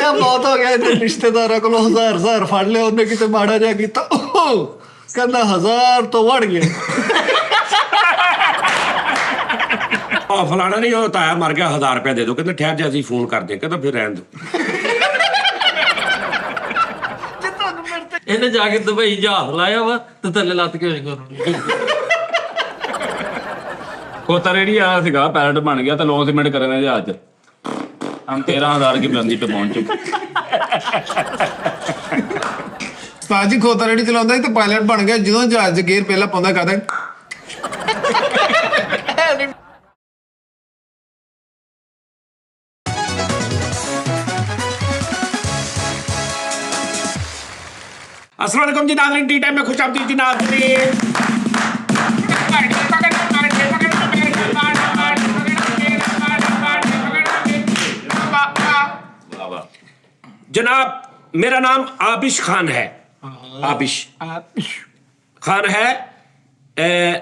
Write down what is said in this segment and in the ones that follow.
ਕਿਹਾ ਬਹੁਤ ਹੋ ਗਿਆ ਇਹਦੇ ਰਿਸ਼ਤੇਦਾਰਾਂ ਕੋਲੋਂ 1000 ਫੜ ਲਿਆ ਉਹਨੇ ਕਿਤੇ ਮਾੜਾ ਜਿਹਾ ਕੀਤਾ ਕਹਿੰਦਾ 1000 ਤੋਂ ਵੜ ਗਏ। ਫਲਾਣਾ ਨਹੀਂ ਉਹ ਤਾਇਆ ਮਰ ਗਿਆ 1000 ਰੁਪਇਆ ਦੇ ਦਿਓ। ਕਹਿੰਦੇ ਠਹਿਰ ਜਾ ਅਸੀਂ ਫੋਨ ਕਰਦੇ। ਕਹਿੰਦਾ ਫਿਰ ਰਹਿਣ ਦਿਓ। ਇਹਨੇ ਜਾ ਕੇ ਦੁਬਈ ਜਹਾਜ਼ ਲਾਇਆ ਵਾ ਤੇ ਥੱਲੇ ਲੱਤ ਕੇ ਹੋਈ ਕਰਨੀ। ਕੋਤਾ ਰੇੜੀ ਆਇਆ ਸੀਗਾ, ਪੈਰਟ ਬਣ ਗਿਆ ਤੇ ਲੌਂਚਮੈਂਟ ਕਰਨ ਦੇ ਜਹਾਜ਼ 'ਚ। हम 13,000 की बुलंदी पे पहुंच चुके। ਉਸਤਾਦ ਜੀ ਖੋਤਾ ਰੇੜੀ ਚਲਾਉਂਦਾ ਸੀ ਤੇ ਪਾਇਲਟ ਬਣ ਗਿਆ। ਜਦੋਂ ਜਹਾਜ਼ 'ਚ ਗੇਅਰ ਪਹਿਲਾਂ ਪਾਉਂਦਾ ਕਰਦਾ अस्सलाम वालेकुम जी नाज़रीन, टी टाइम में खुश आमदीद जी नाज़रीन। जनाब मेरा नाम आबिश खान है। आबिश खान है।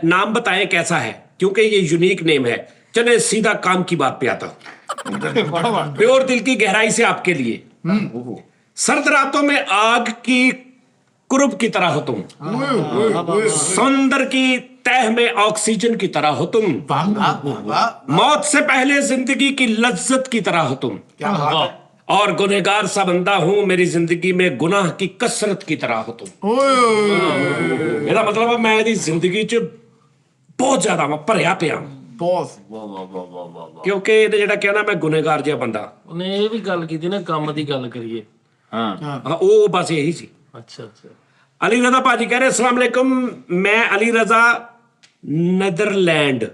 नाम बताएं कैसा है, क्योंकि ये यूनिक नेम है। चले सीधा काम की बात पे आता हूँ। प्योर दिल की गहराई से आपके लिए। सर्द रातों में आग की कुर्ब की तरह हो तुम, समुंदर की तह में ऑक्सीजन की तरह हो तुम, मौत से पहले जिंदगी की लज्जत की तरह हो तुम, और गुनहगार सा बंदा हूं मेरी जिंदगी में गुनाह की कसरत की तरह हो तुम। ਇਹਦਾ ਮਤਲਬ ਹੈ ਮੈਂ ਇਹਦੀ ਜ਼ਿੰਦਗੀ 'ਚ ਬਹੁਤ ਜ਼ਿਆਦਾ ਮੈਂ ਭਰਿਆ ਪਿਆ ਕਿਉਂਕਿ ਇਹਨੇ ਜਿਹੜਾ ਕਿਹਾ ਨਾ ਮੈਂ ਗੁਨਹਗਾਰ ਜਿਹਾ ਬੰਦਾ। ਉਹਨੇ ਇਹ ਵੀ ਗੱਲ ਕੀਤੀ ਨਾ ਕੰਮ ਦੀ ਗੱਲ ਕਰੀਏ। हाँ ਉਹ ਬਸ ਇਹੀ ਸੀ। अच्छा अच्छा। अली रजा भाजी कह रहे अस्सलाम वालेकुम, मैं अली रजा नीदरलैंड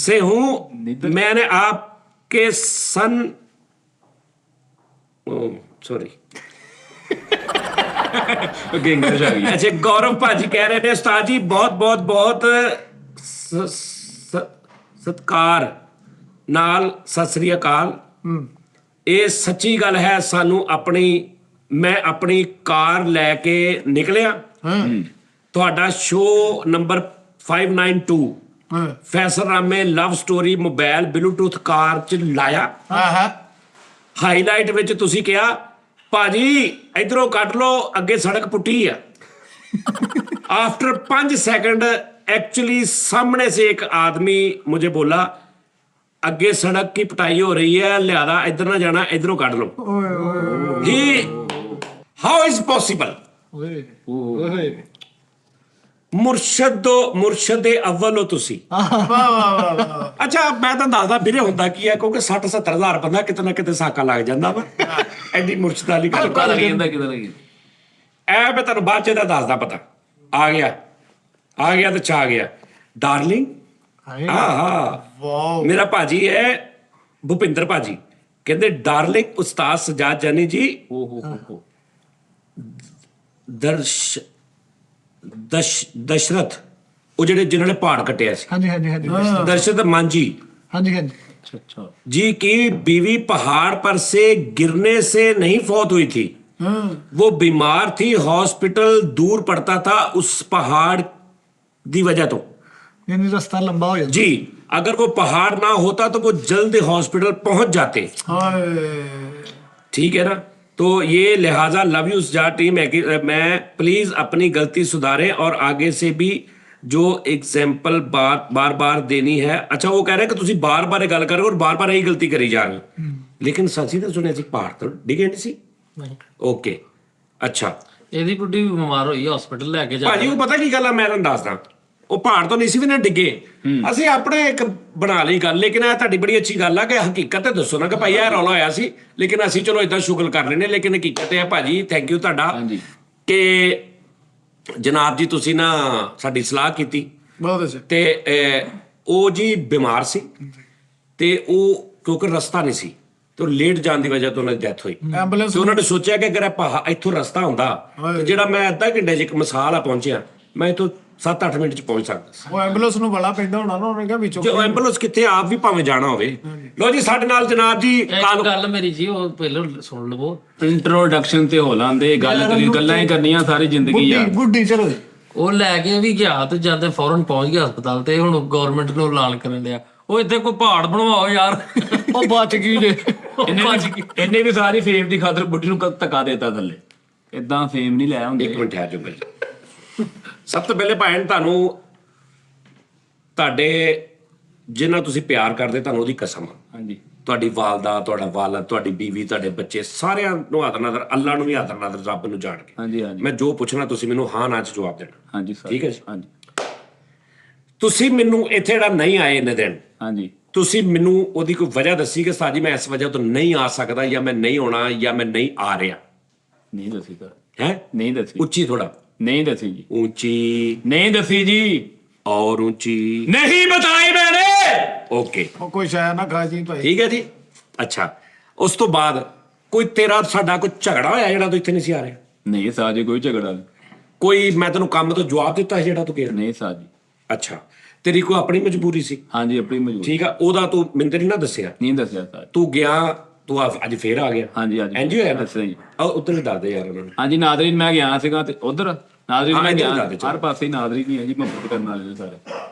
से हूँ। मैंने आपके सन सॉरी अच्छा गौरव भाजी कह रहे थे उस्ताद जी बहुत बहुत बहुत सत्कार नाल सत श्री अकाल। ਇਹ ਸੱਚੀ ਗੱਲ ਹੈ। ਸਾਨੂੰ ਆਪਣੀ ਮੈਂ ਆਪਣੀ ਕਾਰ ਲੈ ਕੇ ਨਿਕਲਿਆ। ਤੁਹਾਡਾ ਸ਼ੋਅ ਨੰਬਰ 592 ਫੈਸਲ ਰਾਮੇ ਲਵ ਸਟੋਰੀ ਮੋਬਾਈਲ ਬਲੂਟੂਥ ਕਾਰ 'ਚ ਲਾਇਆ। ਹਾਈਲਾਈਟ ਵਿੱਚ ਤੁਸੀਂ ਕਿਹਾ ਭਾਜੀ ਇਧਰੋਂ ਕੱਢ ਲਓ ਅੱਗੇ ਸੜਕ ਪੁੱਟੀ ਆ। आफ्टर 5 सेकंड एक्चुअली सामने से एक आदमी मुझे बोला अगे सड़क की पिटाई हो रही है, लिहाजा इधर ना जाना, इधरों काट लो। ही हाउ इज पॉसिबल? मुर्शद अव्वल हो तुसी। अच्छा मैं तो दसदा ਵੀਰੇ ਹੁੰਦਾ ਕੀ ਹੈ, ਕਿਉਂਕਿ 60-70 ਹਜ਼ਾਰ ਬੰਦਾ ਕਿਤੇ ਨਾ ਕਿਤੇ ਸਾਕਾ ਲੱਗ ਜਾਂਦਾ ਵਾ। ਐਡੀ ਮੁਰਸ਼ਦ ਵਾਲੀ ਗੱਲ ਕਿੱਦਾਂ ਲੱਗੀ ਐ ਮੈਂ ਤੁਹਾਨੂੰ ਬਾਅਦ ਚ ਇਹਦਾ ਦੱਸਦਾ ਪਤਾ। ਆ ਗਿਆ ਤੇ ਛਾ ਗਿਆ ਡਾਰਲਿੰਗ। ਹਾਂ ਮੇਰਾ ਭਾਜੀ ਹੈ ਭੁਪਿੰਦਰ ਭਾਜੀ। ਕਹਿੰਦੇ ਡਾਰਲਿੰਗ ਉਸਤਾਦ ਸਜਾਦ ਜਾਨੀ ਜੀ दशरथ वो ਜਿਹੜੇ ਜਿਨ੍ਹਾਂ ਨੇ पहाड़ कटिया सी। दशरथ मांझी जी की बीवी पहाड़ पर से गिरने से नहीं फौत हुई थी। वो बीमार थी, हॉस्पिटल दूर पड़ता था उस पहाड़ दी वजह तो। यानी रास्ता लंबा हो जाता जी, अगर वो पहाड़ ना होता तो वो जल्द हॉस्पिटल पहुंच जाते। ठीक है ना। तो ये लिहाजा लव यू जा टीम है कि मैं प्लीज अपनी गलती सुधारें और आगे से भी जो एग्जाम्पल बार बार देनी है। अच्छा वो कह रहे हैं कि तुम बार बार गल करो और बार बार यही गलती करी जा रहे हो, लेकिन सची तो सुनिया पहाड़ तो डिगे नहीं सी। ओके अच्छा ਇਹਦੀ ਬੁੱਢੀ ਵੀ ਬਿਮਾਰ ਹੋਈ ਹਸਪੀਟਲ ਲੈ ਕੇ ਜਾ। ਭਾਜੀ ਉਹ ਪਤਾ ਕੀ ਗੱਲ ਆ, ਮੈਂ ਤੁਹਾਨੂੰ ਦੱਸਦਾ ਉਹ ਪਹਾੜ ਤੋਂ ਨਹੀਂ ਸੀ ਵੀ ਨਾ ਡਿੱਗੇ। ਅਸੀਂ ਆਪਣੇ ਇੱਕ ਬਣਾ ਲਈ ਗੱਲ, ਲੇਕਿਨ ਇਹ ਤੁਹਾਡੀ ਬੜੀ ਅੱਛੀ ਗੱਲ ਆ ਕਿ ਹਕੀਕਤ ਦੱਸੋ ਨਾ ਕਿ ਭਾਈ ਇਹ ਰੌਲਾ ਹੋਇਆ ਸੀ, ਲੇਕਿਨ ਅਸੀਂ ਚਲੋ ਏਦਾਂ ਸ਼ੁਗਲ ਕਰ ਲੈਨੇ, ਲੇਕਿਨ ਹਕੀਕਤ ਇਹ ਆ ਭਾਜੀ। ਥੈਂਕ ਯੂ ਤੁਹਾਡਾ ਕਿ ਜਨਾਬ ਜੀ ਤੁਸੀਂ ਨਾ ਸਾਡੀ ਸਲਾਹ ਕੀਤੀ। ਤੇ ਉਹ ਜੀ ਬਿਮਾਰ ਸੀ ਤੇ ਉਹ ਕਿਉਂਕਿ ਰਸਤਾ ਨਹੀਂ ਸੀ ਤੇ ਲੇਟ ਜਾਣ ਦੀ ਵਜ੍ਹਾ ਤੋਂ ਉਹਨਾਂ ਦੀ ਡੈਥ ਹੋਈ। ਤੇ ਉਹਨਾਂ ਨੇ ਸੋਚਿਆ ਕਿ ਅਗਰ ਇੱਥੋਂ ਰਸਤਾ ਹੁੰਦਾ ਤੇ ਜਿਹੜਾ ਮੈਂ ਅੱਧਾ ਘੰਟੇ 'ਚ ਇੱਕ ਮਿਸਾਲ ਆ ਪਹੁੰਚਿਆ, ਮੈਂ ਇੱਥੋਂ 7-8 ਮਿੰਟ 'ਚ ਪਹੁੰਚ ਸਕਦਾ ਸੀ। ਉਹ ਐਂਬੂਲੈਂਸ ਨੂੰ ਬੜਾ ਪੈਂਦਾ ਹੋਣਾ ਨਾ, ਉਹਨੇ ਕਿਹਾ ਵਿੱਚੋਂ ਜੋ ਐਂਬੂਲੈਂਸ ਕਿੱਥੇ ਆਪ ਵੀ ਭਾਵੇਂ ਜਾਣਾ ਹੋਵੇ। ਲੋ ਜੀ ਸਾਡੇ ਨਾਲ ਜਨਾਬ ਜੀ ਗੱਲ ਮੇਰੀ ਜੀ ਉਹ ਪਹਿਲਾਂ ਸੁਣ ਲਵੋ। इंट्रोडक्शन ते हो लांदे गल करी गल्लां ही करनियां सारी जिंदगी यार। ਗੁੱਡੀ ਚਲੋ ਉਹ ਲੈ ਕੇ ਵੀ ਗਿਆ ਤੇ ਜਾਂਦੇ ਫੌਰਨ ਪਹੁੰਚ ਗਿਆ ਹਸਪਤਾਲ ਤੇ ਹੁਣ ਗਵਰਨਮੈਂਟ ਨੂੰ ਐਲਾਨ ਕਰਨ ਲਿਆ ਉਹ ਇੱਥੇ ਕੋਈ ਪਹਾੜ ਬਣਵਾਓ ਯਾਰ। ਉਹ ਬਚ ਗਈ ਜੇ। ਇਹਨੇ ਵੀ ਸਾਰੀ ਫੇਮ ਦੀ ਖਾਤਰ ਬੁੱਢੀ ਨੂੰ ਧੱਕਾ ਦੇਤਾ ਥੱਲੇ। ਇਦਾਂ ਫੇਮ ਨਹੀਂ ਲੈ ਹੁੰਦੇ। ਇੱਕ ਮਿੰਟ ਠਹਿਰ ਜਾਓ ਪਹਿਲੇ। ਸਭ ਤੋਂ ਪਹਿਲੇ ਭੈਣ ਤੁਹਾਨੂੰ ਤੁਹਾਡੇ ਜਿਨ੍ਹਾਂ ਤੁਸੀਂ ਪਿਆਰ ਕਰਦੇ ਤੁਹਾਨੂੰ ਉਹਦੀ ਕਸਮ ਆ। ਹਾਂਜੀ ਤੁਹਾਡੀ ਵਾਲਦਾ, ਤੁਹਾਡਾ ਵਾਲਦ, ਤੁਹਾਡੀ ਬੀਵੀ, ਤੁਹਾਡੇ ਬੱਚੇ ਸਾਰਿਆਂ ਨੂੰ ਆਦਰ ਨਾਦਰ, ਅੱਲਾ ਨੂੰ ਵੀ ਆਦਰ ਨਾਦਰ, ਰੱਬ ਨੂੰ ਜਾਣ ਕੇ ਹਾਂਜੀ ਹਾਂਜੀ ਮੈਂ ਜੋ ਪੁੱਛਣਾ ਤੁਸੀਂ ਮੈਨੂੰ ਹਾਂ ਨਾ 'ਚ ਜਵਾਬ ਦੇਣਾ। ਹਾਂਜੀ ਸਰ ਠੀਕ ਹੈ ਜੀ। ਹਾਂਜੀ ਤੁਸੀਂ ਮੈਨੂੰ ਇੱਥੇ ਜਿਹੜਾ ਨਹੀਂ ਆਏ ਇੰਨੇ ਦਿਨ, ਹਾਂਜੀ ਤੁਸੀਂ ਮੈਨੂੰ ਉਹਦੀ ਕੋਈ ਵਜ੍ਹਾ ਦੱਸੀ ਕਿ ਸਾਜੀ ਮੈਂ ਇਸ ਵਜ੍ਹਾ ਤੋਂ ਨਹੀਂ ਆ ਸਕਦਾ, ਜਾਂ ਮੈਂ ਨਹੀਂ ਆਉਣਾ, ਜਾਂ ਮੈਂ ਨਹੀਂ ਆ ਰਿਹਾ। ਨਹੀਂ ਦੱਸੀ ਸਰ, ਹੈ ਨਹੀਂ ਦੱਸੀ, ਉੱਚੀ ਥੋੜਾ, ਨਹੀਂ ਦੱਸੀ ਜੀ, ऊंची ਨਹੀਂ ਦੱਸੀ ਜੀ, और ऊंची ਨਹੀਂ ਬਤਾਈ ਮੈਨੇ। ओके ਉਹ ਕੋਈ ਸ਼ਾਇਦ ਨਾ ਖਾ ਜੀ ਭਾਈ। ਠੀਕ ਹੈ ਜੀ। ਅੱਛਾ, ਉਸ ਤੋਂ ਬਾਅਦ ਕੋਈ ਤੇਰਾ ਸਾਡਾ ਕੋਈ ਝਗੜਾ ਹੋਇਆ ਜਿਹੜਾ ਤੂੰ ਇੱਥੇ ਨਹੀਂ ਸੀ ਆ ਰਿਹਾ? ਨਹੀਂ ਸਾਜੀ ਕੋਈ ਝਗੜਾ ਨਹੀਂ। ਕੋਈ ਮੈਂ ਤੈਨੂੰ ਕੰਮ ਤੋਂ ਜਵਾਬ ਦਿੱਤਾ ਸੀ ਜਿਹੜਾ ਤੂੰ ਕਿਹਾ? ਨਹੀਂ ਸਾਜੀ। ਅੱਛਾ, ਤੇਰੀ ਕੋਈ ਆਪਣੀ ਮਜਬੂਰੀ ਸੀ? ਹਾਂਜੀ ਆਪਣੀ ਮਜਬੂਰੀ। ਠੀਕ ਆ, ਉਹਦਾ ਤੂੰ ਮੈਨੂੰ ਤੇ ਨਹੀਂ ਨਾ ਦੱਸਿਆ। ਨਹੀਂ ਦੱਸਿਆ ਸਰ। ਤੂੰ ਗਿਆ, ਤੂੰ ਅੱਜ ਫੇਰ ਆ ਗਿਆ। ਹਾਂਜੀ ਹਾਂਜੀ ਇੰਜ ਹੀ ਹੋਇਆ ਨਾ? ਦੱਸਿਆ ਜੀ। ਉੱਧਰ ਵੀ ਦੱਸਦੇ ਯਾਰ ਉਹਨਾਂ ਨੂੰ। ਹਾਂਜੀ ਨਾਦਰੀਨ ਮੈਂ ਗਿਆ ਸੀਗਾ ਤੇ ਉਧਰ ਨਾਦਰੀਨ ਹਾਂ, ਮੈਂ ਇੱਧਰ ਗਿਆ, ਦੱਸ ਦੇ ਚਲੋ। ਹਰ ਪਾਸੇ ਨਾਦਰੀਨ ਹੀ ਹੈ ਜੀ, ਮੁਹੱਬਤ ਕਰਨ ਵਾਲੇ ਨੇ ਸਾਰੇ।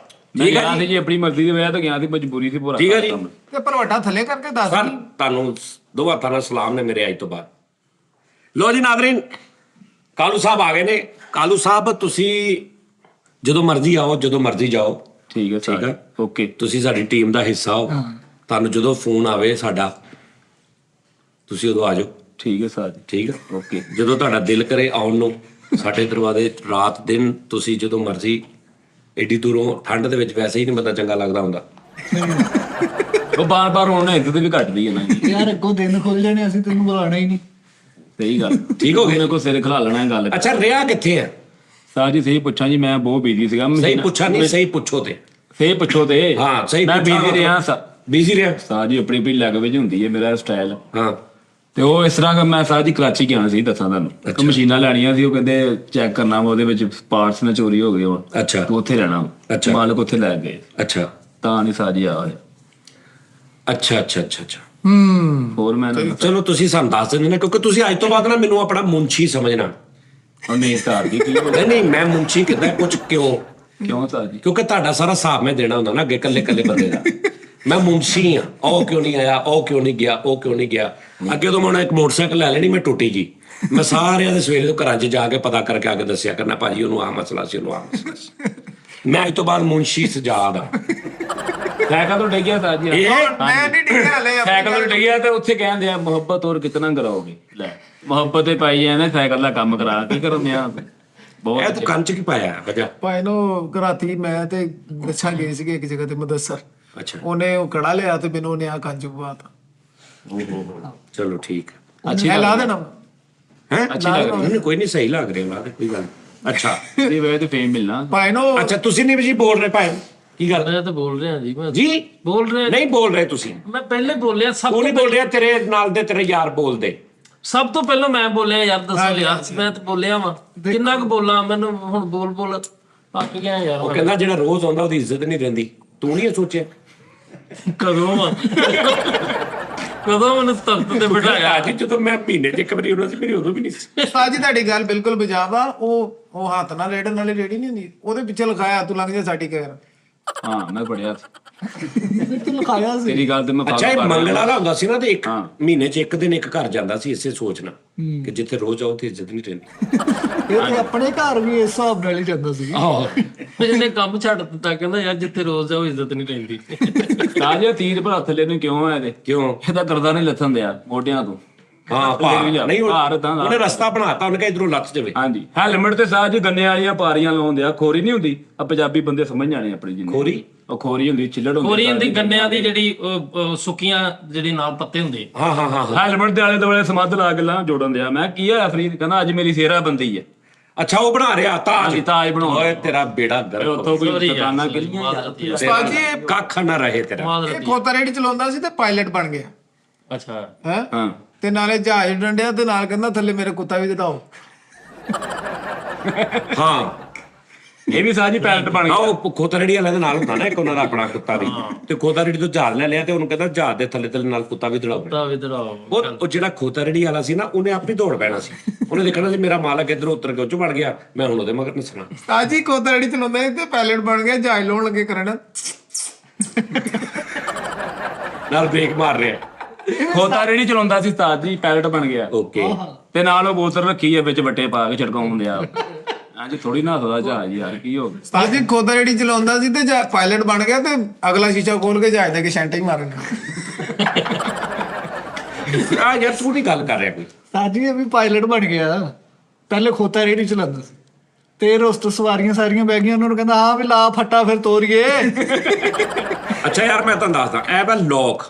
ਮੈਂ ਠੀਕ ਹੈ ਗਿਆ ਜੀ। ਸੀ ਜੀ ਆਪਣੀ ਮਰਜ਼ੀ ਦੀ ਵਜ੍ਹਾ ਤੋਂ ਗਿਆ ਸੀ, ਮਜਬੂਰੀ ਸੀ ਪੂਰਾ। ਠੀਕ ਹੈ ਜੀ। ਤੇ ਭਰਵੱਟਾ ਥੱਲੇ ਕਰਕੇ ਦੱਸ ਸਰ ਦੀ। ਤੁਹਾਨੂੰ ਦੋ ਹੱਥਾਂ ਨਾਲ ਸਲਾਮ ਨੇ ਮੇਰੇ ਅੱਜ ਤੋਂ ਬਾਅਦ। ਲੋ ਜੀ ਨਾਜ਼ਰੀਨ, ਕਾਲੂ ਸਾਹਿਬ ਆ ਗਏ ਨੇ। ਕਾਲੂ ਸਾਹਿਬ ਤੁਸੀਂ ਜਦੋਂ ਮਰਜ਼ੀ ਆਓ, ਜਦੋਂ ਮਰਜ਼ੀ ਜਾਓ। ਠੀਕ ਹੈ ਠੀਕ ਸਰ, ਆ। ਓਕੇ। ਤੁਸੀਂ ਸਾਡੀ ਟੀਮ ਦਾ ਹਿੱਸਾ ਹੋ। ਤੁਹਾਨੂੰ ਜਦੋਂ ਫੋਨ ਆਵੇ ਸਾਡਾ, ਤੁਸੀਂ ਉਦੋਂ ਆ ਜਾਓ। ਠੀਕ ਹੈ ਸਰ ਜੀ, ਠੀਕ ਆ। ਓਕੇ। ਜਦੋਂ ਤੁਹਾਡਾ ਦਿਲ ਕਰੇ ਆਉਣ ਨੂੰ, ਸਾਡੇ ਦਰਵਾਜ਼ੇ ਰਾਤ ਦਿਨ ਤੁਸੀਂ ਜਦੋਂ ਮਰਜ਼ੀ। ਏਡੀ ਦੂਰੋਂ ਠੰਡ ਦੇ ਵਿੱਚ ਵੈਸੇ ਹੀ ਨਹੀਂ ਬੰਦਾ ਚੰਗਾ ਲੱਗਦਾ ਹੁੰਦਾ। ਉਹ ਬਾਰ-ਬਾਰ ਹੁਣ ਇੱਜ਼ਤ ਵੀ ਘਟਦੀ ਹੈ ਨਾ ਜੀ। ਯਾਰ ਅੱਗੋਂ ਦਿਨ ਖੁੱਲ ਜਾਣੇ, ਅਸੀਂ ਤੈਨੂੰ ਬੁਲਾਣਾ ਹੀ ਨਹੀਂ। ਸਹੀ ਗੱਲ। ਠੀਕ ਹੋ ਗਿਆ। ਮੇਰੇ ਕੋਲ ਸਿਰ ਖਲਾ ਲੈਣਾ ਗੱਲ। ਅੱਛਾ, ਰਿਹਾ ਕਿੱਥੇ ਆ? ਸਰ ਜੀ ਸਹੀ ਪੁੱਛਾਂ ਜੀ, ਮੈਂ ਬਹੁਤ ਬਿਜ਼ੀ ਸੀਗਾ। ਸਹੀ ਪੁੱਛਾ ਨਹੀਂ, ਸਹੀ ਪੁੱਛੋ ਤੇ। ਸਹੀ ਪੁੱਛੋ ਤੇ। ਹਾਂ ਸਹੀ ਮੈਂ ਪੁੱਛਾ। ਬਿਜ਼ੀ ਰਿਹਾ ਸਰ। ਬਿਜ਼ੀ ਰਿਹਾ। ਸਰ ਜੀ ਆਪਣੀ ਆਪਣੀ ਲੈਂਗੁਏਜ ਹੁੰਦੀ ਹੈ, ਮੇਰਾ ਸਟਾਈਲ। ਹਾਂ ਤੇ ਉਹ ਇਸ ਤਰ੍ਹਾਂ ਕਿ ਮੈਂ ਸਰ ਜੀ ਕਰਾਚੀ ਗਿਆ ਸੀ, ਦੱਸਾਂ ਤੁਹਾਨੂੰ। ਇੱਕ ਮਸ਼ੀਨਾਂ ਲੈਣੀਆਂ ਸੀ, ਉਹ ਕਹਿੰਦੇ ਚੈੱਕ ਕਰਨਾ ਵਾ, ਉਹਦੇ ਵਿੱਚ ਪਾਰਟਸ ਨਾ ਚੋਰੀ ਹੋ ਗਏ ਹੋਣ। ਅੱਛਾ ਤੂੰ ਉੱਥੇ ਰਹਿਣਾ। ਅੱਛਾ। ਮਾਲਕ ਉੱਥੇ ਲੈ ਗਏ, ਅੱਛਾ ਤਾਂ ਨਹੀਂ ਸਰ ਜੀ ਆ ਹੋਇਆ। ਅੱਛਾ ਅੱਛਾ ਅੱਛਾ ਅੱਛਾ। ਹੋਰ ਮੈਂ ਚਲੋ ਤੁਸੀਂ ਸਾਨੂੰ ਦੱਸ ਦਿੰਦੇ ਨਾ, ਕਿਉਂਕਿ ਤੁਸੀਂ ਅੱਜ ਤੋਂ ਬਾਅਦ ਨਾ ਮੈਨੂੰ ਆਪਣਾ ਮੁੰਸ਼ੀ ਸਮਝਣਾ। ਨਹੀਂ ਸਰ ਜੀ ਕੀ ਹੋ ਗਿਆ? ਨਹੀਂ ਨਹੀਂ, ਮੈਂ ਮੁੰਸ਼ੀ ਕਿੱਦਾਂ ਕੁਝ ਕਿਉਂ? ਕਿਉਂ ਸਰ ਜੀ? ਕਿਉਂਕਿ ਤੁਹਾਡਾ ਸਾਰਾ ਹਿਸਾਬ ਮੈਂ ਦੇਣਾ ਹੁੰਦਾ ਨਾ ਅੱਗੇ ਕੱਲੇ ਕੱਲੇ ਬੰਦੇ ਦਾ। ਮੈਂ ਮੁੰਸ਼ੀ ਆ। ਉਹ ਕਿਉਂ ਨਹੀਂ ਆਇਆ, ਉਹ ਕਿਉਂ ਨਹੀਂ ਗਿਆ, ਉਹ ਕਿਉਂ ਨਹੀਂ ਗਿਆ। ਅੱਗੇ ਤੋਂ ਮੈਂ ਇੱਕ ਮੋਟਰਸਾਈਕਲ ਲੈ ਲੈਣੀ, ਮੈਂ ਟੁੱਟੀ ਜੀ। ਮੈਂ ਸਾਰਿਆਂ ਦੇ ਸਵੇਰੇ ਤੋਂ ਘਰਾਂ 'ਚ ਜਾ ਕੇ ਪਤਾ ਕਰਕੇ ਆ ਕੇ ਦੱਸਿਆ ਕਰਨਾ, ਭਾਜੀ ਉਹਨੂੰ ਆਹ ਮਸਲਾ ਸੀ, ਉਹਨੂੰ ਆਹ ਮਸਲਾ ਸੀ। ਮੈਂ ਅੱਜ ਤੋਂ ਬਾਅਦ ਮੁੰਸ਼ੀ ਸਜਾਦ ਆ। ਸਾਈਕਲ ਤੋਂ ਡਿੱਗਿਆ ਸਰ ਜੀ। ਇਹ ਮੈਂ ਨਹੀਂ ਡਿੱਗਿਆ ਹਲੇ। ਸਾਈਕਲ ਤੋਂ ਡਿੱਗਿਆ ਤੇ ਉੱਥੇ ਕਹਿੰਦੇ ਆ ਮੁਹੱਬਤ ਹੋਰ ਕਿਤਨਾ ਕਰਾਓਗੇ। ਲੈ ਮੁਹੱਬਤ ਤੇ ਪਾਈ ਜਾਂਦੇ, ਸਾਈਕਲ ਦਾ ਕੰਮ ਕਰਾ ਕੀ ਕਰਨੇ ਆ। ਬਹੁਤ ਇਹ ਤੂੰ ਕੰਨ 'ਚ ਕੀ ਪਾਇਆ ਵਜਾ? ਭਾਈ ਨੂੰ ਰਾਤੀ ਮੈਂ ਤੇ ਦੱਸਾਂ ਗਏ ਸੀਗੇ ਇੱਕ ਜਗ੍ਹਾ ਤੇ ਮੁਦੱਸਰ। ਅੱਛਾ ਉਹਨੇ ਉਹ ਕੜਾ ਲਿਆ ਤੇ ਮੈਨੂੰ ਉਹਨੇ ਆ ਕੰਜ ਪਵਾਤਾ। ਚਲੋ ਠੀਕ ਅੱਛੀ ਮੈਂ ਲਾ ਦੇਣਾ। ਹੈ। ਅੱਛੀ ਲੱਗ ਰਹੀ ਨਹੀਂ ਕੋਈ ਨਹੀਂ, ਸਹੀ ਲੱਗ ਰਿਹਾ ਲਾ ਦੇ, ਕੋਈ ਗੱਲ ਨਹੀਂ। ਅੱਛਾ ਇਹਦੀ ਵਜ੍ਹਾ ਤੇ ਫੇਮ ਮਿਲਣਾ। ਭਾਈ ਨੂੰ ਅੱਛਾ, ਤੁਸੀਂ ਨਹੀਂ ਜੀ ਬੋਲ ਰਹੇ ਭਾਈ? ਕੀ ਗੱਲ ਮੈਂ ਤਾਂ ਬੋਲ ਰਿਹਾ ਜੀ, ਮੈਂ ਜੀ? ਬੋਲ ਰਿਹਾ। ਨਹੀਂ ਬੋਲ ਰਹੇ ਤੁਸੀਂ? ਮੈਂ ਪਹਿਲੇ ਬੋਲਿਆ, ਸਭ ਤੂੰ ਤੋਂ ਨਹੀਂ ਬੋਲ ਰਿਹਾ, ਤੇਰੇ ਨਾਲ ਦੇ ਤੇਰੇ ਯਾਰ ਬੋਲਦੇ। ਸਭ ਤੋਂ ਪਹਿਲਾਂ ਮੈਂ ਬੋਲਿਆ ਯਾਰ, ਦੱਸੋ ਯਾਰ, ਮੈਂ ਤਾਂ ਬੋਲਿਆ ਵਾ। ਕਿੰਨਾ ਕੁ ਬੋਲਾਂ, ਮੈਨੂੰ ਹੁਣ ਬੋਲ ਅੱਕ ਗਿਆ ਯਾਰ। ਉਹ ਕਹਿੰਦਾ ਜਿਹੜਾ ਰੋਜ਼ ਆਉਂਦਾ ਉਹਦੀ ਇੱਜ਼ਤ ਨਹੀਂ ਰਹਿੰਦੀ। ਤੂੰ ਨਹੀਂ ਇਹ ਸੋਚਿਆ? ਕਦੋਂ ਆ ਕਦੋਂ ਮੈਨੂੰ ਤਖਤ ਤੇ ਬਿਠਾਇਆ? ਅੱਜ ਜਦੋਂ ਮੈਂ ਮਹੀਨੇ 'ਚ ਇੱਕ ਵਾਰੀ ਉਹਨਾਂ ਸੀ, ਮੇਰੀ ਉਦੋਂ ਵੀ ਨਹੀਂ ਸੀ। ਉਸਤਾਦ ਜੀ ਤੁਹਾਡੀ ਗੱਲ ਬਿਲਕੁਲ ਬਜਾਬ ਆ। ਉਹ ਹੱਥ ਨਾਲ ਰੇੜਨ ਵਾਲੀ ਰੇੜੀ ਨਹੀਂ ਹੁੰਦੀ, ਉਹਦੇ ਪਿੱਛੇ ਲਿਖਾਇਆ ਤੂੰ ਲੰਘ ਜਾ ਸਾਡੀ ਕਹਿਰ। ਹਾਂ ਮੈਂ ਪੜਿਆ ਤੂੰ ਲਿਖਾਇਆ ਸੀ। ਤੇਰੀ ਗੱਲ ਤੇ ਮੈਂ ਅੱਛਾ, ਇਹ follow ਕਰ ਮੰਗਣ ਰਿਹਾ। ਵਾਲਾ ਹੁੰਦਾ ਸੀ ਨਾ, ਤੇ ਇੱਕ ਹਾਂ। ਮਹੀਨੇ 'ਚ ਇੱਕ ਦਿਨ ਇੱਕ ਘਰ ਜਾਂਦਾ ਸੀ ਇਸੇ ਸੋਚਣਾ ਕਿ ਜਿੱਥੇ ਰੋਜ਼ ਆਓ ਤੇ ਇੱਜ਼ਤ ਨਹੀਂ ਰਹਿੰਦੀ। ਇਹ ਤੇ ਆਪਣੇ ਘਰ ਵੀ ਇਸ ਹਿਸਾਬ ਨਾਲ ਹੀ ਜਾਂਦਾ ਸੀ। ਆਹੋ ਇਹਨੇ ਕੰਮ ਛੱਡ ਦਿੱਤਾ, ਕਹਿੰਦਾ ਯਾਰ ਜਿੱਥੇ ਰੋਜ਼ ਜਾਓ ਇੱਜ਼ਤ ਨਹੀਂ ਰਹਿੰਦੀ। ਤਾਜਾ ਤੀਰ ਭਰਾ ਥੱਲੇ ਨੂੰ ਕਿਉਂ ਆਇਆ ਤੇ? ਕਿਉਂ? ਇਹਦਾ ਦਰਦਾ ਨਹੀਂ ਲੱਥਣ ਦਿਆ ਮੋਢਿਆਂ ਤੋਂ। ਹਾਂ ਭਾਰ ਨਹੀਂ, ਭਾਰ ਤਾਂ ਉਹਨੇ ਰਸਤਾ ਬਣਾਤਾ, ਉਹਨੇ ਕਿਹਾ ਇਧਰੋਂ ਲੱਥ ਜਾਵੇ। ਹਾਂਜੀ ਹੈਲਮਟ ਤੇ ਸਾਜ ਗੰਨੇ ਵਾਲੀਆਂ ਪਾਰੀਆਂ ਲਾਉਂਦੇ ਆ। ਖੋਰੀ ਨਹੀਂ ਹੁੰਦੀ, ਆ ਪੰਜਾਬੀ ਬੰਦੇ ਸਮਝ ਜਾਣੇ ਆਪਣੀ ਜਿੰਨੀ। ਖੋਰੀ? ਉਹ ਖੋਰੀ ਹੁੰਦੀ, ਛਿੱਲੜ ਹੁੰਦੀ। ਹੋਰੀ ਹੁੰਦੀ ਗੰਨਿਆਂ ਦੀ, ਜਿਹੜੀ ਸੁੱਕੀਆਂ ਜਿਹੜੀ ਨਾਲ ਪੱਤੇ ਹੁੰਦੇ। ਹਾਂ ਹਾਂ ਹਾਂ। ਹੈਲਮਟ ਦੇ ਆਲੇ ਦੁਆਲੇ ਸਮੱਧ ਲਾ ਗੱਲਾਂ ਜੋੜਨ ਦਿਆ। ਮੈਂ ਕੀ ਹੋਇਆ ਫਰੀਦ? ਕਹਿੰਦਾ ਅੱਜ ਮੇਰੀ ਸੇਰਾ ਬੰਦੀ ਹੈ। ਅੱਛਾ, ਉਹ ਬਣਾ ਰਿਹਾ ਤਾਜ। ਹਾਂਜੀ, ਤਾਜ ਬਣਾਉਣਾ। ਓਏ ਤੇਰਾ ਬੇੜਾ ਗਰਕ। ਉੱਥੋਂ ਕੋਈ Sorry ਯਾਰ, ਦੁਕਾਨਾਂ sorry, ਕਿਹੜੀਆਂ ਮਾਜ਼ਰਤ ਯਾਰ। ਉਸਤਾਦ ਜੀ ਇਹ ਕੱਖ ਨਾ ਰਹੇ ਤੇਰਾ। ਇਹ ਖੋਤਾ ਰੇੜੀ ਚਲਾਉਂਦਾ ਸੀ ਤੇ ਪਾਇਲਟ ਬਣ ਗਿਆ ਅੱਛਾ, ਹੈ। ਹਾਂ ਤੇ ਨਾਲੇ ਜਹਾਜ਼ ਡੰਡਿਆ ਤੇ ਨਾਲ ਕਹਿੰਦਾ ਥੱਲੇ ਮੇਰੇ ਕੁੱਤਾ ਵੀ ਦਿਖਾਓ। ਹਾਂ, ਇਹ ਵੀ ਸਾਜੀ ਪੈਲਟ ਬਣ ਆ ਗਿਆ। ਉਹ ਖੋਤਰੜੀ ਵਾਲੇ ਦੇ ਨਾਲ ਹੁੰਦਾ ਨਾ ਇੱਕ ਉਹਨਾਂ ਦਾ ਆਪਣਾ ਕੁੱਤਾ ਵੀ, ਤੇ ਖੋਤਰੜੀ ਤੋਂ ਜਹਾਜ਼ ਲੈ ਲਿਆ ਤੇ ਉਹਨੂੰ ਕਹਿੰਦਾ ਜਹਾਜ਼ ਦੇ ਥੱਲੇ ਥੱਲੇ ਨਾਲ ਕੁੱਤਾ ਵੀ ਦੜਾਓ। ਤਾਂ ਵੀ ਦਰਾਓ। ਉਹ ਜਿਹੜਾ ਖੋਤਰੜੀ ਵਾਲਾ ਸੀ ਨਾ, ਉਹਨੇ ਆਪੇ ਦੌੜ ਪੈਣਾ ਸੀ। ਉਹਨੇ ਦੇਖਣਾ ਸੀ ਮੇਰਾ ਮਾਲਕ ਇੱਧਰੋਂ ਉਤਰ ਕੇ ਉੱਚ ਵੜ ਗਿਆ, ਮੈਂ ਹੁਣ ਉਹਦੇ ਮਗਰ ਨੱਸਣਾ। ਉਸਤਾਦ ਜੀ ਖੋਤਾ ਰੇੜੀ ਚਲਾਉਂਦਾ ਸੀ ਤੇ ਪਾਇਲਟ ਬਣ ਗਿਆ, ਜਹਾਜ਼ ਲਾਉਣ ਲੱਗੇ ਕਰਨ। ਨਾਲ ਬ੍ਰੇਕ ਮਾਰ ਰਿਹਾ। ਖੋਤਾ ਰੇੜੀ ਚਲਾਉਂਦਾ ਸੀ ਉਸਤਾਦ ਜੀ, ਪਾਇਲਟ ਬਣ ਗਿਆ। ਓਕੇ ਤੇ ਨਾਲ ਉਹ ਬੋਤਲ ਰੱਖੀ ਹੈ ਵਿੱਚ ਵੱਟੇ ਪਾ ਕੇ ਛੜਕਾਉਣ ਡਿਆ। ਹਾਂਜੀ ਥੋੜੀ ਨਾ ਹੱਸਦਾ ਜਹਾਜ਼ ਯਾਰ, ਕੀ ਹੋ ਗਿਆ? ਉਸਤਾਦ ਜੀ ਖੋਦਾ ਰੇੜੀ ਚਲਾਉਂਦਾ ਸੀ ਤੇ ਪਾਇਲਟ ਬਣ ਗਿਆ ਤੇ ਅਗਲਾ ਸ਼ੀਸ਼ਾ ਖੋਲ ਕੇ ਜਹਾਜ਼ ਦੇ ਕੇ ਸ਼ੈਂਟਾ ਹੀ ਮਾਰਨਾ। ਆ ਯਾਰ ਤੂੰ ਦੀ ਗੱਲ ਕਰ ਰਿਹਾ ਕੋਈ। ਸਾਜੀ ਇਹ ਵੀ ਪਾਇਲਟ ਬਣ ਗਿਆ, ਪਹਿਲੇ ਖੋਤਾ ਰੇੜੀ ਚਲਾਉਂਦਾ ਸੀ ਤੇ ਰੋਸਟ ਸਵਾਰੀਆਂ ਸਾਰੀਆਂ ਬਹਿ ਗਈਆਂ, ਉਹਨਾਂ ਨੂੰ ਕਹਿੰਦਾ ਹਾਂ ਵੀ ਲਾ ਫੱਟਾ ਫਿਰ ਤੋਰੀਏ। ਅੱਛਾ ਯਾਰ ਮੈਂ ਤੁਹਾਨੂੰ ਦੱਸਦਾ, ਇਹ ਵਾ ਲੋਕ,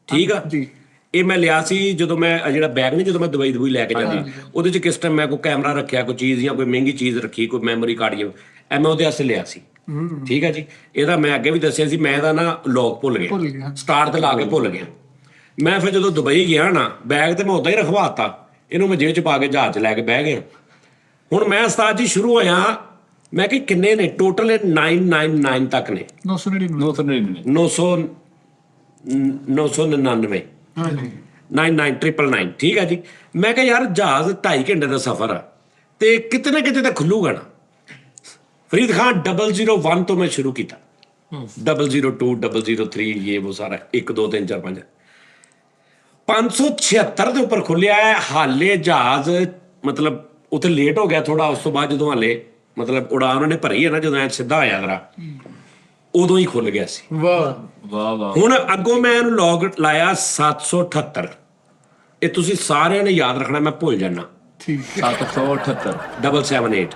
ਠੀਕ ਆ ਜੀ। ਇਹ ਮੈਂ ਲਿਆ ਸੀ ਜਦੋਂ ਮੈਂ ਜਿਹੜਾ ਬੈਗ ਨਹੀਂ, ਜਦੋਂ ਮੈਂ ਦਵਾਈ ਲੈ ਕੇ ਜਾਂਦਾ, ਉਹਦੇ ਚ ਕਿਸ ਟਾਈਮ ਮੈਂ ਕੋਈ ਕੈਮਰਾ ਰੱਖਿਆ, ਕੋਈ ਚੀਜ਼ ਜਾਂ ਕੋਈ ਮਹਿੰਗੀ ਚੀਜ਼ ਰੱਖੀ, ਕੋਈ ਮੈਮੋਰੀ ਕਾਰਡ ਜਾਂ ਇਹ ਮੈਂ ਉਹਦੇ ਵਾਸਤੇ ਲਿਆ ਸੀ। ਠੀਕ ਹੈ ਜੀ। ਇਹਦਾ ਮੈਂ ਅੱਗੇ ਵੀ ਦੱਸਿਆ ਸੀ, ਮੈਂ ਇਹਦਾ ਨਾ ਲੋਕ ਭੁੱਲ ਗਿਆ, ਸਟਾਰਟ ਤੇ ਲਾ ਕੇ ਭੁੱਲ ਗਿਆ। ਮੈਂ ਫਿਰ ਜਦੋਂ ਦੁਬਈ ਗਿਆ ਨਾ, ਬੈਗ ਤੇ ਮੈਂ ਉਦਾਂ ਹੀ ਰਖਵਾਤਾ, ਇਹਨੂੰ ਮੈਂ ਜੇਬ ਚ ਪਾ ਕੇ ਜਹਾਜ਼ ਚ ਲੈ ਕੇ ਬਹਿ ਗਿਆ। ਹੁਣ ਮੈਂ ਉਸਤਾਦ ਜੀ ਸ਼ੁਰੂ ਹੋਇਆ, ਮੈਂ ਕਿ ਕਿੰਨੇ ਨੇ ਟੋਟਲ 999 ਤੱਕ ਨੇ, 999 999 99999, ਠੀਕ ਹੈ ਜੀ। ਮੈਂ ਕਿਹਾ ਯਾਰ ਜਹਾਜ਼ 2.5 ਘੰਟੇ ਦਾ ਸਫ਼ਰ ਆ ਤੇ ਕਿਤੇ ਨਾ ਕਿਤੇ ਤਾਂ ਖੁੱਲੂਗਾ ਨਾ। ਫਰੀਦ ਖਾਨ 001 ਤੋਂ ਮੈਂ ਸ਼ੁਰੂ ਕੀਤਾ, 002 003 ਇਹ ਉਹ ਸਾਰਾ 1 2 3 4 5 576 ਦੇ ਉੱਪਰ ਖੁੱਲਿਆ ਹੈ। ਹਾਲੇ ਜਹਾਜ਼ ਮਤਲਬ ਉੱਥੇ ਲੇਟ ਹੋ ਗਿਆ ਥੋੜਾ, ਉਸ ਤੋਂ ਬਾਅਦ ਜਦੋਂ ਹਾਲੇ ਮਤਲਬ ਉਡਾਨ ਉਹਨੇ ਭਰੀ ਹੈ ਨਾ, ਜਦੋਂ ਐ ਸਿੱਧਾ ਆਇਆ ਜਰਾ ਉਦੋਂ ਹੀ ਖੁੱਲ ਗਿਆ ਸੀ। ਵਾਹ ਵਾਹ ਵਾਹ। ਹੁਣ ਅੱਗੋਂ ਮੈਂ ਇਹਨੂੰ ਲੌਗ ਲਾਇਆ 778। ਇਹ ਤੁਸੀਂ ਸਾਰਿਆਂ ਨੇ ਯਾਦ ਰੱਖਣਾ, ਮੈਂ ਭੁੱਲ ਜਾਣਾ। ਠੀਕ 778 778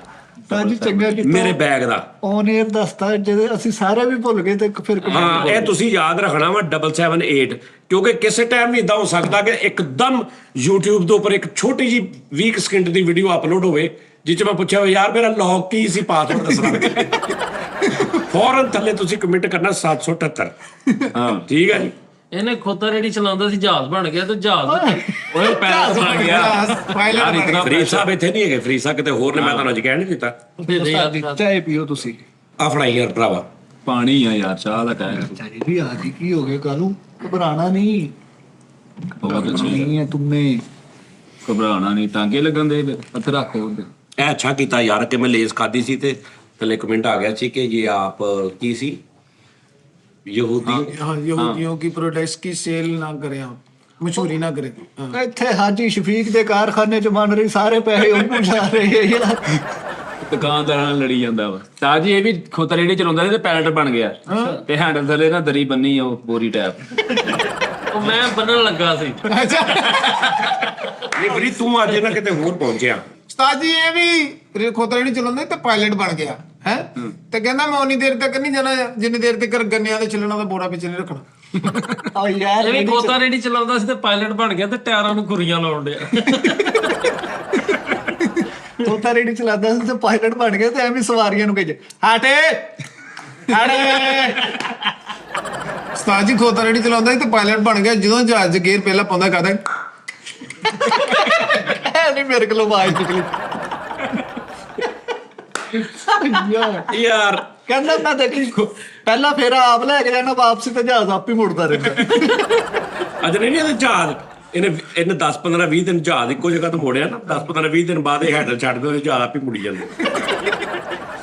ਸਾਜੀ ਚੰਗਾ ਕੀਤਾ ਮੇਰੇ ਬੈਗ ਦਾ ਔਨ 에ਅਰ ਦੱਸਤਾ, ਜਦੋਂ ਅਸੀਂ ਸਾਰੇ ਵੀ ਭੁੱਲ ਗਏ ਤੇ ਫਿਰ ਹਾਂ, ਇਹ ਤੁਸੀਂ ਯਾਦ ਰੱਖਣਾ ਵਾ 778, ਕਿਉਂਕਿ ਕਿਸੇ ਟਾਈਮ ਵੀ ਇਦਾਂ ਹੋ ਸਕਦਾ ਕਿ ਇੱਕਦਮ YouTube ਦੇ ਉੱਪਰ ਇੱਕ ਛੋਟੀ ਜੀ 20 ਸਕਿੰਟ ਦੀ ਵੀਡੀਓ ਅਪਲੋਡ ਹੋਵੇ ਜਿਸ 'ਚ ਮੈਂ ਪੁੱਛਿਆ ਯਾਰ ਮੇਰਾ ਲੌਗ ਕੀ ਸੀ, ਪਾਸਵਰਡ ਦੱਸਣਾ। ਫੌਰਨ ਥੱਲੇ ਤੁਸੀਂ ਕਮੈਂਟ ਕਰਨਾ 778। ਹਾਂ ਠੀਕ ਹੈ ਜੀ। ਇਹਨੇ ਖੋਤਾ ਰੇੜੀ ਚਲਾਉਂਦਾ ਸੀ, ਜਹਾਜ਼ ਬਣ ਗਿਆ ਤੇ ਜਹਾਜ਼ ਓਏ ਪਾਇਲਟ ਬਣ ਗਿਆ ਪਾਇਲਟ ਯਾਰ। ਇਤਨਾ ਫਰੀਦ ਸਾਹਿਬ ਇੱਥੇ ਨਹੀਂ ਹੈਗੇ, ਫਰੀਦ ਸਾਹਿਬ ਕਿਤੇ ਹੋਰ ਨੇ, ਮੈਂ ਤੁਹਾਨੂੰ ਅੱਜ ਕਹਿ ਨਹੀਂ ਦਿੱਤਾ। ਚਾਹ ਪੀਓ ਤੁਸੀਂ। ਆ ਫੜਾਈ ਯਾਰ ਭਰਾਵਾ। ਪਾਣੀ ਆ ਯਾਰ, ਚਾਹ ਦਾ ਟਾਈਮ। ਚਾਹੀ ਵੀ ਆ ਗਈ, ਕੀ ਹੋ ਗਿਆ ਕਾਲੂ? ਘਬਰਾਣਾ ਨਹੀਂ, ਬਹੁਤ ਅੱਛੀ ਨਹੀਂ ਹੈ ਤੁਮਨੇ। ਘਬਰਾਣਾ ਨਹੀਂ, ਟਾਂਗੇ ਲੱਗਣ ਦੇ ਹੱਥ ਰੱਖੋ। ਇਹ ਅੱਛਾ ਕੀਤਾ ਯਾਰ ਕਿ ਮੈਂ ਲੇਜ਼ ਖਾਦੀ ਸੀ ਤੇ ਥੱਲੇ ਕਮੈਂਟ ਆ ਗਿਆ ਸੀ ਕਿ ਇਹ ਆਪ ਕੀ ਸੀ, ਯਹੂਦੀ। हाँ यहूदियों की प्रोडक्ट्स की सेल ना करें आप, मशहूरी ना करें। हाँ। ਇੱਥੇ ਹਾਜੀ ਸ਼ਫੀਕ ਦੇ ਕਾਰਖਾਨੇ ਚ ਬਣ ਰਹੀ, ਸਾਰੇ ਪੈਸੇ ਉਹਨੂੰ ਜਾ ਰਹੇ ਆ ਯਾਰ। ਦੁਕਾਨਦਾਰਾਂ ਨਾਲ ਲੜੀ ਜਾਂਦਾ ਵਾ। ਤਾਂ ਜੀ ਇਹ ਵੀ ਖੋਤਾ ਰੇੜੀ ਚਲਾਉਂਦਾ ਸੀ ਤੇ ਪਾਇਲਟ ਬਣ ਗਿਆ ਤੇ ਹੈਂਡਲ ਥੱਲੇ ਨਾ ਦਰੀ ਬੰਨੀ, ਉਹ ਬੋਰੀ ਟੈਪ। ਉਹ ਮੈਂ ਬੰਨਣ ਲੱਗਾ ਸੀ। ਇਹ ਫਰੀਦ ਤੂੰ ਅੱਜ ਨਾ ਕਿਤੇ ਹੋਰ ਪਹੁੰਚਿਆ। ਉਸਤਾਦ ਜੀ ਇਹ ਵੀ ਖੋਤਾ ਰੇੜੀ ਚਲਾਉਂਦਾ ਤੇ ਪਾਇਲਟ ਬਣ ਗਿਆ ਹੈ, ਤੇ ਕਹਿੰਦਾ ਮੈਂ ਉਨੀ ਦੇਰ ਤੱਕ ਨਹੀਂ ਜਾਣਾ ਜਿੰਨੀ ਦੇਰ ਤੱਕ ਗੰਨਿਆਂ ਦੇ ਛਿੱਲਣਾ ਦਾ ਬੋਰਾ ਪਿੱਛੇ ਨਹੀਂ ਰੱਖਣਾ। ਆ ਯਾਰ ਇਹ ਵੀ ਖੋਤਾ ਰੇੜੀ ਚਲਾਉਂਦਾ ਸੀ ਤੇ ਪਾਇਲਟ ਬਣ ਗਿਆ ਤੇ ਟਾਇਰਾਂ ਨੂੰ ਖੁਰੀਆਂ ਲਾਉਣ ਡਿਆ। ਤੋਤਾ ਰੇੜੀ ਚਲਾਉਂਦਾ ਸੀ ਤੇ ਪਾਇਲਟ ਬਣ ਗਿਆ ਤੇ ਐਵੇਂ ਸਵਾਰੀਆਂ ਨੂੰ ਕਹੇ ਹਟੇ ਹਟੇ। ਉਸਤਾਦ ਜੀ ਖੋਤਾ ਰੇੜੀ ਚਲਾਉਂਦਾ ਸੀ ਤੇ ਪਾਇਲਟ ਬਣ ਗਿਆ, ਜਦੋਂ ਜਹਾਜ਼ 'ਚ ਗੇਅਰ ਪਹਿਲਾਂ ਪਾਉਂਦਾ ਕਰਦਾ ਨਹੀਂ ਮੇਰੇ ਕੋਲ ਆਵਾਜ਼ ਨਿਕਲੀ ਯਾਰ ਕਹਿੰਦਾ ਮੈਂ ਦੇਖੀ ਪਹਿਲਾਂ ਫੇਰਾ ਆਪ ਲੈ ਕੇ ਜਾਣਾ, ਵਾਪਸੀ ਤੇ ਜਹਾਜ਼ ਆਪ ਹੀ ਮੁੜਦਾ ਰਹਿੰਦਾ। ਅੱਜ ਨਹੀਂ ਇਹਦੇ ਜਹਾਜ਼ ਇਹਨੇ 10 15 20 ਦਿਨ ਜਹਾਜ਼ ਇੱਕੋ ਜਗ੍ਹਾ ਤੋਂ ਮੋੜਿਆ ਨਾ, 10 15 20 ਦਿਨ ਬਾਅਦ ਇਹ ਹੈਡਲ ਛੱਡ ਦੇ, ਉਹਦੇ ਜਹਾਜ਼ ਆਪ ਹੀ ਮੁੜੀ ਜਾਂਦੇ।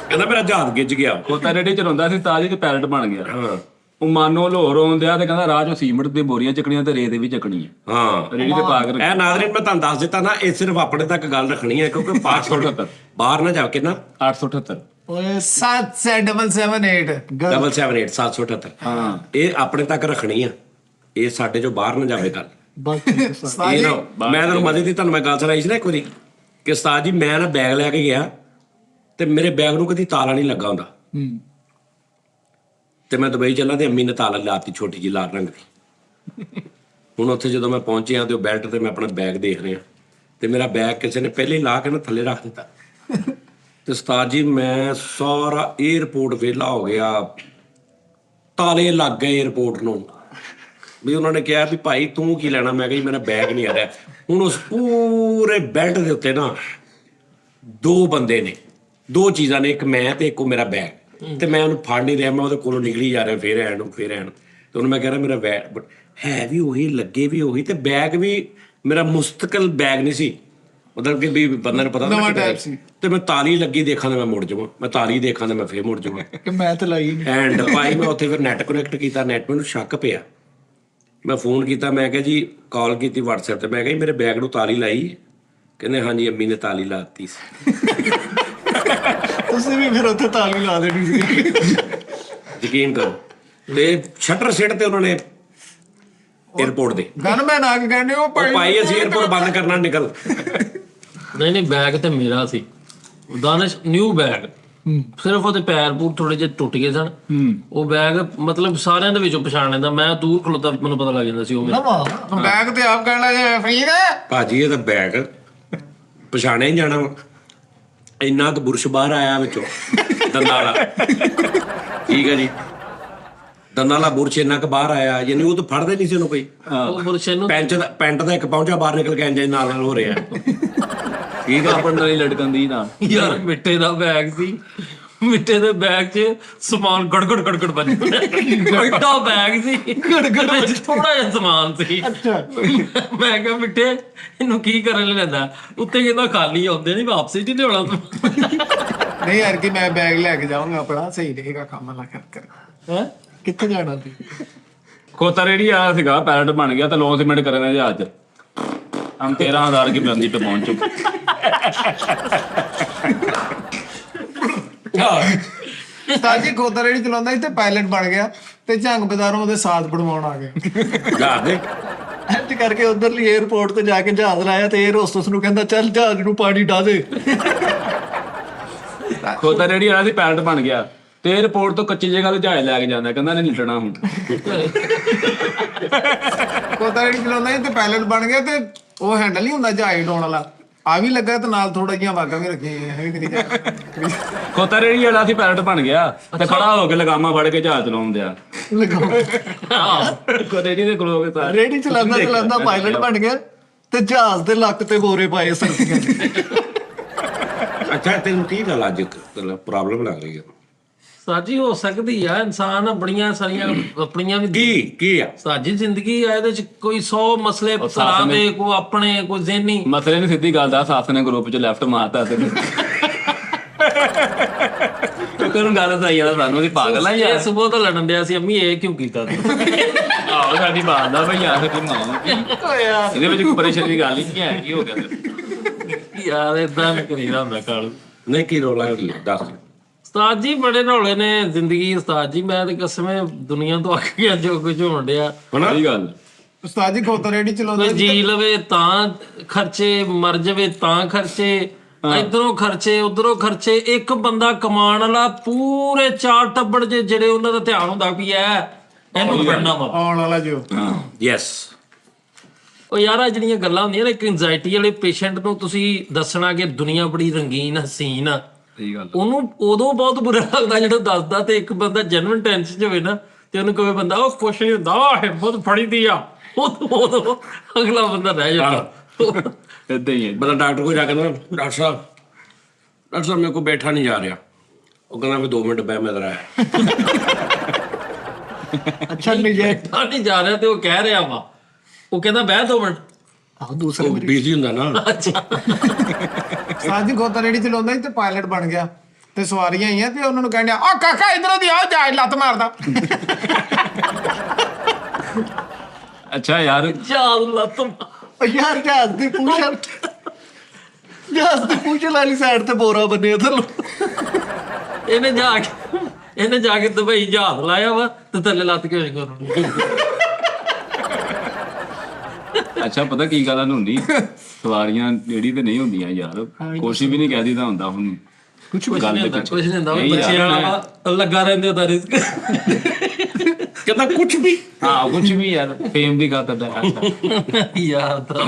ਕਹਿੰਦਾ ਮੇਰਾ ਜਹਾਜ਼ ਗਿੱਜ ਗਿਆ। ਖੋਤਾ ਰੇੜੀ ਚਲਾਉਂਦਾ ਸੀ ਤਾਂ ਜੀ ਤੇ ਪਾਇਲਟ ਬਣ ਗਿਆ। ਹਾਂ ਉਹ ਮਾਨੋ ਲਾਹੌਰ ਆਉਂਦਿਆ ਤੇ ਕਹਿੰਦਾ ਰਾਹ ਚੋਂ ਸੀਮਿੰਟ ਦੇ ਬੋਰੀਆਂ ਚੱਕਣੀਆਂ ਤੇ ਰੇਤ ਵੀ ਚੱਕਣੀ ਹੈ। ਹਾਂ ਰੇੜੀ ਤੇ ਪਾ ਕੇ ਇਹ ਨਾਜ਼ਰੀਨ ਮੈਂ ਤੁਹਾਨੂੰ ਦੱਸ ਦਿੱਤਾ ਨਾ, ਇਹ ਸਿਰਫ ਆਪਣੇ ਤੱਕ ਗੱਲ ਰੱਖਣੀ ਹੈ ਕਿਉਂਕਿ ਪਾਸਵਰਡ ਬਾਹਰ ਨਾ ਜਾ ਕੇ ਨਾ 878। ਓਏ 77778 778 778 ਹਾਂ ਇਹ ਆਪਣੇ ਤੱਕ ਰੱਖਣੀ ਆ, ਇਹ ਸਾਡੇ ਚੋਂ ਬਾਹਰ ਨਾ ਜਾਵੇ ਗੱਲ। ਬਸ ਇਹ ਨਾ ਮੈਂ ਤੁਹਾਨੂੰ ਮਜ਼ੇ ਦੀ ਤੁਹਾਨੂੰ ਮੈਂ ਗੱਲ ਸੁਣਾਈ ਸੀ ਨਾ ਇੱਕ ਵਾਰੀ ਕਿ ਉਸਤਾਦ ਜੀ ਮੈਂ ਨਾ ਬੈਗ ਲੈ ਕੇ ਗਿਆ ਤੇ ਮੇਰੇ ਬੈਗ ਨੂੰ ਕਦੀ ਤਾਲਾ ਨਹੀਂ ਲੱਗਾ ਹੁੰਦਾ ਤੇ ਮੈਂ ਦੁਬਈ ਚੱਲਾਂ ਤੇ ਅੰਮੀ ਨੇ ਤਾਲਾ ਲਾਤੀ ਛੋਟੀ ਜਿਹੀ ਲਾਲ ਰੰਗ ਦੀ। ਹੁਣ ਉੱਥੇ ਜਦੋਂ ਮੈਂ ਪਹੁੰਚਿਆ ਤੇ ਉਹ ਬੈਲਟ ਤੇ ਮੈਂ ਆਪਣਾ ਬੈਗ ਦੇਖ ਰਿਹਾ ਤੇ ਮੇਰਾ ਬੈਗ ਕਿਸੇ ਨੇ ਪਹਿਲੇ ਹੀ ਲਾ ਕੇ ਨਾ ਥੱਲੇ ਰੱਖ ਦਿੱਤਾ ਤੇ ਉਸਤਾਦ ਜੀ ਮੈਂ ਸਾਰਾ 에ਅਰਪੋਰਟ ਵਿਹਲਾ ਹੋ ਗਿਆ, ਤਾਲੇ ਲੱਗ ਗਏ 에ਅਰਪੋਰਟ ਨੂੰ ਵੀ ਉਹਨਾਂ ਨੇ ਕਿਹਾ ਵੀ ਭਾਈ ਤੂੰ ਕੀ ਲੈਣਾ, ਮੈਂ ਕਿਹਾ ਜੀ ਮੇਰਾ ਬੈਗ ਨਹੀਂ ਆ ਰਿਹਾ। ਹੁਣ ਉਸ ਪੂਰੇ ਬੈਲਟ ਦੇ ਉੱਤੇ ਨਾ 2 ਬੰਦੇ ਨੇ, 2 ਚੀਜ਼ਾਂ ਨੇ, ਇੱਕ ਮੈਂ ਤੇ ਇੱਕ ਉਹ ਮੇਰਾ ਬੈਗ, ਤੇ ਮੈਂ ਉਹਨੂੰ ਫੜ ਨਹੀਂ ਰਿਹਾ, ਮੈਂ ਉਹਦੇ ਕੋਲੋਂ ਨਿਕਲੀ ਜਾ ਰਿਹਾ ਫੇਰ ਐਨ ਤੇ ਉਹਨੂੰ ਮੈਂ ਕਹਿ ਰਿਹਾ ਮੇਰਾ ਬੈਗ ਹੈ ਵੀ ਉਹੀ, ਲੱਗੇ ਵੀ ਉਹੀ, ਤੇ ਬੈਗ ਵੀ ਮੇਰਾ ਮੁਸਤਕਲ ਬੈਗ ਨਹੀਂ ਸੀ, ਮਤਲਬ ਕਿ ਵੀ ਬੰਦੇ ਨੂੰ ਪਤਾ ਨਵਾਂ ਟਾਈਪ ਸੀ। ਤੇ ਮੈਂ ਤਾਲੀ ਲੱਗੀ ਦੇਖਾਂ ਤੇ ਮੈਂ ਮੁੜ ਜਾਵਾਂ, ਮੈਂ ਤਾਲੀ ਦੇਖਾਂ ਤੇ ਮੈਂ ਫੇਰ ਮੁੜ ਜਾਵਾਂ। ਕਿ ਮੈਂ ਤੇ ਲਾਈ ਨਹੀਂ। ਐਂਡ ਭਾਈ ਮੈਂ ਉੱਥੇ ਫਿਰ ਨੈਟ ਕਨੈਕਟ ਕੀਤਾ, ਨੈਟ ਮੈਨੂੰ ਸ਼ੱਕ ਪਿਆ ਮੈਂ ਫੋਨ ਕੀਤਾ, ਮੈਂ ਕਿਹਾ ਜੀ ਕਾਲ ਕੀਤੀ WhatsApp ਤੇ, ਮੈਂ ਕਿਹਾ ਜੀ ਮੇਰੇ ਬੈਗ ਨੂੰ ਤਾਲੀ ਲਾਈ? ਕਹਿੰਦੇ ਹਾਂਜੀ ਅੰਮੀ ਨੇ ਤਾਲੀ ਲਾਤੀ ਸੀ। ਤੁਸੀਂ ਵੀ ਫਿਰ ਉੱਥੇ ਤਾਲੀ ਲਾ ਦੇਣੀ ਸੀ। ਯਕੀਨ ਕਰੋ। ਤੇ ਸ਼ਟਰ ਸਿੱਟ ਤੇ ਉਹਨਾਂ ਨੇ 에어ਪੋਰਟ ਦੇ ਗਨਮੈਨ ਆ ਕੇ ਕਹਿੰਦੇ ਉਹ ਉਹ ਭਾਈ ਅਸੀਂ 에어ਪੋਰਟ ਬੰਦ ਕਰਨਾ, ਨਿਕਲ। ਨਹੀਂ ਬੈਗ ਤੇ ਮੇਰਾ ਸੀ, ਦਾਨਿਸ਼ ਨਿਊ ਬੈਗ, ਸਿਰਫ ਉਹਦੇ ਪੈਰ ਪੂਰ ਥੋੜੇ ਜਿਹੇ ਟੁੱਟ ਗਏ ਸਨ। ਉਹ ਬੈਗ ਮਤਲਬ ਸਾਰਿਆਂ ਦੇ ਵਿੱਚੋਂ ਪਛਾਣ ਲੈਂਦਾ, ਮੈਂ ਦੂਰ ਖਲੋਤਾ ਮੈਨੂੰ ਪਤਾ ਲੱਗ ਜਾਂਦਾ ਸੀ ਉਹ ਮੇਰਾ। ਨਵਾਂ ਬੈਗ ਤੇ ਆਪ ਕਹਿਣ ਲੱਗੇ ਫਰੀਦ ਭਾਜੀ ਇਹ ਤਾਂ ਬੈਗ ਪਛਾਣਿਆ ਹੀ ਜਾਣਾ ਵਾ, ਇੰਨਾ ਕੁ ਬੁਰਸ਼ ਬਾਹਰ ਆਇਆ ਵਿੱਚੋਂ ਦੰਦਾਂ ਵਾਲਾ। ਠੀਕ ਹੈ ਜੀ, ਦੰਦਾਂ ਵਾਲਾ ਬੁਰਸ਼ ਇੰਨਾ ਕੁ ਬਾਹਰ ਆਇਆ, ਯਾਨੀ ਉਹ ਤਾਂ ਫੜਦੇ ਨਹੀਂ ਸੀ ਉਹਨੂੰ ਕੋਈ। ਉਹ ਬੁਰਸ਼ੇ ਨੂੰ ਪੈਂਟ ਦਾ ਇੱਕ ਪਹੁੰਚਾ ਬਾਹਰ ਨਿਕਲ ਕੇ ਇੰਜ ਨਾਲ ਹੋ ਰਿਹਾ। ਠੀਕ ਆ, ਆਪਣ ਨਾਲ ਹੀ ਲਟਕਣ ਦੀ ਨਾਲ। ਯਾਰ ਮਿੱਟੇ ਦਾ ਬੈਗ ਸੀ, ਮਿੱਟੇ ਦੇ ਬੈਗ 'ਚ ਸਮਾਨ ਗੜਗੜ ਗੜਗੜ ਵੱਜਦਾ, ਵੱਡਾ ਬੈਗ ਸੀ, ਗੜਗੜ ਵਿੱਚ ਥੋੜਾ ਜਿਹਾ ਸਮਾਨ ਸੀ। ਮੈਂ ਕਿਹਾ ਮਿੱਟੇ ਇਹਨੂੰ ਕੀ ਕਰਨ ਲੈਂਦਾ? ਉੱਤੇ ਕਹਿੰਦਾ ਖਾਲੀ ਆਉਂਦੇ ਨਹੀਂ, ਵਾਪਸ ਹੀ ਨਹੀਂ ਲਿਆਉਣਾ ਤੂੰ। ਨਹੀਂ ਯਾਰ ਕਿ ਮੈਂ ਬੈਗ ਲੈ ਕੇ ਜਾਊਂਗਾ ਆਪਣਾ, ਸਹੀ ਰਹੇਗਾ ਕੰਮ ਨਾ ਕਰ। ਹੈ ਕਿੱਥੇ ਜਾਣਾ ਸੀ? ਖੋਤਾ ਰੇੜੀ ਆਇਆ ਸੀਗਾ, ਪੈਰਟ ਬਣ ਗਿਆ ਤੇ ਲੌਂਚਮੈਂਟ ਕਰਨਾ ਜਹਾਜ਼ 'ਚ। ਹਮ 13,000 की बुलंदी पे पहुंच चुके। ਸਾਜੀ ਖੋਤਾ ਰੇੜੀ ਚਲਾਉਂਦਾ ਸੀ ਤੇ ਪਾਇਲਟ ਬਣ ਗਿਆ ਤੇ ਝੰਗ ਬਜ਼ਾਰੋਂ ਉਹਦੇ ਸਾਥ ਬਣਵਾਉਣ ਆ ਗਿਆ। ਜਾ ਦੇ ਇੰਜ ਕਰਕੇ ਉਧਰਲੀ 에어ਪੋਰਟ ਤੇ ਜਾ ਕੇ ਜਹਾਜ਼ ਲਾਇਆ ਤੇ 에ਅਰ ਹੋਸਟਸ ਨੂੰ ਕਹਿੰਦਾ ਚੱਲ ਜਹਾਜ਼ ਨੂੰ ਪਾਣੀ ਡਾ ਦੇ। ਖੋਤਾ ਰੇੜੀ ਆਇਆ ਸੀ, ਪੈਰਟ ਬਣ ਗਿਆ ਤੇ 에어ਪੋਰਟ ਤੋਂ ਕੱਚੀ ਜਗ੍ਹਾ ਤੇ ਜਹਾਜ਼ ਲੈ ਕੇ ਜਾਂਦਾ, ਕਹਿੰਦਾ ਨਹੀਂ ਨਿਕਲਣਾ ਹੁਣ। ਖੋਤਾ ਰੇੜੀ ਚਲਾਉਂਦਾ ਸੀ ਤੇ ਪਾਇਲਟ ਬਣ ਗਿਆ ਤੇ ਉਹ ਹੈਂਡਲ ਨਹੀਂ ਹੁੰਦਾ ਜਹਾਜ਼ ਡਾਉਣ ਵਾਲਾ, ਆ ਵੀ ਲੱਗਾ ਤੇ ਨਾਲ ਥੋੜਾ ਜਿਹਾ ਵਾਗਾ ਵੀ ਰੱਖੀ। ਖੋਤਾ ਰੇੜੀ ਵਾਲਾ ਸੀ, ਪੈਰਟ ਬਣ ਗਿਆ ਤੇ ਖੜਾ ਹੋ ਕੇ ਲਗਾਮਾਂ ਫੜ ਕੇ ਜਹਾਜ਼ ਚਲਾਉਣ ਦਿਆ। ਰੇੜੀ ਦੇ ਖਲੋ ਕੇ ਸਾਰੇ ਰੇੜੀ ਚਲਾਉਂਦਾ ਪਾਇਲਟ ਬਣ ਗਿਆ ਤੇ ਜਹਾਜ਼ ਦੇ ਲੱਕ ਤੇ ਬੋਰੇ ਪਾਏ ਸਰਦੀਆਂ ਦੇ। ਅੱਛਾ ਤੈਨੂੰ ਕੀ ਗੱਲ ਅੱਜ ਪ੍ਰੋਬਲਮ ਲੱਗ ਰਹੀ ਹੈ? ਸਾਜੀ ਹੋ ਸਕਦੀ ਆ, ਇਨਸਾਨ ਬੜੀਆਂ ਸਾਰੀਆਂ ਆਪਣੀਆਂ ਵੀ ਕੀ ਆ ਸਾਜੀ ਜ਼ਿੰਦਗੀ ਆ, ਇਹਦੇ ਚ ਕੋਈ 100 ਮਸਲੇ ਫਲਾਵੇ, ਕੋਈ ਆਪਣੇ ਕੋਈ ਜ਼ਿਹਨੀ ਮਸਲੇ ਨੇ। ਸਿੱਧੀ ਗੱਲ ਦਾ ਸਾਥ ਨੇ ਗਰੁੱਪ 'ਚ ਲੈਫਟ ਮਾਰਤਾ ਤੇ ਕਰਨ ਗੱਲ ਤਾਂ ਯਾਰ ਸਾਨੂੰ ਅਸੀਂ ਪਾਗਲ ਆ ਯਾਰ। ਸੁਬਹ ਤੋਂ ਲੜਨ ਡਿਆ ਸੀ, ਅੰਮੀ ਇਹ ਕਿਉਂ ਕੀਤਾ ਤੂੰ? ਆਹੋ ਸਾਡੀ ਬਾਤ ਦਾ ਭਈ ਯਾਰ ਕਿ ਮਾਂ ਇਹਦੇ ਵਿੱਚ ਕੋਈ ਪਰੇਸ਼ਾਨੀ ਦੀ ਗੱਲ ਨਹੀਂ ਹੈ। ਕੀ ਹੋ ਗਿਆ ਤੇਰੇ? ਯਾਰ ਏਦਾਂ ਨਹੀਂ ਕਰੀਦਾ ਹੁੰਦਾ ਕਾਲੂ। ਨਹੀਂ ਕੀ ਰੋਲਾ ਕੀ ਦੱਸ। ਉਸਤਾਦ ਜੀ ਬੜੇ ਰੌਲੇ ਨੇ ਜ਼ਿੰਦਗੀ। ਉਸਤਾਦ ਜੀ ਮੈਂ ਤੇ ਕਸਮੇ ਦੁਨੀਆ ਤੋਂ ਅੱਕ ਗਿਆ ਜੋ ਕੁਝ ਹੋਣ ਡਿਆ। ਸਹੀ ਗੱਲ। ਉਸਤਾਦ ਜੀ ਖੋਤਾ ਰੇੜੀ ਚਲਾਉਂਦਾ ਕੋਈ ਜੀ ਲਵੇ ਤਾਂ ਖਰਚੇ, ਮਰ ਜਾਵੇ ਤਾਂ ਖਰਚੇ, ਇਧਰੋਂ ਖਰਚੇ ਉਧਰੋਂ ਖਰਚੇ। ਇੱਕ ਬੰਦਾ ਕਮਾਉਣ ਵਾਲਾ, ਪੂਰੇ 4 ਟੱਬਰ ਜਿਹੜੇ ਉਹਨਾਂ ਦਾ ਧਿਆਨ ਹੁੰਦਾ ਵੀ ਇਹਨੂੰ ਪੜਨਾ ਵਾ ਆਉਣ ਵਾਲਾ ਜੋ। ਯੈਸ। ਉਹ ਯਾਰ ਆ ਜਿਹੜੀਆਂ ਗੱਲਾਂ ਹੁੰਦੀਆਂ ਨੇ, ਇੱਕ ਐਂਜ਼ਾਈਟੀ ਵਾਲੇ ਪੇਸ਼ੈਂਟ ਨੂੰ ਤੁਸੀਂ ਦੱਸਣਾ ਕਿ ਦੁਨੀਆ ਬੜੀ ਰੰਗੀਨ ਹਸੀਨ ਆ, ਸਹੀ ਗੱਲ। ਉਹਨੂੰ ਉਦੋਂ ਬਹੁਤ ਬੁਰਾ ਲੱਗਦਾ ਜਦੋਂ ਦੱਸਦਾ। ਤੇ ਇੱਕ ਬੰਦਾ ਜੈਨੂਇਨ ਟੈਂਸ਼ਨ 'ਚ ਹੋਵੇ ਨਾ ਤੇ ਉਹਨੂੰ ਕਹੇ ਬੰਦਾ ਉਹ ਕੁਛ ਨਹੀਂ ਹੁੰਦਾ, ਹਿੰਮਤ ਫੜੀ ਦੀ ਆ, ਉਦੋਂ ਅਗਲਾ ਬੰਦਾ ਰਹਿ ਜਾਂਦਾ। ਏਦਾਂ ਹੀ ਹੈ। ਬੰਦਾ ਡਾਕਟਰ ਕੋਲ ਜਾ ਕੇ ਨਾ, ਡਾਕਟਰ ਸਾਹਿਬ ਮੇਰੇ ਕੋਲ ਬੈਠਾ ਨਹੀਂ ਜਾ ਰਿਹਾ। ਉਹ ਕਹਿੰਦਾ ਵੀ 2 ਮਿੰਟ ਬੈ ਮੈਂ ਜ਼ਰਾ। ਅੱਛਾ ਨਹੀਂ ਨਹੀਂ ਜਾ ਰਿਹਾ ਤੇ ਉਹ ਕਹਿ ਰਿਹਾ ਵਾ, ਉਹ ਕਹਿੰਦਾ ਬਹਿ 2 ਮਿੰਟ। ਆਹ ਦੂਸਰੇ ਉਹ ਬਿਜ਼ੀ ਹੁੰਦਾ ਨਾ। ਅੱਛਾ ਉਸਤਾਦ ਜੀ ਖੋਤਾ ਰੇੜੀ ਚਲਾਉਂਦਾ ਸੀ ਤੇ ਪਾਇਲਟ ਬਣ ਗਿਆ ਤੇ ਸਵਾਰੀਆਂ ਆਈਆਂ ਤੇ ਉਹਨਾਂ ਨੂੰ ਕਹਿੰਦੇ ਆ ਕਾਕਾ ਇਧਰੋਂ ਦੀ ਆ ਜਹਾਜ਼ ਲੱਤ ਮਾਰਦਾ। ਅੱਛਾ ਯਾਰ ਚਾਲ ਲੱਤ ਯਾਰ ਜਹਾਜ਼ ਦੀ ਪੂਛਲ ਵਾਲੀ ਸਾਈਡ ਤੇ ਬੋਰਾ ਬੰਨਿਆ ਥੱਲੋਂ। ਇਹਨੇ ਜਾ ਕੇ ਦੁਬਈ ਜਹਾਜ਼ ਲਾਇਆ ਵਾ ਤੇ ਥੱਲੇ ਲੱਤ ਕਿਉਂ ਕਰਨੀ? ਅੱਛਾ ਪਤਾ ਕੀ ਗੱਲ ਹੁੰਦੀ, ਸਵਾਰੀਆਂ ਜਿਹੜੀ ਤੇ ਨਹੀਂ ਹੁੰਦੀਆਂ ਯਾਰ, ਕੁਛ ਵੀ ਨਹੀਂ ਕਹਿ ਦਿੱਤਾ ਹੁੰਦਾ ਹੁਣ। ਕੁਛ ਗੱਲ ਨਹੀਂ ਦੇ ਹੁੰਦਾ, ਪਿੱਛੇ ਕੁਛ ਨਹੀਂ ਹੁੰਦਾ। ਨਹੀਂ ਯਾਰ, ਬੱਚਿਆਂ ਵਾਲਾ ਲੱਗਾ ਰਹਿੰਦੇ ਉਹਦਾ ਰਿਸਕ। ਕਹਿੰਦਾ ਕੁਝ ਵੀ। ਹਾਂ ਕੁਛ ਵੀ ਯਾਰ, ਫੇਮ ਦੀ ਖਾਤਰ ਦਾ ਯਾਰ ਤਾਂ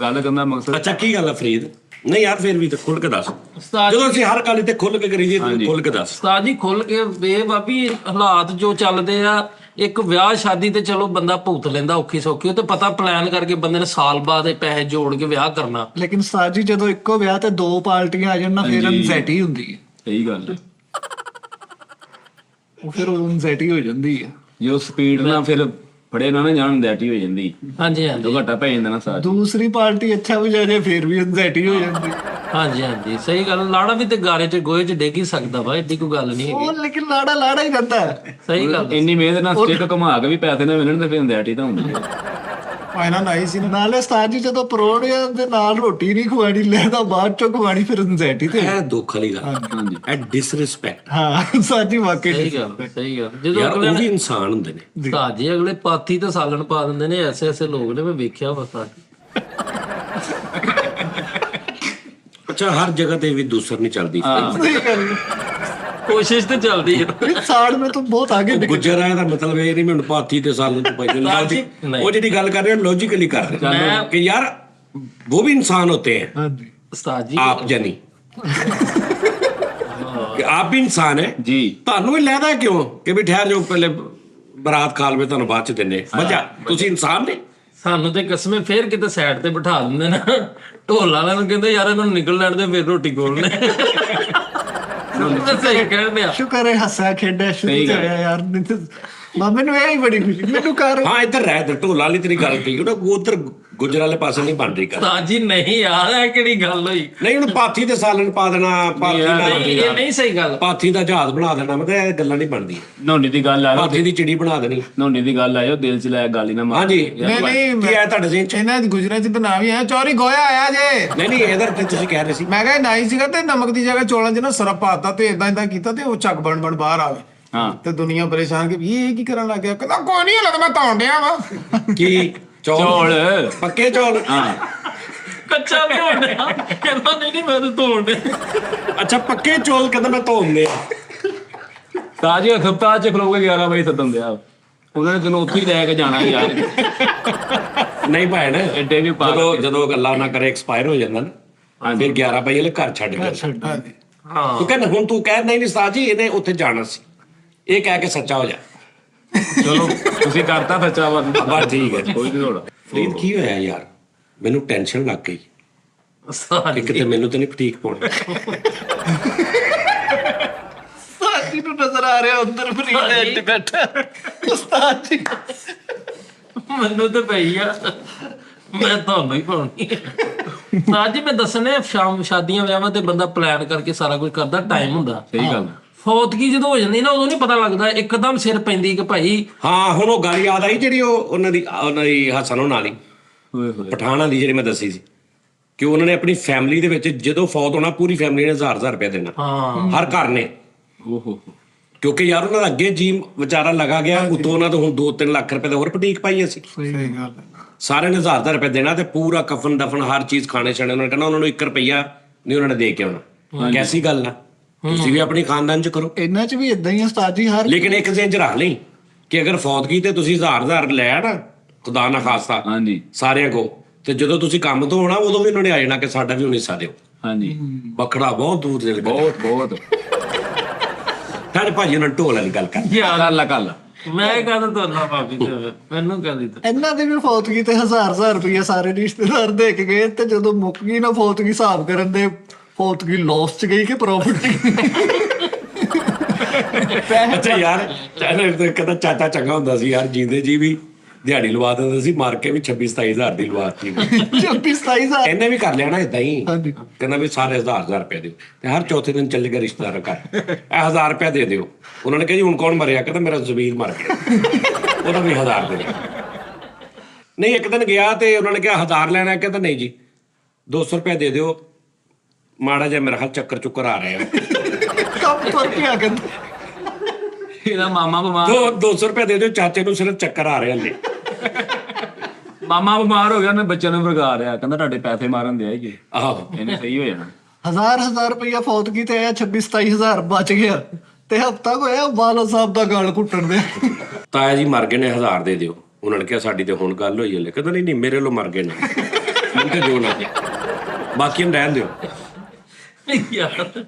ਗੱਲ ਕਰਨਾ ਮਕਸਦ। ਅੱਛਾ ਕੀ ਗੱਲ ਆ ਫਰੀਦ? ਨਹੀਂ ਯਾਰ ਫਿਰ ਵੀ ਤਾਂ ਖੁੱਲ ਕੇ ਦੱਸ। ਉਸਤਾਦ ਜਦੋਂ ਅਸੀਂ ਹਰ ਗੱਲ ਤੇ ਖੁੱਲ ਕੇ ਕਰੀਏ ਤੂੰ ਖੁੱਲ ਕੇ ਦੱਸ। ਉਸਤਾਦ ਜੀ ਖੁੱਲ ਕੇ ਵੇ ਬਾਬੀ, ਹਾਲਾਤ ਜੋ ਚੱਲਦੇ ਆ, ਇੱਕ ਵਿਆਹ ਸ਼ਾਦੀ ਤੇ ਚਲੋ ਬੰਦਾ ਭੁਗਤ ਲੈਂਦਾ ਔਖੀ ਸੌਖੀ, ਉਹ ਤੇ ਪਤਾ ਪਲਾਨ ਕਰਕੇ ਬੰਦੇ ਨੇ ਸਾਲ ਬਾਅਦ ਇਹ ਪੈਸੇ ਜੋੜ ਕੇ ਵਿਆਹ ਕਰਨਾ। ਲੇਕਿਨ ਸਾਜੀ ਜਦੋਂ ਇੱਕੋ ਵਿਆਹ ਤੇ 2 ਪਾਰਟੀਆਂ ਆ ਜਾਣ ਨਾ, ਫਿਰ ਐਂਜ਼ਾਈਟੀ ਹੁੰਦੀ ਹੈ। ਸਹੀ ਗੱਲ ਹੈ। ਉਹ ਫਿਰ ਐਂਜ਼ਾਈਟੀ ਹੋ ਜਾਂਦੀ ਹੈ। ਜੋ ਸਪੀਡ ਨਾਲ ਫਿਰ ਫੜੇ ਨਾ ਜਾਣ ਦੈਟੀ ਹੋ ਜਾਂਦੀ, ਹਾਂਜੀ ਹਾਂਜੀ। ਦੋ ਘਟਾ ਪੈ ਜਾਂਦਾ ਨਾ ਸਾਰਾ। ਦੂਸਰੀ ਪਾਰਟੀ ਅੱਛਾ ਵੀ ਜਾ ਜਾਏ ਫਿਰ ਵੀ ਐਂਜ਼ਾਈਟੀ ਹੋ ਜਾਂਦੀ। ਹਾਂਜੀ ਹਾਂਜੀ ਸਹੀ ਗੱਲ। ਲਾੜਾ ਵੀ ਤੇ ਗਾਰੇ 'ਚ ਗੋਹੇ 'ਚ ਡਿੱਗ ਹੀ ਸਕਦਾ ਵਾ, ਏਡੀ ਕੋਈ ਗੱਲ ਨਹੀਂ ਹੈਗੀ। ਉਹ ਲੇਕਿਨ ਲਾੜਾ ਹੀ ਰਹਿੰਦਾ ਹੈ। ਸਹੀ ਗੱਲ। ਇੰਨੀ ਮਿਹਨਤ ਨਾਲ ਸਟਿਕ ਘੁਮਾ ਕੇ ਵੀ ਪੈਸੇ ਨਾ ਮਿਲਣ ਤੇ ਫਿਰ ਅੰਦੈਟੀ ਤਾਂ ਹੁੰਦੀ ਹੈ। ਫਾਇਨਾ ਨਾਈ ਸੀ ਨਾ। ਨਾਲੇ ਉਸਤਾਦ ਜੀ ਜਦੋਂ ਪਰੋੜਿਆਂ ਦੇ ਨਾਲ ਰੋਟੀ ਨਹੀਂ ਖਵਾਣੀ, ਲੈਦਾ ਬਾਅਦ ਚੋਂ ਖਵਾਣੀ, ਫਿਰ ਐਂਜ਼ਾਇਟੀ ਤੇ ਇਹ ਦੁੱਖ ਵਾਲੀ ਗੱਲ, ਇਹ ਡਿਸਰਿਸਪੈਕਟ। ਹਾਂ ਸਾਜੀ ਵਾਕਈ ਸਹੀ ਗੱਲ ਸਹੀ ਗੱਲ। ਜਦੋਂ ਯਾਰ ਅਗਲੇ ਉਹ ਵੀ ਇਨਸਾਨ ਹੁੰਦੇ ਨੇ। ਸਾਜੀ ਅਗਲੇ ਪਾਥੀ ਤੇ ਸਾਲਣ ਪਾ ਦਿੰਦੇ ਨੇ, ਐਸੇ ਐਸੇ ਲੋਕ ਨੇ, ਮੈਂ ਵੇਖਿਆ ਵਾ ਸਾਜੀ। ਅੱਛਾ, ਹਰ ਜਗ੍ਹਾ ਤੇ ਵੀ ਦੂਸਰ ਨਹੀਂ ਚੱਲਦੀ। ਸਹੀ ਗੱਲ ਕੋਸ਼ਿਸ਼ ਤੇ ਚੱਲਦੀ ਹੈ। ਹੈ। ਸਾੜ में तो बहुत आगे निकल ਗੁੱਜਰ ਆ ਦਾ ਮਤਲਬ ਇਹ ਨਹੀਂ ਮੈਨੂੰ ਪਾਥੀ ਤੇ ਸਾਲਨ ਤੋਂ ਪਾਈ ਨਹੀਂ। ਉਹ ਜਿਹੜੀ ਗੱਲ ਕਰ ਰਹੇ ਲੌਜੀਕਲੀ ਕਰ ਰਹੇ ਕਿ ਯਾਰ वो भी इंसान होते हैं। हाँ जी ਉਸਤਾਦ ਜੀ आप जानी ਕਿ ਆਪ ਵੀ ਇਨਸਾਨ ਹੈ ਜੀ। ਤੁਹਾਨੂੰ ਵੀ ਲੈਦਾ ਕਿਉਂ ਕਿ ਵੀ ਠਹਿਰ ਜਾਓ, ਪਹਿਲੇ ਬਰਾਤ ਖਾ ਲਵੇ, ਤੁਹਾਨੂੰ ਬਾਅਦ ਚ ਦਿੰਦੇ ਵਜਾ। ਤੁਸੀਂ ਇਨਸਾਨ ਨੇ। ਸਾਨੂੰ ਤੇ ਕਸਮੇ ਫੇਰ ਕਿਤੇ ਸਾਈਡ ਤੇ ਬਿਠਾ ਦਿੰਦੇ ਨਾ, ਢੋਲ ਵਾਲਿਆਂ ਨੂੰ ਕਹਿੰਦੇ ਯਾਰ ਇਹਨਾਂ ਨੂੰ ਨਿਕਲ ਲੈਣ ਦੇ, ਫਿਰ ਰੋਟੀ ਖੋਲਣੇ। ਸਹੀ ਕਹਿੰਦੇ ਆ। शुक्र है हंसा खेडा शुरू सही से गल होया यार। नहीं तो मामे ਨੂੰ ਇਹ ਹੀ ਬੜੀ ਖੁਸ਼ੀ ਮੈਨੂੰ ਕਰ। ਹਾਂ ਇੱਧਰ ਰਹਿ ਤੇ ਢੋਲਾ ਵਾਲੀ ਤੇਰੀ ਗੱਲ ਠੀਕ ਉਹ ਉਧਰ ਗੁਜਰ ਵਾਲੇ ਪਾਸੇ ਨਹੀਂ ਬਣ ਰਹੀ ਗੱਲ। ਉਸਤਾਦ ਜੀ ਨਹੀਂ ਯਾਰ, ਇਹ ਕਿਹੜੀ ਗੱਲ ਹੋਈ? ਨਹੀਂ ਹੁਣ ਪਾਥੀ ਤੇ ਸਾਲਨ ਪਾ ਦੇਣਾ, ਪਾਥੀ ਨਹੀਂ ਇਹ ਦਾ ਨਹੀਂ ਸਹੀ ਗੱਲ। ਪਾਥੀ ਦਾ ਜਹਾਜ਼ ਬਣਾ ਦੇਣਾ, ਮੈਂ ਕਿਹਾ ਇਹ ਗੱਲਾਂ ਨਹੀਂ ਬਣਦੀਆਂ। ਨੋਨੀ ਦੀ ਗੱਲ ਆਇਓ, ਪਾਥੀ ਦੀ ਚਿੜੀ ਬਣਾ ਦੇਣੀ। ਨੋਨੀ ਦੀ ਗੱਲ ਆਇਓ, ਦਿਲ ਚ ਲੈ ਗੱਲ ਹੀ ਨਾ ਮਾਰ। ਹਾਂਜੀ ਨਹੀਂ ਕੀ ਆਇਆ ਤੁਹਾਡੇ ਜ਼ਿਹਨ ਚ? ਇਹਨਾਂ ਦੀ ਗੁਜਰਾਂ ਚ ਤਾਂ ਨਾ ਵੀ ਆਇਆ, ਚੌਰੀ ਗੋਇਆ ਆਇਆ ਜੇ। ਨਹੀਂ ਇਧਰ ਤੇ ਤੁਸੀਂ ਕਹਿ ਰਹੇ ਸੀ। ਮੈਂ ਕਿਹਾ ਨਾਈ ਸੀਗਾ ਤੇ ਨਮਕ ਦੀ ਜਗ੍ਹਾ ਚੌਲਾਂ 'ਚ ਨਾ ਸਰਫ ਪਾਤਾ ਤੇ ਇਦਾਂ ਕੀਤਾ ਤੇ ਉਹ ਚੱਕ ਬਣ ਬਾਹਰ ਆਵੇ। ਹਾਂ ਤੇ ਦੁਨੀਆ ਪਰੇਸ਼ਾਨ ਕਿ ਵੀ ਇਹ ਕੀ ਕਰਨ ਲੱਗ ਗਿਆ। ਕਹਿੰਦਾ ਕੋਈ ਨਹੀਂ ਲੱਗਦਾ ਮੈਂ ਧੌਣ ਡਿਆ ਵਾ। ਕੀ ਚੌਲ ਪੱਕੇ ਚੌਲ? ਹਾਂ ਕੱਚਾ ਵੀ ਹੋਣਾ ਕਹਿੰਦਾ ਨਹੀਂ ਮੈਂ ਤਾਂ ਧੋਣ ਦੇ। ਅੱਛਾ ਪੱਕੇ ਚੌਲ ਕਹਿੰਦਾ ਮੈਂ ਧੋਉਂਦੇ ਆ। ਤਾਜੀ ਹਸਪਤਾਲ ਚ ਖਲੋ ਕੇ 11 ਵਜੇ ਸੱਦਣ ਦਿਆ, ਉਹਨਾਂ ਨੇ ਤੈਨੂੰ ਉੱਥੇ ਹੀ ਲੈ ਕੇ ਜਾਣਾ ਯਾਰ। ਨਹੀਂ ਭੈਣ ਐਡੇ ਵੀ ਪਾ ਜਦੋਂ ਅੱਲਾ ਨਾ ਕਰੇ ਐਕਸਪਾਇਰ ਹੋ ਜਾਂਦਾ ਨਾ, ਫਿਰ 11 ਵਜੇ ਵਾਲੇ ਘਰ ਛੱਡ ਗਿਆ। ਹਾਂ ਤੂੰ ਕਹਿੰਦਾ ਹੁਣ ਤੂੰ ਕਹਿ ਨਹੀਂ ਉਸਤਾਦ ਜੀ ਇਹਨੇ ਉੱਥੇ ਜਾਣਾ ਸੀ, ਇਹ ਕਹਿ ਕੇ ਸੱਚਾ ਹੋ ਜਾ। ਚਲੋ ਤੁਸੀਂ ਕਰਤਾ ਸੱਚਾ ਵਾ। ਬਸ ਠੀਕ ਹੈ। ਕੋਈ ਨਹੀਂ ਹੋਣਾ। ਫਰੀਦ ਕੀ ਹੋਇਆ ਯਾਰ, ਮੈਨੂੰ ਟੈਨਸ਼ਨ ਲੱਗ ਗਈ ਉਸਤਾਦ ਕਿ ਕਿਤੇ ਮੈਨੂੰ ਤਾਂ ਨਹੀਂ ਫਟੀਕ ਪਾਉਣੀ। ਸਾਜੀ ਨੂੰ ਨਜ਼ਰ ਆ ਰਿਹਾ ਅੰਦਰ ਫਰੀਦ ਐਂਟੀ ਬੈਠਾ ਉਸਤਾਦ ਜੀ। ਮੈਨੂੰ ਤਾਂ ਪਈ ਆ, ਮੈਂ ਤੁਹਾਨੂੰ ਹੀ ਪਾਉਣੀ। ਉਸਤਾਦ ਜੀ ਮੈਂ ਦੱਸਣੇ ਸ਼ਾਦੀਆਂ ਵਿਆਹਾਂ ਤੇ ਬੰਦਾ ਪਲਾਨ ਕਰਕੇ ਸਾਰਾ ਕੁਝ ਕਰਦਾ, ਟਾਈਮ ਹੁੰਦਾ। ਸਹੀ ਗੱਲ। ਫੌਤਗੀ ਜਦੋਂ ਹੋ ਜਾਂਦੀ ਨਾ, ਉਦੋਂ ਨਹੀਂ ਪਤਾ ਲੱਗਦਾ, ਇੱਕਦਮ ਸਿਰ ਪੈਂਦੀ ਕਿ ਭਾਈ। ਹਾਂ ਹੁਣ ਉਹ ਗੱਲ ਯਾਦ ਆਈ ਜਿਹੜੀ ਉਹਨਾਂ ਦੀ ਹਸਨ ਹੋਣ ਵਾਲੀ ਹੋਏ ਹੋਏ ਪਠਾਨ ਵਾਲੀ ਜਿਹੜੀ ਮੈਂ ਦੱਸੀ ਸੀ ਕਿ ਉਹਨਾਂ ਨੇ ਆਪਣੀ ਫੈਮਿਲੀ ਦੇ ਵਿੱਚ ਜਦੋਂ ਫੌਤ ਹੋਣਾ ਪੂਰੀ ਫੈਮਿਲੀ ਨੇ 1000 ਰੁਪਏ ਦੇਣਾ ਹਾਂ ਹਰ ਘਰ ਨੇ। ਓਹੋ ਕਿਉਂਕਿ ਯਾਰ ਉਹਨਾਂ ਦਾ ਅੱਗੇ ਜੀ ਵਿਚਾਰਾ ਲਗਾ ਗਿਆ, ਉਤੋਂ ਉਹਨਾਂ ਤੋਂ ਹੁਣ 2-3 ਲੱਖ ਰੁਪਏ ਦਾ ਹੋਰ ਫਟੀਕ ਪਾਈ ਅਸੀਂ। ਸਹੀ ਗੱਲ ਹੈ। ਸਾਰਿਆਂ ਨੇ 1000 ਰੁਪਏ ਦੇਣਾ ਤੇ ਪੂਰਾ ਕਫਨ ਦਫਨ ਹਰ ਚੀਜ਼ ਖਾਣੇ ਛਾਣੇ ਉਹਨਾਂ ਨੇ ਕਹਿਣਾ ਉਹਨਾਂ ਨੂੰ 1 ਰੁਪਈਆ ਨਹੀਂ ਉਹਨਾਂ ਨੇ ਦੇ ਕੇ ਆਉਣਾ। ਕੈਸੀ ਗੱਲ ਨਾ, ਤੁਸੀਂ ਵੀ ਆਪਣੀ ਖਾਨਦਾਨ ਚ ਕਰੋ। ਇਹਨਾਂ ਚ ਵੀ ਇਦਾਂ ਹੀ ਉਸਤਾਦ ਜੀ ਹਰ ਲੇਕਿਨ ਇੱਕ ਜ਼ਿਹਨ ਚ ਰੱਖ ਲਈ ਕਿ ਅਗਰ ਫੌਤਗੀ ਤੇ ਤੁਸੀਂ 1000 ਲੈ ਨਾ, ਖੁਦਾ ਨਾ ਖਾਸਤਾ ਹਾਂਜੀ ਸਾਰਿਆਂ ਕੋ, ਤੇ ਜਦੋਂ ਤੁਸੀਂ ਕੰਮ ਤੋਂ ਆਉਣਾ ਉਦੋਂ ਵੀ ਉਹਨਾਂ ਨੇ ਆ ਜਾਣਾ ਕਿ ਸਾਡਾ ਵੀ ਹੁਣ ਹਿੱਸਾ ਦਿਓ। ਹਾਂਜੀ ਬਖੜਾ ਬਹੁਤ ਦੂਰ ਦੇ ਲਗੇ। ਬਹੁਤ ਬਹੁਤ ਸਾਡੇ ਭਾਜੀ ਉਹਨਾਂ ਢੋਲ ਵਾਲੀ ਗੱਲ ਕਰ। ਯਾਰ ਕੱਲ ਮੈਂ ਕਹਿੰਦਾ ਤੁਹਾਨੂੰ ਭਾਬੀ ਤੇ ਮੈਨੂੰ ਕਹਿੰਦੀ ਤਾਂ ਇਹਨਾਂ ਦੀ ਵੀ ਫੌਤਗੀ ਤੇ 1000 ਰੁਪਏ ਸਾਰੇ ਰਿਸ਼ਤੇਦਾਰ ਦੇ ਕੇ ਗਏ, ਤੇ ਜਦੋਂ ਮੁੱਕ ਗਈ ਨਾ ਫੌਤਗੀ ਹਿਸਾਬ ਕਰਨ ਦੇ, ਫੌਤਗੀ ਲਾਸ ਚ ਗਈ ਕਿ ਪ੍ਰੋਫਿਟ ਚ ਗਈ। ਅੱਛਾ ਯਾਰ ਕਹਿੰਦਾ ਚਾਚਾ ਚੰਗਾ ਹੁੰਦਾ ਸੀ ਯਾਰ, ਜੀਂਦੇ ਜੀ ਵੀ ਦਿਹਾੜੀ ਲਵਾ ਦਿੰਦਾ ਸੀ, ਮਾਰ ਕੇ ਵੀ 26-27 ਹਜ਼ਾਰ ਦੀ ਲਵਾਤੀ। 26-27 ਇਹਨੇ ਵੀ ਕਰ ਲਿਆ ਨਾ ਇਦਾਂ ਹੀ, ਹਾਂਜੀ। ਕਹਿੰਦਾ ਵੀ ਸਾਰੇ 1000 ਰੁਪਏ ਦਿਓ, ਤੇ ਹਰ ਚੌਥੇ ਦਿਨ ਚੱਲ ਗਿਆ ਰਿਸ਼ਤੇਦਾਰਾਂ ਘਰ, ਇਹ 1000 ਰੁਪਏ ਦੇ ਦਿਓ। ਉਹਨਾਂ ਨੇ ਕਿਹਾ ਜੀ ਹੁਣ ਕੌਣ ਮਰਿਆ? ਕਹਿੰਦਾ ਮੇਰਾ ਜ਼ਮੀਰ ਮਰ ਗਿਆ। ਉਹਦਾ ਵੀ 1000 ਦੇ ਦਿਓ। ਨਹੀਂ ਇੱਕ ਦਿਨ ਗਿਆ ਤੇ ਉਹਨਾਂ ਨੇ ਕਿਹਾ 1000 ਲੈਣਾ, ਕਹਿੰਦਾ ਨਹੀਂ ਜੀ 200 ਰੁਪਏ ਦੇ ਦਿਓ, ਮਾੜਾ ਜਿਹਾ ਮੇਰਾ ਹੱਥ ਚੱਕਰ ਚੁੱਕਰ ਆ ਰਿਹਾ। ਕੰਮ ਤੁਰ ਪਿਆ ਕਹਿੰਦੇ। ਇਹਦਾ ਮਾਮਾ ਬਿਮਾਰ 200 ਰੁਪਏ ਦੇ ਦਿਓ, ਚਾਚੇ ਨੂੰ ਸਿਰਫ ਚੱਕਰ ਆ ਰਿਹਾ ਹਲੇ। ਮਾਮਾ ਬਿਮਾਰ ਹੋ ਗਿਆ, ਉਹਨੇ ਬੱਚਿਆਂ ਨੂੰ ਵਰਗਾ ਰਿਹਾ, ਕਹਿੰਦਾ ਤੁਹਾਡੇ ਪੈਸੇ ਮਾਰਨ ਦੇ ਆਈਏ, ਆਹੋ ਇਹਨੇ ਸਹੀ ਹੋ ਜਾਣਾ। 1000 ਰੁਪਇਆ ਫੌਤਗੀ ਤੇ ਆਇਆ, 26-27 ਹਜ਼ਾਰ ਬਚ ਗਿਆ, ਤੇ ਹਫਤਾ ਹੋਇਆ ਬਾਲਾ ਸਾਹਿਬ ਦਾ ਗਾਲ ਘੁੱਟਣ ਦੇ। ਤਾਇਆ ਜੀ ਮਰ ਗਏ ਨੇ, 1000 ਦੇ ਦਿਓ। ਉਹਨਾਂ ਨੇ ਕਿਹਾ ਸਾਡੀ ਤੇ ਹੁਣ ਗੱਲ ਹੋਈ ਹਲੇ। ਕਹਿੰਦਾ ਨਹੀਂ ਮੇਰੇ ਲੋ ਮਰ ਗਏ ਨੇ, ਮੈਨੂੰ ਤੇ ਜੋ ਨਾ ਬਾਕੀ ਨੂੰ ਰਹਿਣ ਦਿਓ। ਯਾਰ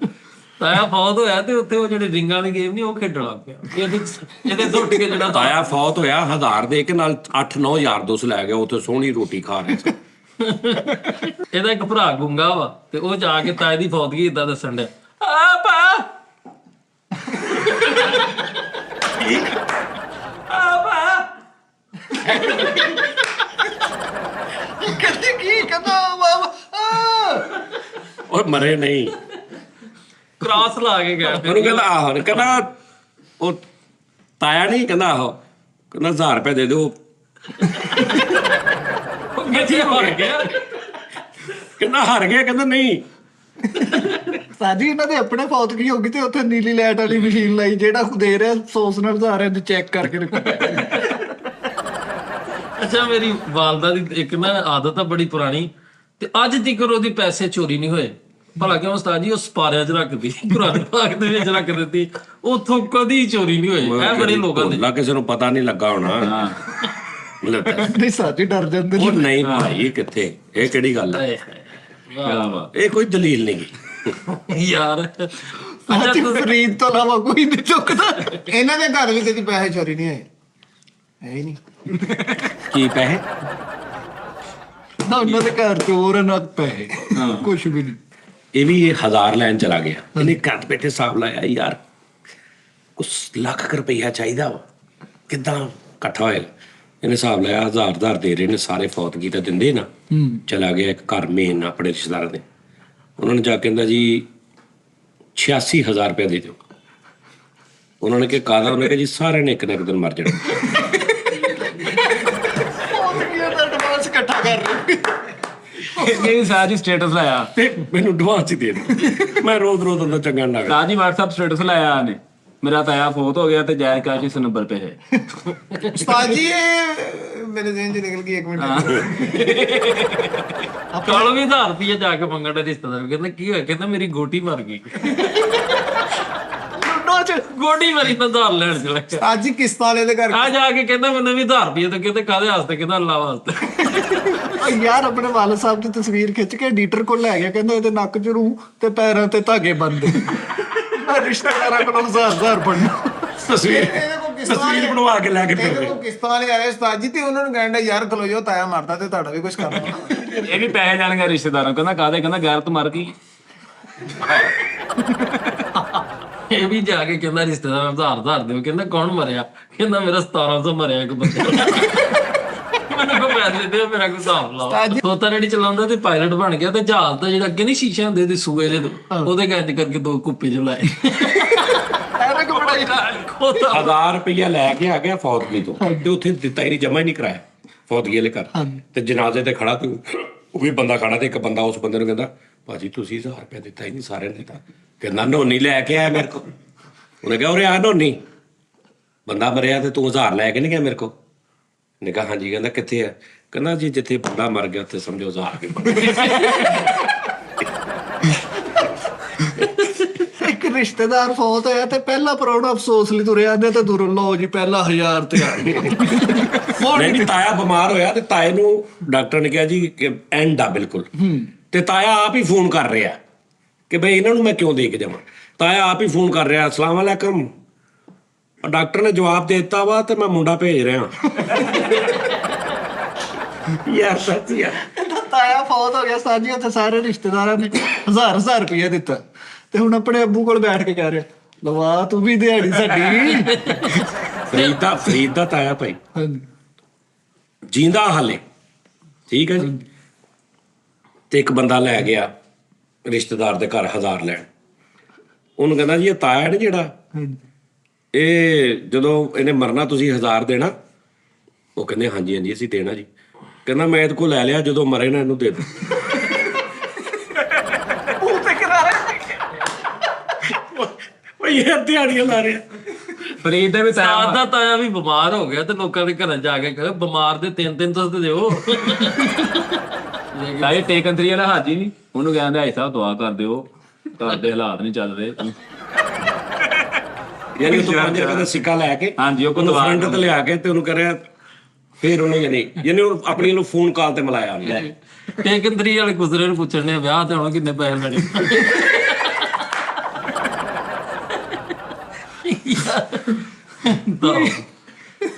ਤਾਇਆ ਫੌਤ ਹੋਇਆ ਤੇ ਉੱਥੇ ਉਹ ਜਿਹੜੇ ਰਿੰਗਾਂ ਵਾਲੀ ਗੇਮ ਨਹੀਂ ਉਹ ਖੇਡਣ ਲੱਗ ਪਿਆ। ਇਹਦੇ ਸੁੱਟ ਕੇ ਜਿਹੜਾ ਤਾਇਆ ਫੌਤ ਹੋਇਆ 1000 ਦੇ ਕੇ ਨਾਲ 8-9 ਯਾਰ ਦੋਸਤ ਲੈ ਗਿਆ, ਉੱਥੇ ਸੋਹਣੀ ਰੋਟੀ ਖਾ ਰਹੇ ਸੀ। ਇਹਦਾ ਇੱਕ ਭਰਾ ਗੁੰਗਾ ਵਾ, ਤੇ ਉਹ ਜਾ ਕੇ ਤਾਏ ਦੀ ਫੌਤਗੀ ਇਦਾਂ ਦੱਸਣ ਡਿਆ, ਆ ਪਾ ਆ ਪਾ ਕਹਿੰਦੇ ਕੀ ਕਹਿੰਦਾ ਬਾਬਾ ਉਹ ਮਰੇ ਨਹੀਂ। ਕ੍ਰਾਸ ਲਾ ਕੇ ਗਿਆ ਉਹਨੂੰ ਕਹਿੰਦਾ ਆਹੋ, ਕਹਿੰਦਾ ਉਹ ਤਾਇਆ ਨਹੀਂ, ਕਹਿੰਦਾ ਆਹੋ, ਕਹਿੰਦਾ 1000 ਰੁਪਏ ਦੇ ਦਿਓ। ਕਿੱਥੇ ਮਰ ਗਿਆ? ਕਹਿੰਦਾ ਹਾਰ ਗਿਆ, ਕਹਿੰਦਾ ਨਹੀਂ। ਸਾਜੀ ਇਹਨਾਂ ਦੇ ਆਪਣੇ ਫੌਤਗੀ ਹੋ ਗਈ ਤੇ ਉੱਥੇ ਨੀਲੀ ਲਾਈਟ ਵਾਲੀ ਮਸ਼ੀਨ ਲਾਈ, ਜਿਹੜਾ ਦੇ ਰਿਹਾ ਸੋਸ ਨਾਲ ਜਾ ਰਿਹਾ ਚੈੱਕ ਕਰਕੇ ਰੱਖੋ। ਅੱਛਾ, ਮੇਰੀ ਵਾਲਦਾ ਦੀ ਇੱਕ ਨਾ ਆਦਤ ਆ ਬੜੀ ਪੁਰਾਣੀ, ਤੇ ਅੱਜ ਤੱਕ ਉਹਦੀ ਪੈਸੇ ਚੋਰੀ ਨਹੀਂ ਹੋਏ। ਭਲਾ ਕਿਉਂ ਉਸਤਾਦ ਜੀ? ਉਹ ਸਪਾਰਿਆਂ 'ਚ ਰੱਖਦੀ, ਪੁਰਾਣੇ ਭਾਗ ਦੇ ਵਿੱਚ ਰੱਖ ਦਿੱਤੀ, ਉੱਥੋਂ ਕਦੀ ਚੋਰੀ ਨਹੀਂ ਹੋਈ। ਇਹ ਬੜੇ ਲੋਕਾਂ ਦੇ ਲਾ, ਕਿਸੇ ਨੂੰ ਪਤਾ ਨਹੀਂ ਲੱਗਾ ਹੋਣਾ। ਨਹੀਂ ਸਾਜੀ ਡਰ ਜਾਂਦੇ ਉਹ ਨਹੀਂ ਭਾਈ, ਕਿੱਥੇ, ਇਹ ਕਿਹੜੀ ਗੱਲ ਹੈ? ਇਹ ਕੋਈ ਦਲੀਲ ਨਹੀਂ ਯਾਰ। ਸਾਜੀ ਫਰੀਦ ਤੋਂ ਇਲਾਵਾ ਕੋਈ ਨਹੀਂ ਚੁੱਕਦਾ। ਇਹਨਾਂ ਦੇ ਘਰ ਵੀ ਕਦੀ ਪੈਸੇ ਚੋਰੀ ਨਹੀਂ ਹੋਏ, ਹੈ ਹੀ ਨਹੀਂ। ਕੀ ਪੈਸੇ? ਨਾ ਉਹਨਾਂ ਦੇ ਘਰ ਚੋਰ ਨਾ ਪੈਸੇ, ਕੁਛ ਵੀ ਨਹੀਂ। ਇਹ ਵੀ 1000 ਲੈਣ ਚਲਾ ਗਿਆ। ਇਹਨੇ ਘਰ ਬੈਠੇ ਹਿਸਾਬ ਲਾਇਆ, ਯਾਰ ਕੁਛ ਲੱਖ ਰੁਪਈਆ ਚਾਹੀਦਾ ਵਾ, ਕਿੱਦਾਂ ਇਕੱਠਾ ਹੋਏਗਾ? ਇਹਨੇ ਹਿਸਾਬ ਲਾਇਆ, 1000 ਦੇ ਰਹੇ ਨੇ ਸਾਰੇ, ਫੌਤਗੀ ਤਾਂ ਦਿੰਦੇ ਨਾ। ਚਲਾ ਗਿਆ ਇੱਕ ਘਰ ਮੇਨ ਆਪਣੇ ਰਿਸ਼ਤੇਦਾਰਾਂ ਦੇ, ਉਹਨਾਂ ਨੇ ਜਾ ਕੇ ਕਹਿੰਦਾ ਜੀ 86000 ਰੁਪਏ ਦੇ ਦਿਓ। ਉਹਨਾਂ ਨੇ ਕਿਹਾ ਕਾਹਦਾ? ਉਹਨੇ ਕਿਹਾ ਜੀ ਸਾਰਿਆਂ ਨੇ ਇੱਕ ਨਾ ਇੱਕ ਦਿਨ ਮਰ ਜਾਣਾ। ਫੌਤਗੀਆਂ ਦਾ ਐਡਵਾਂਸ ਇਕੱਠਾ ਕਰ ਰਹੇ। ਇਹ ਸਾਜੀ ਸਟੇਟਸ ਲਾਇਆ, ਤੇ ਮੈਨੂੰ ਐਡਵਾਂਸ ਹੀ ਦੇ ਦੇ, ਮੈਂ ਰੋਜ਼ ਰੋਜ਼ ਉਹਦਾ ਚੰਗਾ ਨਾ ਲੱਗਦਾ। ਸਾਜੀ WhatsApp ਸਟੇਟਸ ਲਾਇਆ ਨੇ, ਮੇਰਾ ਤਾਇਆ ਫੌਤ ਹੋ ਗਿਆ ਤੇ ਜਾਇਜ਼ ਕਾਸ਼ 90 ਰੁਪਏ ਹੈ। ਉਸਤਾਦ ਜੀ ਇਹ ਮੇਰੇ ਜ਼ਿਹਨ 'ਚ ਨਿਕਲ ਗਈ, 1 ਮਿੰਟ। ਕੱਲ ਵੀ 1000 ਰੁਪਏ ਜਾ ਕੇ ਮੰਗਣ ਦਾ ਰਿਸ਼ਤੇਦਾਰ ਕਹਿੰਦਾ ਕੀ ਹੋਇਆ? ਕਹਿੰਦਾ ਮੇਰੀ ਗੋਟੀ ਮਰ ਗਈ। ਗੋਟੀ ਮਰੀ ਤਾਂ 1000 ਲੈਣ ਚਲਾ ਗਿਆ। ਉਸਤਾਦ ਜੀ ਕਿਸ਼ਤ ਵਾਲੇ ਦੇ ਘਰ ਆ ਜਾ ਕੇ ਕਹਿੰਦਾ ਮੈਨੂੰ ਵੀ 1000 ਰੁਪਏ ਤੇ ਕਹਿੰਦੇ ਕਾਹਦੇ ਵਾਸਤੇ? ਕਹਿੰਦਾ ਅੱਲਾ ਵਾਸਤੇ। ਯਾਰ ਆਪਣੇ ਵਾਲਦ ਸਾਹਿਬ ਦੀ ਤਸਵੀਰ ਖਿੱਚ ਕੇ ਐਡੀਟਰ ਕੋਲ ਲੈ ਗਿਆ, ਕਹਿੰਦਾ ਇਹਦੇ ਨੱਕ 'ਚ ਰੂ ਤੇ ਪੈਰਾਂ ਤੇ ਧਾਗੇ ਬੰਨ੍ਹਦੇ। ਮੈਂ ਰਿਸ਼ਤੇਦਾਰਾਂ ਕੋਲੋਂ 1000 ਬਣਨਾ। ਤਸਵੀਰ ਇਹਦੇ ਕੋਲ ਕਿਸ਼ਤ ਵਾਲੇ ਬਣਵਾ ਕੇ ਲੈ ਕੇ ਇਹਦੇ ਫਿਰਦੇ। ਕੋਲ ਕਿਸ਼ਤ ਵਾਲੇ ਆਏ ਉਸਤਾਦ ਜੀ, ਤੇ ਉਹਨਾਂ ਨੂੰ ਕਹਿੰਦਾ ਯਾਰ ਖਲੋ ਜਾਓ, ਤਾਇਆ ਮਰਦਾ ਤੇ ਤੁਹਾਡਾ ਵੀ ਕੁਝ ਕਰਨਾ। ਇਹ ਵੀ ਪੈਸੇ ਲੈਣ ਗਿਆ ਰਿਸ਼ਤੇਦਾਰਾਂ, ਕਹਿੰਦਾ ਕਾਹਦੇ? ਕਹਿੰਦਾ ਗੈਰਤ ਮਰ ਗਈ। ਇਹ ਵੀ ਜਾ ਕੇ ਕਹਿੰਦਾ ਰਿਸ਼ਤੇਦਾਰਾਂ ਨੂੰ 1000 ਦਿਓ। ਕਹਿੰਦਾ ਕੌਣ ਮਰਿਆ? ਕਹਿੰਦਾ ਮੇਰਾ 1700 ਮਰਿਆ ਇੱਕ ਬੰਦਾ। ਮੈਨੂੰ ਕੋ ਪੈਸੇ ਦਿਓ, ਮੇਰਾ ਕੋਈ ਹਿਸਾਬ ਲਾਓ। ਤੋਤਾ ਰੇੜੀ ਚਲਾਉਂਦਾ ਤੇ ਪਾਇਲਟ ਬਣ ਗਿਆ, ਤੇ ਜਹਾਜ਼ ਦਾ ਜਿਹੜਾ ਅੱਗੇ ਨਹੀਂ ਸ਼ੀਸ਼ੇ ਹੁੰਦੇ ਤੇ ਸੂਏ ਦੇ, ਉਹਦੇ ਕਹਿੰਦੇ ਕਰਕੇ 2 ਕੁੱਪੇ ਜਲਾਏ। ਐਵੇਂ ਕਿ ਬੜਾ 1000 ਰੁਪਇਆ ਲੈ ਕੇ ਆ ਗਿਆ ਫੌਤਗੀ ਤੋਂ, ਤੇ ਉੱਥੇ ਦਿੱਤਾ ਹੀ ਨਹੀਂ, ਜਮਾ ਹੀ ਨਹੀਂ ਕਰਾਇਆ ਫੌਤਗੀ ਵਾਲੇ ਘਰ। ਤੇ ਜਨਾਜ਼ੇ ਤੇ ਖੜਾ, ਤੇ ਉਹ ਵੀ ਬੰਦਾ ਖੜਾ, ਤੇ ਇੱਕ ਬੰਦਾ ਉਸ ਬੰਦੇ ਨੂੰ ਕਹਿੰਦਾ ਭਾਜੀ ਤੁਸੀਂ 1000 ਰੁਪਇਆ ਦਿੱਤਾ ਹੀ ਨਹੀਂ, ਸਾਰਿਆਂ ਨੇ ਦਿੱਤਾ। ਕਹਿੰਦਾ ਨੋਨੀ ਲੈ ਕੇ ਆਇਆ ਮੇਰੇ ਕੋਲ। ਉਹਨੇ ਕਿਹਾ ਉਰੇ ਆ ਨੋਨੀ, ਬੰਦਾ ਮਰਿਆ ਤੇ ਤੂੰ 1000 ਲੈ ਕੇ ਨਹੀਂ ਗਿਆ ਮੇਰੇ ਕੋਲ? ਨੇ ਕਿਹਾ ਹਾਂਜੀ। ਕਹਿੰਦਾ ਕਿੱਥੇ ਆ? ਕਹਿੰਦਾ ਜੀ ਜਿੱਥੇ ਬੰਦਾ ਮਰ ਗਿਆ ਉੱਥੇ ਸਮਝੋ 1000 ਕੇ। ਇੱਕ ਰਿਸ਼ਤੇਦਾਰ ਫੌਤ ਹੋਇਆ ਤੇ ਪਹਿਲਾ ਪ੍ਰਾਹੁਣਾ ਅਫਸੋਸ ਲਈ ਤੁਰਿਆ ਆਂਦੇ ਤੇ ਦੂਰੋਂ ਲਓ ਜੀ ਪਹਿਲਾ 1000 ਤੇ ਆ ਗਏ। ਨਹੀਂ, ਤਾਇਆ ਬਿਮਾਰ ਹੋਇਆ ਤੇ ਤਾਏ ਨੂੰ ਡਾਕਟਰ ਨੇ ਕਿਹਾ ਜੀ ਕਿ ਐਂਡ ਆ ਬਿਲਕੁਲ। ਤੇ ਤਾਇਆ ਆਪ ਹੀ ਫੋਨ ਕਰ ਰਿਹਾ ਕਿ ਬਈ ਇਹਨਾਂ ਨੂੰ ਮੈਂ ਕਿਉਂ ਦੇ ਕੇ ਜਾਵਾਂ। ਤਾਇਆ ਆਪ ਹੀ ਫੋਨ ਕਰ ਰਿਹਾ, ਅਸਲਾਮ ਵਾਲੇਕਮ। ਡਾਕਟਰ ਨੇ ਜਵਾਬ ਦੇ ਦਿੱਤਾ ਵਾ ਤੇ ਮੈਂ ਮੁੰਡਾ ਭੇਜ ਰਿਹਾ। ਯਾਰ ਸੱਚੀ ਯਾਰ, ਤਾਇਆ ਫੌਤ ਹੋ ਗਿਆ ਸਾਜੀ, ਉੱਥੇ ਸਾਰੇ ਰਿਸ਼ਤੇਦਾਰਾਂ ਨੇ 1000 ਰੁਪਇਆ ਦਿੱਤਾ, ਤੇ ਹੁਣ ਆਪਣੇ ਅੱਬੂ ਕੋਲ ਬੈਠ ਕੇ ਕਹਿ ਰਿਹਾ ਲਵਾ ਤੂੰ ਵੀ ਦਿਹਾੜੀ ਸਾਡੀ। ਫਰੀਦ ਦਾ ਤਾਇਆ ਭਾਈ ਹਾਂਜੀ ਜੀਂਦਾ ਹਾਲੇ, ਠੀਕ ਹੈ ਜੀ। ਤੇ ਇੱਕ ਬੰਦਾ ਲੈ ਗਿਆ ਰਿਸ਼ਤੇਦਾਰ ਦੇ ਘਰ 1000 ਲੈਣ। ਉਹਨੂੰ ਕਹਿੰਦਾ ਜੀ ਇਹ ਤਾਇਆ ਨੇ ਜਿਹੜਾ, ਇਹ ਜਦੋਂ ਇਹਨੇ ਮਰਨਾ ਤੁਸੀਂ 1000 ਦੇਣਾ? ਉਹ ਕਹਿੰਦੇ ਹਾਂਜੀ ਹਾਂਜੀ ਅਸੀਂ ਦੇਣਾ ਜੀ। ਕਹਿੰਦਾ ਮੈਂ ਇਹਦੇ ਕੋਲ ਲੈ ਲਿਆ, ਜਦੋਂ ਮਰੇ ਨਾ ਇਹਨੂੰ ਦੇ ਦੇ। ਉਹ ਯਾਰ ਦਿਹਾੜੀਆਂ ਲਾ ਰਿਹਾ। ਫਰੀਦ ਦੇ ਵੀ ਸਾਦ ਦਾ ਤਾਇਆ ਵੀ ਬਿਮਾਰ ਹੋ ਗਿਆ, ਤੇ ਲੋਕਾਂ ਦੇ ਘਰਾਂ ਜਾ ਕੇ ਕਹੇ ਬਿਮਾਰ ਦੇ 300 ਤੇ ਦਿਓ। ਤਾਏ ਟੇਕਨ 3 ਵਾਲਾ ਹਾਜੀ ਨਹੀਂ, ਉਹਨੂੰ ਕਹਿੰਦੇ ਭਾਈ ਸਾਹਿਬ ਦੁਆ ਕਰ ਦਿਓ, ਘਰ ਦੇ ਹਾਲਾਤ ਨਹੀਂ ਚੱਲ ਰਹੇ। ਯਾਨੀ ਉਹ 5 ਰੁਪਏ ਦਾ ਸਿੱਕਾ ਲੈ ਕੇ, ਹਾਂਜੀ, ਉਹ ਉਹਨੂੰ ਫਰੰਟ ਤੇ ਲਿਆ ਕੇ ਤੇ ਉਹਨੂੰ ਕਰਿਆ, ਫਿਰ ਉਹਨੇ ਯਾਨੀ ਉਹ ਆਪਣੀ ਨੂੰ ਫੋਨ ਕਾਲ ਤੇ ਮਿਲਾਇਆ ਉਹਨੇ। ਟੇਕੰਦਰੀ ਵਾਲੇ ਗੁਜ਼ਰੇ ਨੂੰ ਪੁੱਛਣੇ ਵਿਆਹ ਤੇ ਹੁਣ ਕਿੰਨੇ ਪੈਸੇ ਲੈਣੇ।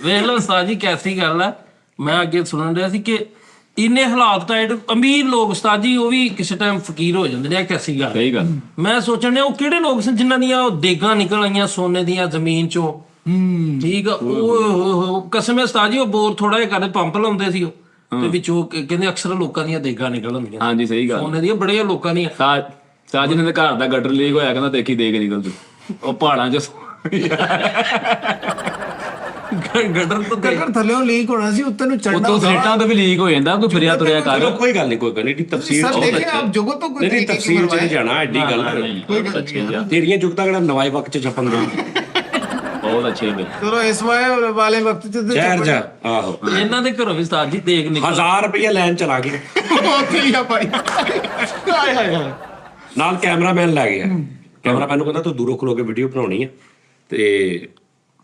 ਵੇਖ ਲਓ ਸਾਜੀ ਕੈਸੀ ਗੱਲ ਆ। ਮੈਂ ਅੱਗੇ ਸੁਣਨ ਰਿਹਾ ਸੀ ਕਿ ਇੰਨੇ ਹਾਲਾਤ ਟਾਈਟ, ਅਮੀਰ ਲੋਕ ਉਸਤਾਦ ਜੀ ਉਹ ਵੀ ਕਿਸੇ ਟਾਈਮ ਫਕੀਰ ਹੋ ਜਾਂਦੇ ਨੇ। ਕੈਸੀ ਗੱਲ? ਸਹੀ ਗੱਲ। ਮੈਂ ਸੋਚਣ ਡਿਆ ਉਹ ਕਿਹੜੇ ਲੋਕ ਸਨ ਜਿਨ੍ਹਾਂ ਦੀਆਂ ਉਹ ਦੇਗਾਂ ਨਿਕਲ ਆਈਆਂ ਸੋਨੇ ਦੀਆਂ ਜ਼ਮੀਨ ਚੋਂ। ਠੀਕ ਆ, ਉਹ ਕਸਮੇ ਉਸਤਾਦ ਜੀ ਉਹ ਬੋਰ ਥੋੜਾ ਜਿਹਾ ਕਰਦੇ, ਪੰਪ ਲਾਉਂਦੇ ਸੀ ਉਹ, ਤੇ ਵਿੱਚੋਂ ਕਹਿੰਦੇ ਅਕਸਰ ਲੋਕਾਂ ਦੀਆਂ ਦੇਗਾਂ ਨਿਕਲ ਆਉਂਦੀਆਂ। ਹਾਂਜੀ ਸਹੀ ਗੱਲ। ਸੋਨੇ ਦੀਆਂ ਬੜੀਆਂ ਲੋਕਾਂ ਦੀਆਂ। ਸਾਜ ਨੇ ਘਰ ਦਾ ਗਟਰ ਲੀਕ ਹੋਇਆ, ਕਹਿੰਦਾ ਦੇਖੀ ਦੇਖ ਨਿਕਲ ਤੂੰ ਉਹ ਪਹਾੜਾਂ 'ਚ ਗਟਰ ਤੋਂ ਦੇਖ ਗਟਰ ਥੱਲੇੋਂ ਲੀਕ ਹੋਣਾ ਸੀ, ਉੱਤੇ ਨੂੰ ਚੜਨਾ ਉਤੋਂ ਸਲੇਟਾਂ ਤੋਂ ਵੀ ਲੀਕ ਹੋ ਜਾਂਦਾ, ਕੋਈ ਫਿਰਿਆ ਤੁਰਿਆ ਕਰ। ਚਲੋ ਕੋਈ ਗੱਲ ਨਹੀਂ, ਕੋਈ ਗੱਲ ਨਹੀਂ, ਤਫਸੀਰ ਸਰ ਦੇਖੇ ਆਪ ਜਗੋ ਤੋਂ ਕੋਈ ਨਹੀਂ, ਤਫਸੀਰ ਚ ਨਹੀਂ ਜਾਣਾ, ਐਡੀ ਗੱਲ ਕੋਈ ਗੱਲ ਨਹੀਂ। ਤੇਰੀਆਂ ਜੁਗਤਾਂ ਕਿਹੜਾ ਨਵਾਈ ਵਕਤ ਚ ਛਪਣ ਦੇ ਬਹੁਤ ਅੱਛੇ ਵੇ ਚਲੋ ਇਸ ਵਾਲੇ ਵਕਤ ਚ ਤੇ ਜ਼ਹਿਰ ਜਾ। ਆਹੋ, ਇਹਨਾਂ ਦੇ ਘਰੋਂ ਵੀ ਉਸਤਾਦ ਜੀ ਦੇਖ ਨਿਕਲ 1000 ਰੁਪਏ ਲੈਣ ਚਲਾ ਗਏ, ਉੱਥੇ ਹੀ ਆ ਭਾਈ। ਹਾਏ ਹਾਏ ਹਾਏ। ਨਾਲ ਕੈਮਰਾਮੈਨ ਲੈ ਗਿਆ। ਕੈਮਰਾਮੈਨ ਨੂੰ ਕਹਿੰਦਾ ਤੂੰ ਦੂਰੋਂ ਖਲੋ ਕੇ ਵੀਡੀਓ ਬਣਾਉਣੀ ਆ ਤੇ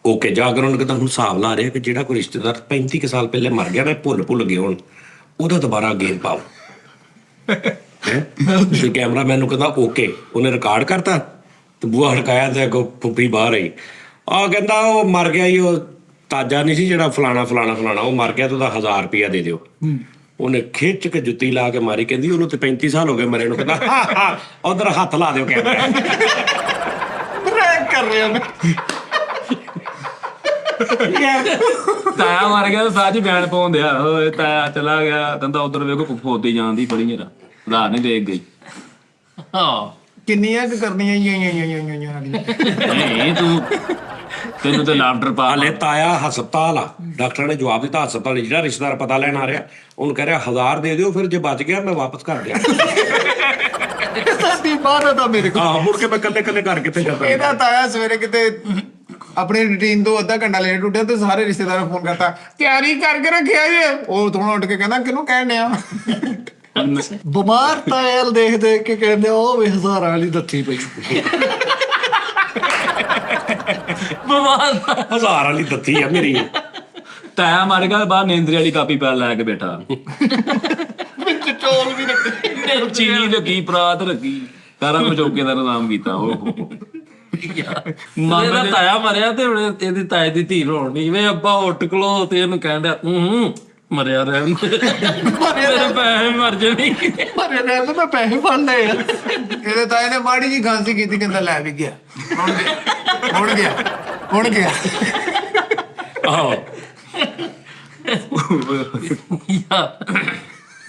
ਓਕੇ ਜਾ ਕੇ ਉਹਨੂੰ ਕਹਿੰਦਾ ਹੁਣ ਹਿਸਾਬ ਲਾ ਰਿਹਾ ਕਿ ਜਿਹੜਾ ਕੋਈ ਰਿਸ਼ਤੇਦਾਰ 35 ਕੁ ਸਾਲ ਪਹਿਲੇ ਮਰ ਗਿਆ ਨਾ, ਭੁੱਲ ਗਏ ਹੁਣ, ਉਹਦਾ ਦੁਬਾਰਾ ਗੇਮ ਪਾਓ। ਤੇ ਕੈਮਰਾਮੈਨ ਨੂੰ ਕਹਿੰਦਾ ਓਕੇ, ਉਹਨੇ ਰਿਕਾਰਡ ਕਰਤਾ ਤੇ ਬੂਹਾ ਹਟਕਾਇਆ ਤੇ ਅੱਗੋਂ ਫੁੱਫੀ ਬਾਹਰ ਆਈ। ਆ ਕਹਿੰਦਾ ਉਹ ਮਰ ਗਿਆ ਹੀ, ਉਹ ਤਾਜਾ ਨਹੀਂ ਸੀ ਜਿਹੜਾ ਫਲਾਣਾ ਫਲਾਣਾ ਫਲਾਣਾ, ਉਹ ਮਰ ਗਿਆ ਤੇ ਉਹਦਾ 1000 ਰੁਪਇਆ ਦੇ ਦਿਓ। ਉਹਨੇ ਖਿੱਚ ਕੇ ਜੁੱਤੀ ਲਾ ਕੇ ਮਾਰੀ, ਕਹਿੰਦੀ ਉਹਨੂੰ ਤੇ 35 ਸਾਲ ਹੋ ਗਏ ਮਰੇ ਨੂੰ। ਕਹਿੰਦਾ ਉਧਰ ਹੱਥ ਲਾ ਦਿਓ ਕੈਮਰਾ। ਰੈਕ ਕਰ ਰਿਹਾ ਮੈਂ। ਤਾਇਆ ਮਰ ਗਿਆ, ਸਾਜ ਬਿਆਨ ਪਾਉਣ ਦਿਆ, ਓਏ ਤਾਇਆ ਚਲਾ ਗਿਆ, ਕਹਿੰਦਾ ਉਧਰ ਵੇਖੋ ਫੋਤੀ ਜਾਂਦੀ ਬੜੀ ਮੇਰਾ ਰਾਤ ਨਹੀਂ ਦੇਖ ਗਈ। ਹਾਂ ਕਿੰਨੀਆਂ ਕੁ ਕਰਨੀਆਂ ਨਹੀਂ ਤੂੰ, ਤੈਨੂੰ ਤੇ ਲਾਫਟਰ ਪਾ ਹਾਲੇ ਤਾਇਆ ਹਸਪਤਾਲ ਆ, ਡਾਕਟਰ ਨੇ ਜਵਾਬ ਦਿੱਤਾ ਹਸਪਤਾਲ, ਜਿਹੜਾ ਰਿਸ਼ਤੇਦਾਰ ਪਤਾ ਲੈਣ ਆ ਰਿਹਾ ਉਹਨੂੰ ਕਹਿ ਰਿਹਾ 1000 ਦੇ ਦਿਓ, ਫਿਰ ਜੇ ਬਚ ਗਿਆ ਮੈਂ ਵਾਪਸ ਕਰ ਦਿਆਂ। ਸਾਡੀ ਬਾਤ ਤਾਂ ਮੇਰੇ ਕੋਲ। ਆਹ ਮੁੜ ਕੇ ਮੈਂ ਕੱਲੇ ਕੱਲੇ ਘਰ ਕਿੱਥੇ ਜਾਂਦਾ। ਇਹਦਾ ਤਾਇਆ ਸਵੇਰੇ ਕਿਤੇ ਆਪਣੀ ਰੁਟੀਨ ਤੋਂ ਅੱਧਾ ਘੰਟਾ ਲੇਟ ਉੱਠਿਆ ਤੇ ਸਾਰੇ ਰਿਸ਼ਤੇਦਾਰਾਂ ਨੂੰ ਫੋਨ ਕਰਤਾ, ਤਿਆਰੀ ਕਰਕੇ ਰੱਖਿਆ ਜੇ। ਉਹ ਥੋੜਾ ਉੱਠ ਕੇ ਕਹਿੰਦਾ ਕਿਹਨੂੰ ਕਹਿਣ ਡਿਆ। ਬਿਮਾਰ ਤਾਇਲ ਦੇਖ ਦੇਖ ਕੇ ਕਹਿੰਦੇ ਉਹ ਵੀ ਹਜ਼ਾਰਾਂ ਵਾਲੀ ਦੱਥੀ ਪਈ। ਬਿਮਾਰ 1000 ਵਾਲੀ ਦਿੱਤੀ ਆ ਮੇਰੀ। ਤਾਇਆ ਮਰ ਗਿਆ, ਬਾਹਰ ਨੇਂਦਰੀ ਵਾਲੀ ਕਾਪੀ ਪੈ ਲੈ ਕੇ ਬੈਠਾ, ਵਿੱਚ ਚੌਲ ਵੀ ਰੱਖੇ। ਚੀਨੀ ਲੱਗੀ, ਪਰਾਤ ਲੱਗੀ, ਸਾਰਾ ਕੁਝ ਓਕੇ ਦਾ ਨਾਮ ਕੀਤਾ। ਉਹ ਇਹਦਾ ਤਾਇਆ ਮਰਿਆ ਤੇ ਹੁਣ ਇਹਦੀ ਤਾਏ ਦੀ ਧੀ ਰੋਣ ਨਹੀਂ ਵੇ ਅੱਬਾ ਉੱਠ ਖਲੋ ਤੇ ਇਹਨੂੰ ਕਹਿੰਦਾ ਮਰਿਆ ਰਹਿਣ ਮੇਰੇ ਪੈਸੇ ਮਰ ਜਾਣੀ। ਮਰੇ ਰਹਿ ਤੇ ਮੈਂ ਪੈਸੇ ਫੜ ਲਏ ਆ। ਇਹਦੇ ਤਾਏ ਨੇ ਮਾੜੀ ਜੀ ਖਾਂਸੀ ਕੀਤੀ, ਕਹਿੰਦਾ ਲੈ ਵੀ ਗਿਆ, ਹੁਣ ਗਿਆ। ਆਹੋ,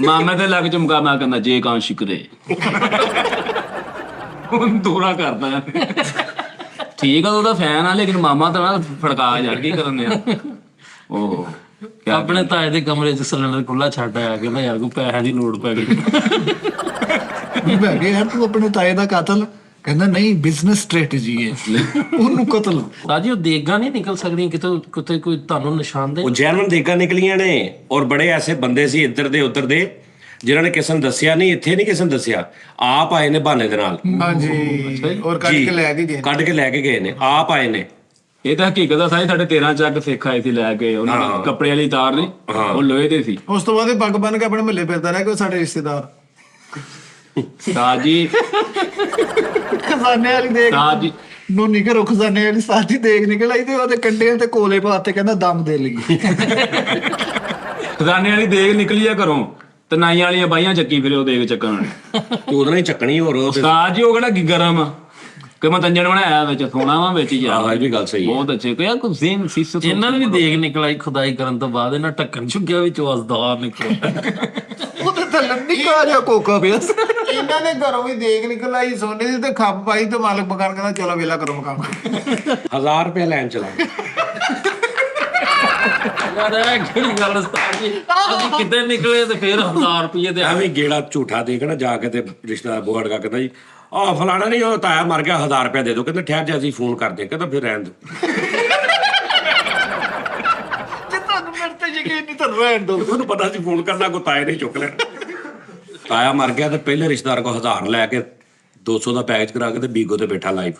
ਮਾਮੇ ਦੇ ਲੱਗ ਚਮਕਾ, ਮੈਂ ਕਹਿੰਦਾ ਜੇ ਕਾਂ ਸ਼ਿਕਰੇ ਹੁਣ ਦੂਰਾ ਕਰਦਾ। ਠੀਕ ਆ, ਉਹਦਾ ਫੈਨ ਆ, ਲੇਕਿਨ ਮਾਮਾ ਤਾਂ ਨਾ ਫੜਕਾ ਯਾਰ, ਕੀ ਕਰਨ ਆ ਉਹ। ਆਪਣੇ ਤਾਏ ਦੇ ਕਮਰੇ 'ਚ ਸਿਲੰਡਰ ਖੁੱਲਾ ਛੱਡ ਆਇਆ, ਕਹਿੰਦਾ ਯਾਰ ਕੋਈ ਪੈਸਿਆਂ ਦੀ ਲੋੜ ਪੈ ਗਈ। ਮੈਂ ਕਿਹਾ ਯਾਰ ਤੂੰ ਆਪਣੇ ਤਾਏ ਦਾ ਕਾਤਲ? ਕਹਿੰਦਾ ਨਹੀਂ, ਬਿਜ਼ਨਸ ਸਟ੍ਰੈਟਜੀ ਹੈ, ਉਹਨੂੰ ਕਤਲ। ਰਾਜੀ ਉਹ ਦੇਗਾਂ ਨਹੀਂ ਨਿਕਲ ਸਕਦੀਆਂ ਕਿਤੋਂ ਕਿਤੇ, ਕੋਈ ਤੁਹਾਨੂੰ ਨਿਸ਼ਾਨਦੇਹੀ? ਉਹ ਜੈਨੂਨ ਦੇਗਾ ਨਿਕਲੀਆਂ ਨੇ, ਔਰ ਬੜੇ ਐਸੇ ਬੰਦੇ ਸੀ ਇੱਧਰ ਦੇ ਉੱਧਰ ਦੇ ਜਿਨ੍ਹਾਂ ਨੇ ਕਿਸੇ ਨੂੰ ਦੱਸਿਆ ਨਹੀਂ, ਇੱਥੇ ਨਹੀਂ ਕਿਸੇ ਨੂੰ ਦੱਸਿਆ, ਆਪ ਆਏ ਨੇ ਬਹਾਨੇ ਦੇ ਨਾਲ। ਹਾਂਜੀ, ਔਰ ਕੱਢ ਕੇ ਲੈ ਕੇ ਗਏ। ਕੱਢ ਕੇ ਲੈ ਕੇ ਗਏ ਨੇ, ਆਪ ਆਏ ਨੇ। ਇਹ ਤਾਂ ਹਕੀਕਤ ਆ, ਸਾਰੇ ਸਾਡੇ 13 ਚੱਕ ਸਿੱਖ ਆਏ ਸੀ ਲੈ ਕੇ, ਉਹਨਾਂ ਨੇ ਕੱਪੜੇ ਵਾਲੀ ਤਾਰ ਨਹੀਂ, ਉਹ ਲੋਹੇ ਦੇ ਸੀ। ਉਸ ਤੋਂ ਬਾਅਦ ਇਹ ਪੱਗ ਬੰਨ ਕੇ ਆਪਣੇ ਮਹੱਲੇ ਫਿਰਦਾ ਰਿਹਾ ਕਿ ਉਹ ਸਾਡੇ ਰਿਸ਼ਤੇਦਾਰ। ਸਾਜੀ ਖਜ਼ਾਨੇ ਵਾਲੀ ਦੇਖ ਸਾਜੀ ਨੂੰ ਨਿਕਲ, ਖਜ਼ਾਨੇ ਵਾਲੀ ਸਾਜੀ ਦੇਖ ਨਿਕਲ ਆਈ ਤੇ ਉਹਦੇ ਕੰਡਿਆਂ ਤੇ ਕੋਲੇ ਪਾਤੇ, ਕਹਿੰਦਾ ਦਮ ਦੇ ਲਈ। ਖਜ਼ਾਨੇ ਵਾਲੀ ਦੇਗ ਨਿਕਲੀ ਆ ਘਰੋਂ, ਤੇ ਨਾਈਆਂ ਵਾਲੀਆਂ ਬਾਈਆਂ ਚੱਕੀ ਫਿਰੇ ਉਹ ਦੇਗ ਚੱਕਣ ਵਾਲੀ। ਤੂੰ ਉਹਦੇ ਨਾਲ ਹੀ ਚੱਕਣੀ, ਹੋਰ ਉਹ ਤੇ- ਸਾਜੀ ਉਹ ਕਿਹੜਾ ਗਰਮ ਆ ਕਿ ਮੈਂ ਤੰਜਣ ਬਣਾਇਆ ਵਿੱਚ ਸੋਨਾ ਵਾ ਵਿੱਚ ਯਾਰ। ਆਹ ਇਹ ਵੀ ਗੱਲ ਸਹੀ ਹੈ। ਬਹੁਤ ਅੱਛੇ ਕੋਈ ਕੁਝ ਜ਼ੇਨ ਸੀਸ ਇਹਨਾਂ ਨੇ ਵੀ ਦੇਗ ਨਿਕਲ ਆਈ ਖੁਦਾਈ ਕਰਨ ਤੋਂ ਬਾਅਦ, ਇਹਨਾਂ ਢੱਕਣ ਚੁੱਕਿਆ ਵਿੱਚੋਂ ਅਸਦਾਰ ਨਿਕਲਿਆ। ਉਹਦੇ ਥੱਲੇ ਨਿੱਕਾ ਜਿਹਾ ਕੋਕਾ ਪਿਆ ਸੀ। ਇਹਨਾਂ ਨੇ ਘਰੋਂ ਵੀ ਦੇਖ ਨਿਕਲ ਆਈ ਸੋਨੇ ਦੀ, ਤੇ ਖੱਪ ਪਾਈ ਤੇ ਮਾਲਕ ਮਕਾਨ ਕਹਿੰਦਾ ਚਲੋ ਵੇਲਾ ਕਰੋ ਮਕਾਨ। 1000 ਰੁਪਏ ਲੈਣ ਚਲਾ ਗਏ। ਯਾਰ ਇਹ ਕਿਹੜੀ ਗੱਲ ਉਸਤਾਦ ਜੀ, ਅਸੀਂ ਕਿਤੇ ਨਿਕਲੇ ਤੇ ਫਿਰ 1000 ਰੁਪਏ ਦੇ ਐਵੇਂ ਗੇੜਾ ਝੂਠਾ ਦੇ ਕੇ ਨਾ ਜਾ ਕੇ ਤੇ ਰਿਸ਼ਤੇਦਾਰ ਬੋੜ ਕਾ ਕਹਿੰਦਾ ਜੀ ਆਹ ਫਲਾਣਾ ਨਹੀਂ, ਉਹ ਤਾਇਆ ਮਰ ਗਿਆ, 1000 ਰੁਪਏ ਦੇ ਦਿਓ। ਕਹਿੰਦੇ ਠਹਿਰ ਜਾ ਅਸੀਂ ਫੋਨ ਕਰਦੇ, ਕਹਿੰਦਾ ਫਿਰ ਰਹਿਣ ਦਿਓ। ਜੇ ਤੁਹਾਨੂੰ ਮੇਰੇ ਤੇ ਯਕੀਨ ਨਹੀਂ ਤਾਂ ਰਹਿਣ ਦਿਓ। ਉਹਨੂੰ ਪਤਾ ਸੀ ਫੋਨ ਕਰਨਾ, ਕੋਈ ਤਾਏ ਨੇ ਚੁੱਕ ਲੈਣਾ। ਤਾਇਆ ਮਰ ਗਿਆ ਤੇ ਪਹਿਲੇ ਰਿਸ਼ਤੇਦਾਰ ਕੋ 1000 ਲੈ ਕੇ 200 ਦਾ ਪੈਕੇਜ ਕਰਾ ਕੇ ਤੇ ਬੀਗੋ ਤੇ ਬੈਠਾ ਲਾਈਵ।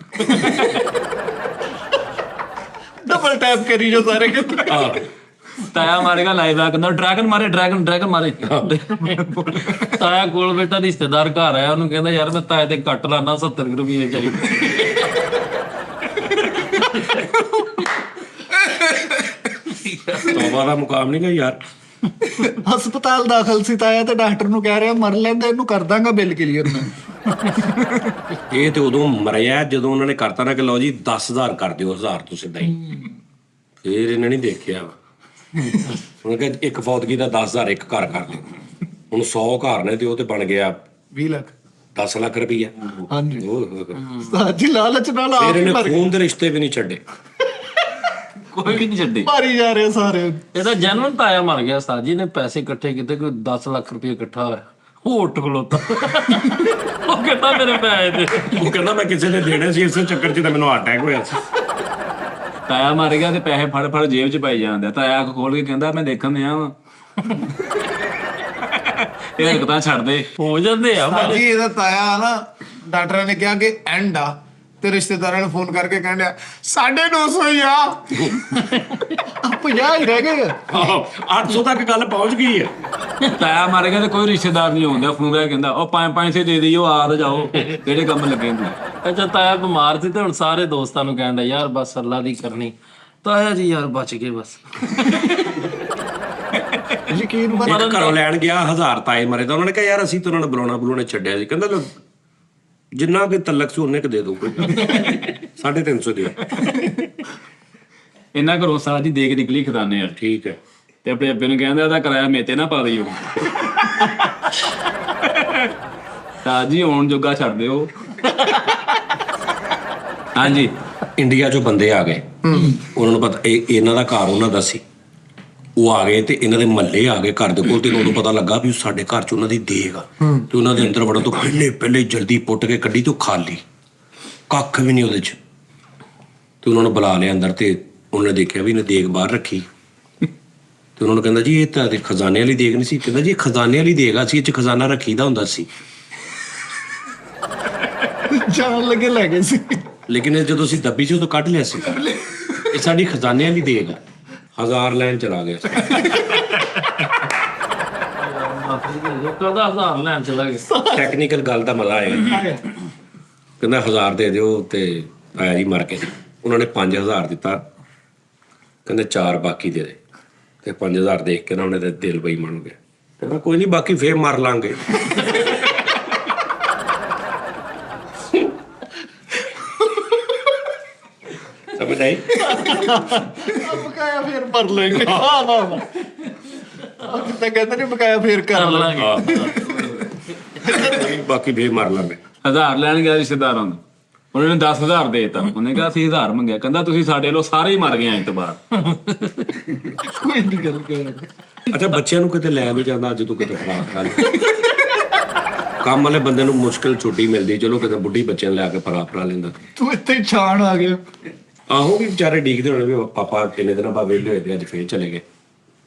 ਡਬਲ ਟੈਪ ਕਰੀ ਜੋ ਸਾਰੇ ਕਿਤੇ। ਆਹ ਤਾਇਆ ਮਾਰੇਗਾ ਲਾਈਵ ਆ, ਕਹਿੰਦਾ ਡਰੈਗਨ ਮਾਰੇ, ਡਰੈਗਨ ਮਾਰੇ। ਤਾਇਆ ਕੋਲ ਬੇਟਾ ਰਿਸ਼ਤੇਦਾਰ ਘਰ ਆਇਆ, ਉਹਨੂੰ ਕਹਿੰਦਾ ਯਾਰ ਮੈਂ ਤਾਏ ਤੇ ਕੱਟ ਲਾਣਾ 70 ਰੁਪਏ ਚਾਹੀਦੇ। ਤੋਬਾ ਦਾ ਮੁਕਾਮ ਨਹੀਂ ਗਾ ਯਾਰ। ਹਸਪਤਾਲ ਦਾਖਲ ਸੀ ਤਾਇਆ ਤੇ ਡਾਕਟਰ ਨੂੰ ਕਹਿ ਰਿਹਾ ਮਰ ਲੈਂਦਾ, ਇਹਨੂੰ ਕਰ ਦਾਂਗਾ ਬਿੱਲ ਕਲੀਅਰ ਮੈਂ। ਇਹ ਤੇ ਉਦੋਂ ਮਰਿਆ ਜਦੋਂ ਉਹਨਾਂ ਨੇ ਕਰਤਾ ਨਾ ਕਿ ਲਓ ਜੀ 10000 ਕਰ ਦਿਓ, 1000 ਤੋਂ ਸਿੱਧਾ ਹੀ। ਫਿਰ ਇਹਨਾਂ ਨੇ ਦੇਖਿਆ ਵਾ, ਉਹਨਾਂ ਕਿਹਾ ਇੱਕ ਫੌਤਗੀ ਦਾ 10000 ਇੱਕ ਘਰ ਕਰ ਲਿਓ। ਹੁਣ 100 ਘਰ ਨੇ ਤੇ ਉਹ ਤੇ ਬਣ ਗਿਆ 20 ਲੱਖ 10 ਲੱਖ ਰੁਪਈਆ ਹਾਂਜੀ ਓਏ ਹੋਏ ਹੋਏ। ਉਸਤਾਦ ਜੀ ਲਾਲਚ ਨਾਲ ਆਪ ਫਿਰ ਹੀ ਇਹਨੇ ਮਰ ਖੂਨ ਦੇ ਰਿਸ਼ਤੇ ਵੀ ਨਹੀਂ ਛੱਡੇ। ਕੋਈ ਵੀ ਨਹੀਂ ਛੱਡੇ। ਮਾਰੀ ਜਾ ਰਹੇ ਸਾਰੇ। ਇਹਦਾ ਜਨਮ ਤਾਇਆ ਮਰ ਗਿਆ ਉਸਤਾਦ ਜੀ ਨੇ ਪੈਸੇ ਇਕੱਠੇ ਕੀਤੇ ਕੋਈ 10 ਲੱਖ ਰੁਪਏ ਇਕੱਠਾ ਹੋਇਆ ਉਹ ਉੱਠ ਖਲੋਤਾ ਉਹ ਕਹਿੰਦਾ ਮੇਰੇ ਪੈਸੇ ਦੇ ਉਹ ਕਹਿੰਦਾ ਮੈਂ ਕਿਸੇ ਨੇ ਦੇਣੇ ਸੀ, ਇਸੇ ਚੱਕਰ 'ਚ ਤਾਂ ਮੈਨੂੰ ਅਟੈਕ ਹੋਇਆ ਸੀ। ਤਾਇਆ ਮਰ ਗਿਆ ਤੇ ਪੈਸੇ ਫੜ ਫੜ ਜੇਬ 'ਚ ਪਾਈ ਜਾਂਦੇ। ਤਾਇਆ ਅੱਖ ਖੋਲ ਕੇ ਕਹਿੰਦਾ ਮੈਂ ਦੇਖਣ ਦਿਆਂ ਵਾਂ। ਇਹ ਹਰਕਤਾਂ ਛੱਡ ਦੇ। ਹੋ ਜਾਂਦੇ ਆ ਸਾਜੀ ਇਹਦਾ ਤਾਇਆ ਨਾ ਡਾਕਟਰਾਂ ਨੇ ਕਿਹਾ ਕਿ ਐਂਡ ਆ, ਤੇ ਰਿਸ਼ਤੇਦਾਰਾਂ ਨੂੰ ਫੋਨ ਕਰਕੇ ਕਹਿੰਦਾ 950 ਹੀ ਆ। 50 ਹੀ ਰਹਿ ਗਏ। ਆਹੋ 800 ਤੱਕ ਗੱਲ ਪਹੁੰਚ ਗਈ ਹੈ। ਤਾਇਆ ਮਰ ਗਿਆ ਤੇ ਕੋਈ ਰਿਸ਼ਤੇਦਾਰ ਨਹੀਂ ਆਉਂਦਾ। ਫੋਨ ਕਰਕੇ ਕਹਿੰਦਾ ਉਹ 500 ਦੇ ਦਿਓ, ਆ ਤਾਂ ਜਾਓ, ਕਿਹੜੇ ਕੰਮ ਲੱਗੇ ਤੂੰ। ਅੱਛਾ ਤਾਇਆ ਬਿਮਾਰ ਸੀ ਤੇ ਹੁਣ ਸਾਰੇ ਦੋਸਤਾਂ ਨੂੰ ਕਹਿੰਦਾ ਯਾਰ ਬਸ ਅੱਲਾ ਦੀ ਕਰਨੀ। ਤਾਇਆ ਜੀ ਯਾਰ ਬਚ ਗਏ ਬਸ। ਯਕੀਨ ਮੰਨ ਇੱਕ ਘਰੋਂ ਲੈਣ ਗਿਆ 1000 ਤਾਏ ਮਰੇ ਤਾਂ ਉਹਨਾਂ ਨੇ ਕਿਹਾ ਯਾਰ ਅਸੀਂ ਤਾਂ ਉਹਨਾਂ ਨੂੰ ਬੁਲਾਉਣਾ ਛੱਡਿਆ ਸੀ। ਕਹਿੰਦਾ ਲਓ, ਜਿੰਨਾ ਕਿ ਤਲਕ ਸੀ ਉਹਨੇ ਕ ਦੇ ਦੋ, 350 ਦਿਓ। ਇਹਨਾਂ ਘਰੋਂ ਸਾਜੀ ਦੇਖ ਨਿਕਲੀ ਖਜ਼ਾਨੇ ਆ। ਠੀਕ ਹੈ। ਤੇ ਆਪਣੇ ਅੱਬੇ ਨੂੰ ਕਹਿੰਦਾ ਇਹਦਾ ਕਿਰਾਇਆ ਮੇਤੇ ਨਾ ਪਾ ਦਿਓ। ਸਾਜੀ ਆਉਣ ਜੋਗਾ ਛੱਡ ਦਿਓ। ਹਾਂਜੀ ਇੰਡੀਆ 'ਚੋਂ ਬੰਦੇ ਆ ਗਏ, ਉਹਨਾਂ ਨੂੰ ਪਤਾ ਇਹਨਾਂ ਦਾ ਘਰ ਉਹਨਾਂ ਦਾ ਸੀ। ਉਹ ਆ ਗਏ ਤੇ ਇਹਨਾਂ ਦੇ ਮਹੱਲੇ ਆ ਗਏ ਘਰ ਦੇ ਕੋਲ, ਤੇ ਉਦੋਂ ਪਤਾ ਲੱਗਾ ਵੀ ਸਾਡੇ ਘਰ 'ਚ ਉਹਨਾਂ ਦੀ ਦੇਗ ਆ। ਤੇ ਉਹਨਾਂ ਦੇ ਅੰਦਰ ਵੜਨ ਤੋਂ ਪਹਿਲੇ ਜਲਦੀ ਪੁੱਟ ਕੇ ਕੱਢੀ ਤੇ ਉਹ ਖਾਲੀ, ਕੱਖ ਵੀ ਨਹੀਂ ਉਹਦੇ 'ਚ। ਤੇ ਉਹਨਾਂ ਨੂੰ ਬੁਲਾ ਲਿਆ ਅੰਦਰ, ਤੇ ਉਹਨਾਂ ਨੇ ਦੇਖਿਆ ਵੀ ਇਹਨੇ ਦੇਗ ਬਾਹਰ ਰੱਖੀ। ਤੇ ਉਹਨਾਂ ਨੂੰ ਕਹਿੰਦਾ ਜੀ ਇਹ ਤਾਂ ਖਜ਼ਾਨੇ ਵਾਲੀ ਦੇਗ ਨਹੀਂ ਸੀ। ਕਹਿੰਦਾ ਜੀ ਇਹ ਖਜ਼ਾਨੇ ਵਾਲੀ ਦੇਗ ਆ, ਸੀ ਇਹ 'ਚ ਖਜ਼ਾਨਾ ਰੱਖੀਦਾ ਹੁੰਦਾ ਸੀ। ਜਾਣ ਲੱਗੇ ਲੈ ਗਏ ਸੀ। ਲੇਕਿਨ ਇਹ ਜਦੋਂ ਅਸੀਂ ਦੱਬੀ ਸੀ ਉਦੋਂ ਕੱਢ ਲਿਆ ਸੀ। ਇਹ ਸਾਡੀ ਖਜ਼ਾਨੇ ਵਾਲੀ ਦੇਗ ਆ। 1000 ਲੈਣ ਚਲਾ ਗਿਆ ਸੀ। ਕਦਾ 1000 ਲੈਣ ਚਲਾ ਗਿਆ। ਟੈਕਨੀਕਲ ਗੱਲ ਦਾ ਮਜ਼ਾ ਆਏਗਾ। ਕਹਿੰਦਾ 1000 ਦੇ ਦਿਓ, ਤੇ ਆਇਆ ਜੀ ਮਰ ਕੇ। ਉਹਨਾਂ ਨੇ 5000 ਦਿੱਤਾ, ਕਹਿੰਦੇ 4 ਬਾਕੀ ਦੇ ਦੇ। ਤੇ 5000 ਦੇਖ ਕੇ ਨਾ ਉਹਨੇ ਤੇ ਦਿਲ ਬੇਈਮਾਨ ਹੋ ਗਿਆ। ਕਹਿੰਦਾ ਕੋਈ ਨਹੀਂ, ਬਾਕੀ ਫੇਰ ਮਰ ਲਾਂਗੇ। ਸਮਝ ਆਈ? ਬਕਾਇਆ ਫੇਰ ਭਰ ਲੈਂਗੇ। ਵਾਹ ਵਾਹ ਵਾਹ। ਉਹ ਕਿਤੇ ਕਹਿੰਦੇ ਨੇ ਬਕਾਇਆ ਫੇਰ ਕਰ ਲਾਂਗੇ। ਬਾਕੀ ਫੇਰ ਮਰ ਲਾਂਗੇ। 1000 ਲੈਣ ਗਿਆ ਰਿਸ਼ਤੇਦਾਰਾਂ ਨੂੰ, ਉਹਨਾਂ ਨੇ 10000 ਦੇ ਦਿੱਤਾ। ਉਹਨੇ ਕਿਹਾ ਅਸੀਂ 1000 ਮੰਗਿਆ। ਕਹਿੰਦਾ ਤੁਸੀਂ ਸਾਡੇ ਲੋ ਸਾਰੇ ਹੀ ਮਰ ਗਏ ਐਂ ਤੋਂ ਬਾਅਦ। ਕੋਈ ਨਹੀਂ ਗੱਲ ਕਰ। ਅੱਛਾ, ਬੱਚਿਆਂ ਨੂੰ ਕਿਤੇ ਲੈ ਵੀ ਜਾਂਦਾ ਅੱਜ ਤੂੰ ਕਿਤੇ ਖਰਾਬ ਕਰ ਕੰਮ ਵਾਲੇ ਬੰਦੇ ਨੂੰ ਮੁਸ਼ਕਿਲ ਛੁੱਟੀ ਮਿਲਦੀ, ਚਲੋ ਕਿਤੇ ਬੁੱਢੀ ਬੱਚਿਆਂ ਨੂੰ ਲੈ ਕੇ ਫਰਾ ਲੈਂਦਾ। ਤੂੰ ਇੱਥੇ ਹੀ ਛਾਣ ਆ ਗਿਆ। ਆਹੋ ਵੀ ਵਿਚਾਰੇ ਡੀਕਦੇ ਹੋਣੇ ਵੀ ਪਾਪਾ ਕਿੰਨੇ ਦਿਨਾਂ ਬਾਅਦ ਵਿਹਲੇ ਹੋਏ ਤੇ ਅੱਜ ਫੇਰ ਚਲੇ ਗਏ।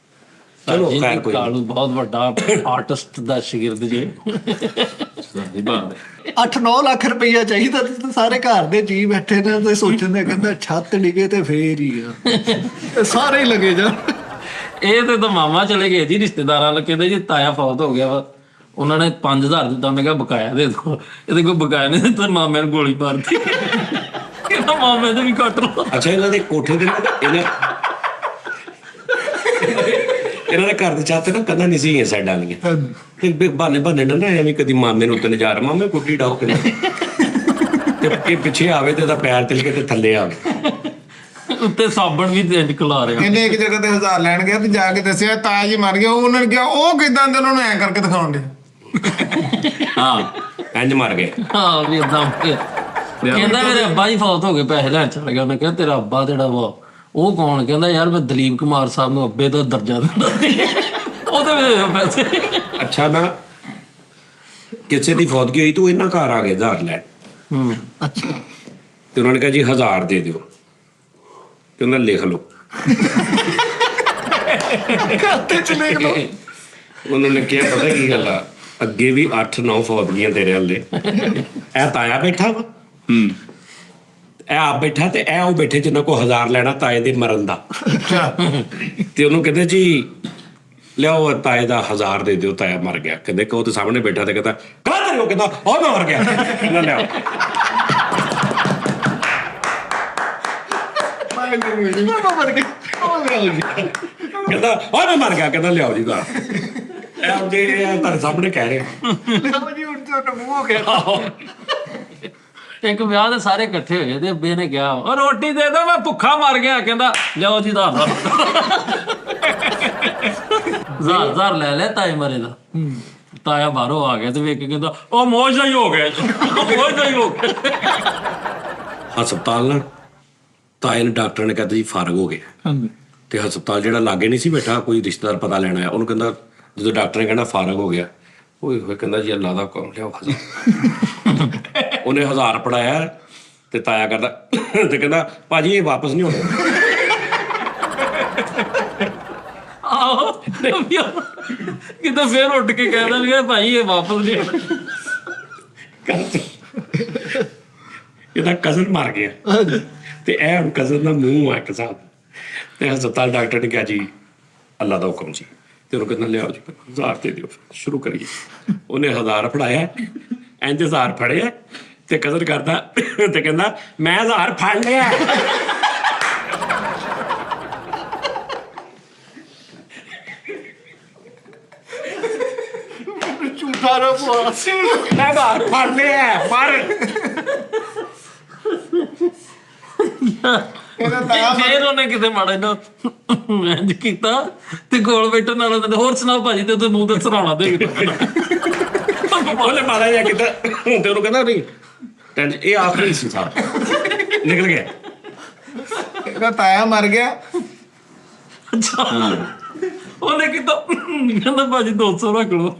ਚਲੋ ਖੈਰ ਕੋਈ ਕਾਲੂ ਬਹੁਤ ਵੱਡਾ ਆਰਟਿਸਟ ਦਾ ਸ਼ਾਗਿਰਦ ਜੇ। 8-9 ਲੱਖ ਰੁਪਈਆ ਚਾਹੀਦਾ ਤੇ ਸਾਰੇ ਘਰ ਦੇ ਜੀ ਬੈਠੇ ਨੇ ਤੇ ਸੋਚਦੇ ਕਹਿੰਦਾ ਛੱਤ ਡਿੱਗੇ ਤੇ ਫੇਰ ਹੀ ਆ। ਤੇ ਸਾਰੇ ਹੀ ਲੱਗੇ ਜਾ। ਇਹ ਤੇ ਤਾਂ ਮਾਮਾ ਚਲੇ ਗਏ ਜੀ ਰਿਸ਼ਤੇਦਾਰਾਂ ਨਾਲ, ਕਹਿੰਦੇ ਜੀ ਤਾਇਆ ਫੌਤ ਹੋ ਗਿਆ ਵਾ, ਉਹਨਾਂ ਨੇ 5000 ਦਿੱਤਾ। ਮੈਂ ਕਿਹਾ ਬਕਾਇਆ ਦੇ ਦਿਓ। ਇਹਦੇ ਕੋਈ ਬਕਾਇਆ ਨਹੀਂ ਦਿੱਤਾ। ਮਾਮੇ ਨੂੰ ਗੋਲੀ ਮਾਰਤੀ। ਕਹਿੰਦਾ ਮਾਮੇ ਦੇ ਵੀ ਕੱਟ ਲਓ। ਅੱਛਾ, ਇਹਨਾਂ ਦੇ ਕੋਠੇ ਦੇ ਇਹਨਾਂ ਦੇ ਘਰ ਦੇ ਛੱਤ ਨਾ ਕੰਧਾਂ ਨਹੀਂ ਸੀਗੀਆਂ ਸਾਈਡਾਂ ਵਾਲੀਆਂ, ਤੇ ਬਹਾਨੇ ਨਾ ਐਵੇਂ ਕਦੀ ਮਾਮੇ ਨੂੰ ਉੱਤੇ ਲਿਜਾ ਰਿਹਾ, ਮਾਮੇ ਗੁੱਡੀ ਡਾਓ ਕੇ ਤੇ ਇਹ ਪਿੱਛੇ ਆਵੇ ਤੇ ਉਹਦਾ ਪੈਰ ਤਿਲਕੇ ਤੇ ਥੱਲੇ ਆਵੇ। ਉੱਤੇ ਸਾਬਣ ਵੀ ਇੰਜ ਖਲਾ ਰਿਹਾ। ਇਹਨੇ ਇੱਕ ਜਗ੍ਹਾ ਤੇ 1000 ਲੈਣ ਗਿਆ ਤੇ ਜਾ ਕੇ ਦੱਸਿਆ ਤਾਇਆ ਜੀ ਮਰ ਗਿਆ। ਉਹਨਾਂ ਨੇ ਕਿਹਾ ਉਹ ਕਿਦਾਂ ਦੇ, ਉਹਨਾਂ ਨੂੰ ਐਂ ਕਰਕੇ ਦਿਖਾਉਣ ਦੇ। ਹਾਂ, ਇੰਜ ਮਰ ਗਏ। ਹਾਂ ਵੀ ਏਦਾਂ ਕਹਿੰਦਾ ਮੇਰੇ ਅੱਬਾ ਜੀ ਫੌਤ ਹੋ ਗਏ, ਪੈਸੇ ਲੈਣ ਚਲਾ ਗਿਆ। ਉਹਨੇ ਕਿਹਾ ਤੇਰਾ ਅੱਬਾ ਜਿਹੜਾ ਵਾ ਉਹ ਕੌਣ? ਕਹਿੰਦਾ ਯਾਰ ਮੈਂ ਦਲੀਪ ਕੁਮਾਰ ਸਾਹਿਬ ਨੂੰ ਅੱਬੇ ਦਾ ਦਰਜਾ ਦਿੰਦਾ ਸੀ। ਉਹਦੇ ਵਿੱਚ ਪੈਸੇ। ਅੱਛਾ, ਨਾ ਕਿਸੇ ਦੀ ਫੌਤਗੀ ਹੋਈ ਤੂੰ ਇਹਨਾਂ ਘਰ ਆ ਗਏ 1000 ਲੈਣ। ਅੱਛਾ, ਤੇ ਉਹਨਾਂ ਨੇ ਕਿਹਾ ਜੀ 1000 ਦੇ ਦਿਓ। ਤੇ ਉਹਨਾਂ ਲਿਖ ਲਓ। ਖਾਤੇ ਚ ਲਿਖ ਲਓ। ਉਹਨਾਂ ਨੇ ਕਿਹਾ ਪਤਾ ਕੀ ਗੱਲ ਆ, ਅੱਗੇ ਵੀ 8-9 ਫੌਤਗੀਆਂ ਤੇਰੇ ਹੱਲੇ। ਇਹ ਤਾਇਆ ਬੈਠਾ ਵਾ, ਇਹ ਆਪ ਬੈਠਾ, ਤੇ ਇਹ ਉਹ ਬੈਠੇ ਜਿੰਨਾਂ ਕੋ 1000 ਲੈਣਾ ਤਾਏ ਦੇ ਮਰਨ ਦਾ। ਤੇ ਉਹਨੂੰ ਕਹਿੰਦੇ ਜੀ ਲਿਆਓ ਤਾਏ ਦਾ 1000 ਦੇ ਦਿਓ, ਤਾਇਆ ਮਰ ਗਿਆ। ਕਹਿੰਦੇ ਕਿ ਉਹ ਤੇ ਸਾਹਮਣੇ ਬੈਠਾ ਤੇ ਕਹਿੰਦਾ ਕਾਹ ਤੇ ਉਹ ਕਹਿੰਦਾ ਉਹ ਮੈਂ ਮਰ ਗਿਆ। ਕਹਿੰਦਾ ਲਿਆਓ। ਮੈਂ ਮਰ ਗਿਆ। ਉਹ ਲਿਆਓ ਜੀ। ਕਹਿੰਦਾ ਉਹ ਮੈਂ ਮਰ ਗਿਆ। ਕਹਿੰਦਾ ਲਿਆਓ ਜੀ ਦਾ ਇਹ ਜੇ ਇਹ ਤੁਹਾਡੇ ਸਾਹਮਣੇ ਕਹਿ ਰਿਹਾ। ਲਿਆਓ ਜੀ, ਹੁਣ ਤੇ ਮੂੰਹ ਹੋ ਗਿਆ। ਇੱਕ ਵਿਆਹ ਦੇ ਸਾਰੇ ਇਕੱਠੇ ਹੋਏ ਤੇ ਅੱਬੇ ਨੇ ਕਿਹਾ ਉਹ ਰੋਟੀ ਦੇ ਦੋ, ਮੈਂ ਭੁੱਖਾ ਮਰ ਗਿਆ। ਕਹਿੰਦਾ ਲਿਆਓ ਜੀ ਦਾ 1000 ਲੈ ਲੈ ਤਾਏ ਮਰੇ ਦਾ। ਤਾਇਆ ਬਾਹਰੋਂ ਆ ਗਿਆ ਤੇ ਵੇਖ ਕੇ ਕਹਿੰਦਾ ਉਹ ਮੌਜ ਦਾ ਹੀ ਹੋ ਗਿਆ ਜੀ, ਮੌਜ ਦਾ ਹੀ ਹੋ ਗਿਆ। ਹਸਪਤਾਲ ਨਾਲ ਤਾਏ ਨੇ ਡਾਕਟਰ ਨੇ ਕਹਿੰਦਾ ਜੀ ਫਾਰਗ ਹੋ ਗਿਆ। ਤੇ ਹਸਪਤਾਲ ਜਿਹੜਾ ਲਾਗੇ ਨਹੀਂ ਸੀ ਬੈਠਾ, ਕੋਈ ਰਿਸ਼ਤੇਦਾਰ ਪਤਾ ਲੈਣ ਆਇਆ, ਉਹਨੂੰ ਕਹਿੰਦਾ, ਜਦੋਂ ਡਾਕਟਰ ਨੇ ਕਹਿੰਦਾ ਫਾਰਗ ਹੋ ਗਿਆ, ਓਏ ਹੋਏ ਕਹਿੰਦਾ ਜੀ ਅੱਲਾ ਦਾ ਹੁਕਮ ਲਿਆਓ 1000। ਉਹਨੇ 1000 ਪੜਾਇਆ ਤੇ ਤਾਇਆ ਕਰਦਾ ਤੇ ਕਹਿੰਦਾ ਭਾਜੀ ਇਹ ਵਾਪਸ ਨਹੀਂ ਹੋਣਾ। ਆਹੋ ਕਿਤੇ ਫੇਰ ਉੱਠ ਕੇ ਕਹਿੰਦਾ ਵੀ ਭਾਈ ਇਹ ਵਾਪਸ ਨਹੀਂ ਹੋਣਾ। ਇਹਦਾ ਕਜ਼ਨ ਮਰ ਗਿਆ ਤੇ ਇਹ ਹੁਣ ਕਜ਼ਨ ਦਾ ਮੂੰਹ ਆ ਇੱਕ ਹਿਸਾਬ। ਤੇ ਹਸਪਤਾਲ ਡਾਕਟਰ ਨੇ ਕਿਹਾ ਜੀ ਅੱਲਾ ਦਾ ਹੁਕਮ ਜੀ, ਤੇ ਉਹਨੂੰ ਕਹਿੰਦਾ ਲਿਆਓ ਜੀ 1000 ਦੇ ਦਿਓ, ਸ਼ੁਰੂ ਕਰੀਏ। ਉਹਨੇ 1000 ਫੜਾਇਆ, ਇੰਜ 1000 ਫੜਿਆ ਤੇ ਕਜ਼ਨ ਕਰਦਾ ਤੇ ਕਹਿੰਦਾ ਮੈਂ 1000 ਫੜ ਲਿਆ। ਝੂਠਾ ਨਾ ਪਵਾ। ਮੈਂ 1000 ਫੜ ਲਿਆ ਪਰ ਇਹਦਾ ਤਾਇਆ ਫੇਰ ਉਹਨੇ ਕਿਤੇ ਮਾੜਾ ਨਾ ਇੰਜ ਕੀਤਾ ਤੇ ਕੋਲ ਬੈਠਣ ਨਾਲ ਉਹਨੇ ਹੋਰ ਸੁਣਾਓ ਭਾਜੀ, ਤੇ ਉਹਦੇ ਮੂੰਹ ਤੇ ਸਰਾਣਾ ਦੇ ਉਹਨੇ ਮਾਰਾ ਜਾ ਕੀਤਾ ਤੇ ਉਹਨੂੰ ਕਹਿੰਦਾ ਨਹੀਂ ਟੈਂਸ਼ਨ, ਇਹ ਆਖਰੀ ਸੀ ਸਾਹ ਨਿਕਲ ਗਿਆ। ਇਹਦਾ ਤਾਇਆ ਮਰ ਗਿਆ। ਉਹਨੇ ਕੀਤਾ ਕਹਿੰਦਾ ਭਾਜੀ 200 ਰੱਖ ਲਓ।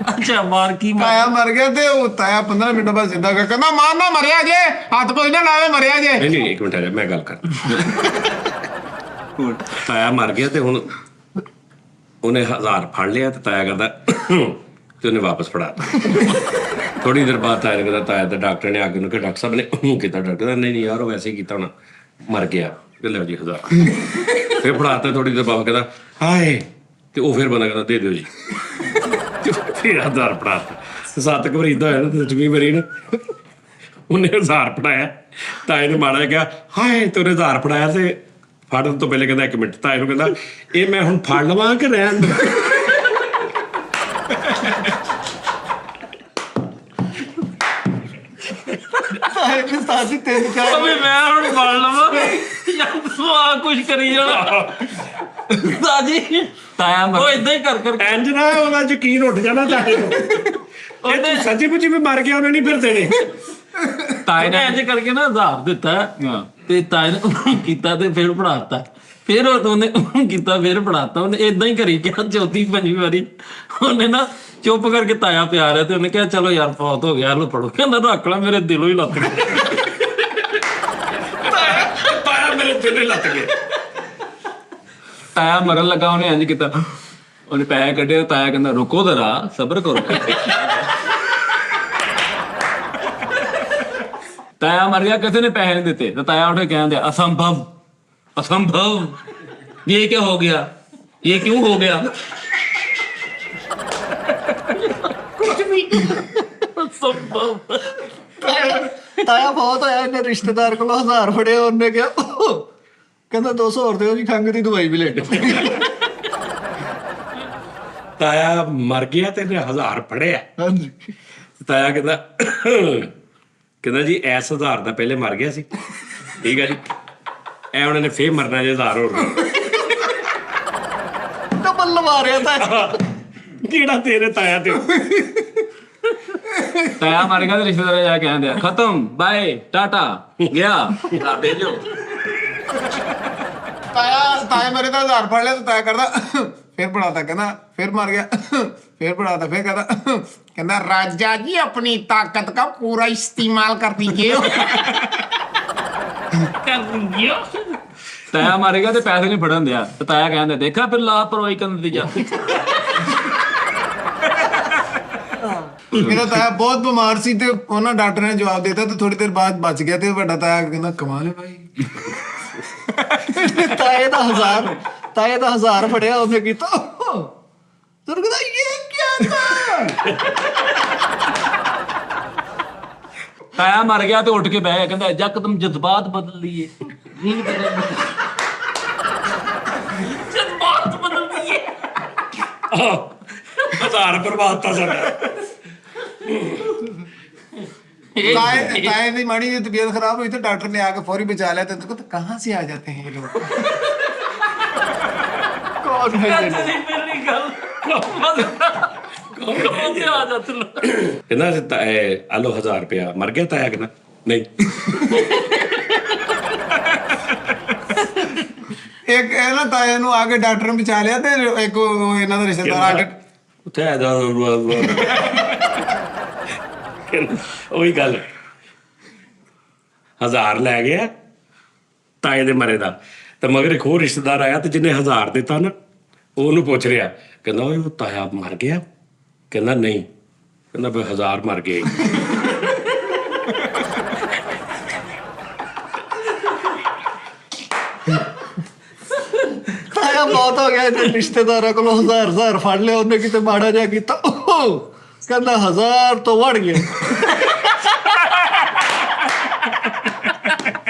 ਅੱਛਾ ਮਾਰ ਕੀ ਤਾਇਆ ਮਰ ਗਿਆ ਤੇ ਉਹ ਤਾਇਆ 15 ਮਿੰਟ ਬਾਅਦ ਸਿੱਧਾ ਕਹਿੰਦਾ ਮਾਂ ਨਾ ਮਰਿਆ ਜੇ, ਹੱਥ ਕੋਈ ਨਾ ਲਾਵੇ, ਮਰਿਆ ਜੇ। ਨਹੀਂ ਨਹੀਂ ਇੱਕ ਮਿੰਟ ਆ ਜਾ, ਮੈਂ ਗੱਲ ਕਰ। ਤਾਇਆ ਮਰ ਗਿਆ ਤੇ ਹੁਣ ਉਹਨੇ 1000 ਫੜ ਲਿਆ ਤੇ ਤਾਇਆ ਕਰਦਾ ਤੇ ਉਹਨੇ ਵਾਪਸ ਫੜਾਤਾ। ਥੋੜੀ ਦੇਰ ਬਾਅਦ ਤਾਇਆ ਨੇ ਕਹਿੰਦਾ, ਤਾਇਆ ਤੇ ਡਾਕਟਰ ਨੇ ਆ ਕੇ ਉਹਨੂੰ ਕਿ ਡਾਕਟਰ ਸਾਹਿਬ ਨੇ ਕੀਤਾ। ਡਾਕਟਰ ਕਹਿੰਦਾ ਨਹੀਂ ਨਹੀਂ ਯਾਰ ਉਹ ਵੈਸੇ ਹੀ ਕੀਤਾ ਹੋਣਾ, ਮਰ ਗਿਆ। ਤੇ ਲਿਓ ਜੀ 1000 ਫਿਰ ਫੜਾਤਾ। ਥੋੜੀ ਦੇਰ ਬਾਅਦ ਕਹਿੰਦਾ ਹਾਏ, ਤੇ ਉਹ ਫਿਰ ਬੰਦਾ ਕਹਿੰਦਾ ਦੇ ਦਿਓ ਜੀ। ਫਿਰ 1000 ਫੜਾਤਾ। 7 ਘਬਰੀਦਾ ਹੋਇਆ ਨਾ ਤੇ 8ਵੀਂ ਵਾਰੀ ਨਾ ਉਹਨੇ 1000 ਫੜਾਇਆ। ਤਾਏ ਨੇ ਮਾੜਾ ਜਿਹਾ ਕਿਹਾ ਹਾਏ, ਤੇ ਉਹਨੇ 1000 ਫੜਾਇਆ ਤੇ ਫੜਨ ਤੋਂ ਪਹਿਲੇ ਕਹਿੰਦਾ 1 ਮਿੰਟ। ਤਾਏ ਨੂੰ ਕਹਿੰਦਾ ਇਹ ਮੈਂ ਹੁਣ ਫੜ ਲਵਾਂ ਕਿ ਰਹਿਣ ਦੇ? ਤਾਏ ਨੇ ਸਾਡੀ 3-4 ਅਬੇ ਮੈਂ ਹੁਣ ਫੜ ਲਵਾਂ ਜਾਂ ਤੂੰ ਆ ਕੁਛ ਕਰੀ ਜਾਣਾ ਸਾਜੀ। ਤਾਇਆ ਉਹ ਇਦਾਂ ਹੀ ਕਰ ਕਰ ਇੰਜ ਨਾ ਉਹਦਾ ਯਕੀਨ ਉੱਠ ਜਾਣਾ ਤਾਏ ਨੂੰ। ਇਹ ਤਾਂ ਸੱਚੀ ਮੁੱਚੀ ਵੀ ਮਰ ਗਿਆ, ਉਹਨੇ ਨਹੀਂ ਫਿਰ ਦੇਣੇ। ਤਾਏ ਨੇ ਇੰਜ ਕਰਕੇ ਨਾ 1000 ਦਿੱਤਾ ਤੇ ਤਾਏ ਨੇ ਕੀਤਾ ਤੇ ਫਿਰ ਪੜਾਤਾ। ਫਿਰ ਉਹਨੇ ਕੀਤਾ ਫਿਰ ਪੜਾਤਾ। ਉਹਨੇ ਇਦਾਂ ਹੀ ਕਰੀ ਗਿਆ 4-5 ਵਾਰੀ। ਉਹਨੇ ਨਾ ਚੁੱਪ ਕਰਕੇ ਤਾਇਆ ਪਿਆ ਰਿਹਾ ਤੇ ਉਹਨੇ ਕਿਹਾ ਚਲੋ ਯਾਰ ਫੌਤ ਹੋ ਗਿਆ, ਲੋ ਪੜੋ। ਕਹਿੰਦਾ ਰੱਖ ਲੈ, ਮੇਰੇ ਦਿਲੋਂ ਹੀ ਲੱਤ ਗਿਆ। ਤਾਇਆ ਮੇਰੇ ਦਿਲ ਹੀ ਲੱਤ ਗਿਆ। ਤਾਇਆ ਮਰਨ ਲੱਗਾ, ਉਹਨੇ ਇੰਜ ਕੀਤਾ, ਉਹਨੇ ਪੈਸੇ ਕੱਢੇ। ਤਾਇਆ ਕਹਿੰਦਾ ਰੁਕੋ ਜ਼ਰਾ, ਸਬਰ ਕਰੋ। ਤਾਇਆ ਮਰ ਗਿਆ, ਕਿਸੇ ਨੇ ਪੈਸੇ ਨਹੀਂ ਦਿੱਤੇ ਤਾਂ ਤਾਇਆ ਉੱਠ ਕੇ ਕਹਿੰਦੇ असंभव असंभव, ये क्या हो गया, ये क्यों हो गया? ਸੰਭਵ ਤਾਇਆ ਬਹੁਤ ਹੋਇਆ, ਇਹਨੇ ਰਿਸ਼ਤੇਦਾਰ ਕੋਲੋਂ 1000 ਫੜਿਆ। ਉਹਨੇ ਕਿਹਾ ਕਹਿੰਦਾ 200 ਹੋਰ ਦਿਓ ਜੀ, ਖੰਘ ਦੀ ਦਵਾਈ ਵੀ ਲੈ ਲਓ। ਤਾਇਆ ਮਰ ਗਿਆ ਤੇ ਇਹਨੇ 1000 ਫੜਿਆ। ਹਾਂਜੀ। ਤਾਇਆ ਕਹਿੰਦਾ ਜੀ ਐਸ 1000 ਦਾ ਪਹਿਲੇ ਮਰ ਗਿਆ ਸੀ, ਠੀਕ ਹੈ ਜੀ, ਐ ਉਹਨਾਂ ਨੇ ਫੇਰ ਮਰਨਾ ਜੇ 1000 ਹੋਰ ਡਬਲ ਲਵਾ ਰਿਹਾ ਤਾਇਆ। ਕਿਹੜਾ ਤੇਰੇ ਤਾਇਆ ਤੇ ਤਾਇਆ ਮਰ ਗਿਆ ਤੇ ਰਿਸ਼ਤੇਦਾਰ ਜਾ ਕੇ ਕਹਿੰਦੇ ਖਤਮ, ਬਾਏ, ਟਾਟਾ, ਗਿਆ, ਆ ਭੇਜੋ। ਤਾਇਆ ਮਰੇ ਤਾਂ 1000 ਫੜ ਲਿਆ ਤੇ ਤਾਇਆ ਕਰਦਾ ਫਿਰ ਪੜਾਤਾ। ਕਹਿੰਦਾ ਫਿਰ ਮਰ ਗਿਆ, फिर पढ़ाता, फिर कहता राजा जी अपनी ताकत का पूरा इस्तेमाल कर दीजिए। ਤਾਇਆ ਮਾਰੇਗਾ ਤੇ ਪੈਸੇ ਨਹੀਂ ਫੜਨ ਦਿਆ ਤੇ ਤਾਇਆ ਕਹਿੰਦੇ ਦੇਖਾ ਫਿਰ ਲਾਪਰਵਾਹੀ ਕਰਨ ਦੀ ਜਾਂਦੀ। ਮੇਰਾ ਤਾਇਆ ਬਹੁਤ ਬਿਮਾਰ ਸੀ ਤੇ ਉਹਨਾਂ ਡਾਕਟਰ ਨੇ ਜਵਾਬ ਦਿੱਤਾ ਤੇ ਥੋੜੀ ਦੇਰ ਬਾਅਦ ਬਚ ਗਿਆ ਤੇ ਵੱਡਾ ਤਾਇਆ ਕਹਿੰਦਾ ਕਮਾਲ ਹੈ ਭਾਈ। ਤਾਏ ਦਾ 1000 ਫੜਿਆ ਉਹਨੇ ਕੀਤਾ ਤੈਨੂੰ ਕਹਿੰਦਾ ਇਹ ਕੀ ਥਾ। ਤਾਇਆ ਮਰ ਗਿਆ ਤੇ ਉੱਠ ਕੇ ਬਹਿ ਗਿਆ, ਕਹਿੰਦਾ ਯਕਦਮ ਜਜ਼ਬਾਤ ਬਦਲ ਲਈਏ, ਜਜ਼ਬਾਤ ਬਦਲ ਲਈਏ। 1000 ਬਰਬਾਦ ਸਾਡਾ। ताए की माड़ी की तबीयत खराब हुई तो डॉक्टर ने आके फौरी बचा लिया। तो कहाँ से आ जाते हैं ये लोग? कौन है ये लोग? मेरी गल ਉਹਦੇ ਆ ਜਾ ਤੂੰ ਕਹਿੰਦਾ ਆਲੋ 1000 ਰੁਪਇਆ ਮਰ ਗਿਆ ਤਾਇਆ ਕਹਿੰਦਾ ਨਹੀਂ ਇੱਕ ਇਹ ਨਾ ਤਾਏ ਨੂੰ ਆ ਕੇ ਡਾਕਟਰ ਨੇ ਬਚਾ ਲਿਆ ਤੇ ਇੱਕ ਉਹ ਇਹਨਾਂ ਦਾ ਰਿਸ਼ਤੇਦਾਰ ਆ ਕੇ ਉੱਥੇ ਆ ਜਾ ਉਹੀ ਗੱਲ 1000 ਲੈ ਗਿਆ ਤਾਏ ਦੇ ਮਰੇ ਦਾ ਤੇ ਮਗਰ ਇੱਕ ਹੋਰ ਰਿਸ਼ਤੇਦਾਰ ਆਇਆ ਤੇ ਜਿਹਨੇ 1000 ਦਿੱਤਾ ਨਾ ਉਹਨੂੰ ਪੁੱਛ ਰਿਹਾ ਕਹਿੰਦਾ ਓਏ ਉਹ ਤਾਇਆ ਮਰ ਗਿਆ ਕਹਿੰਦਾ ਨਹੀਂ ਕਹਿੰਦਾ ਫਿਰ 1000 ਮਰ ਗਏ ਤਾਇਆ ਬਹੁਤ ਹੋ ਗਿਆ ਇਹਦੇ ਰਿਸ਼ਤੇਦਾਰਾਂ ਕੋਲੋਂ 1000 ਫੜ ਲਿਆ ਉਹਨੇ ਕਿਤੇ ਮਾੜਾ ਜਿਹਾ ਕੀਤਾ ਓਹ ਕਹਿੰਦਾ 1000 ਤੋਂ ਵੜ ਗਿਆ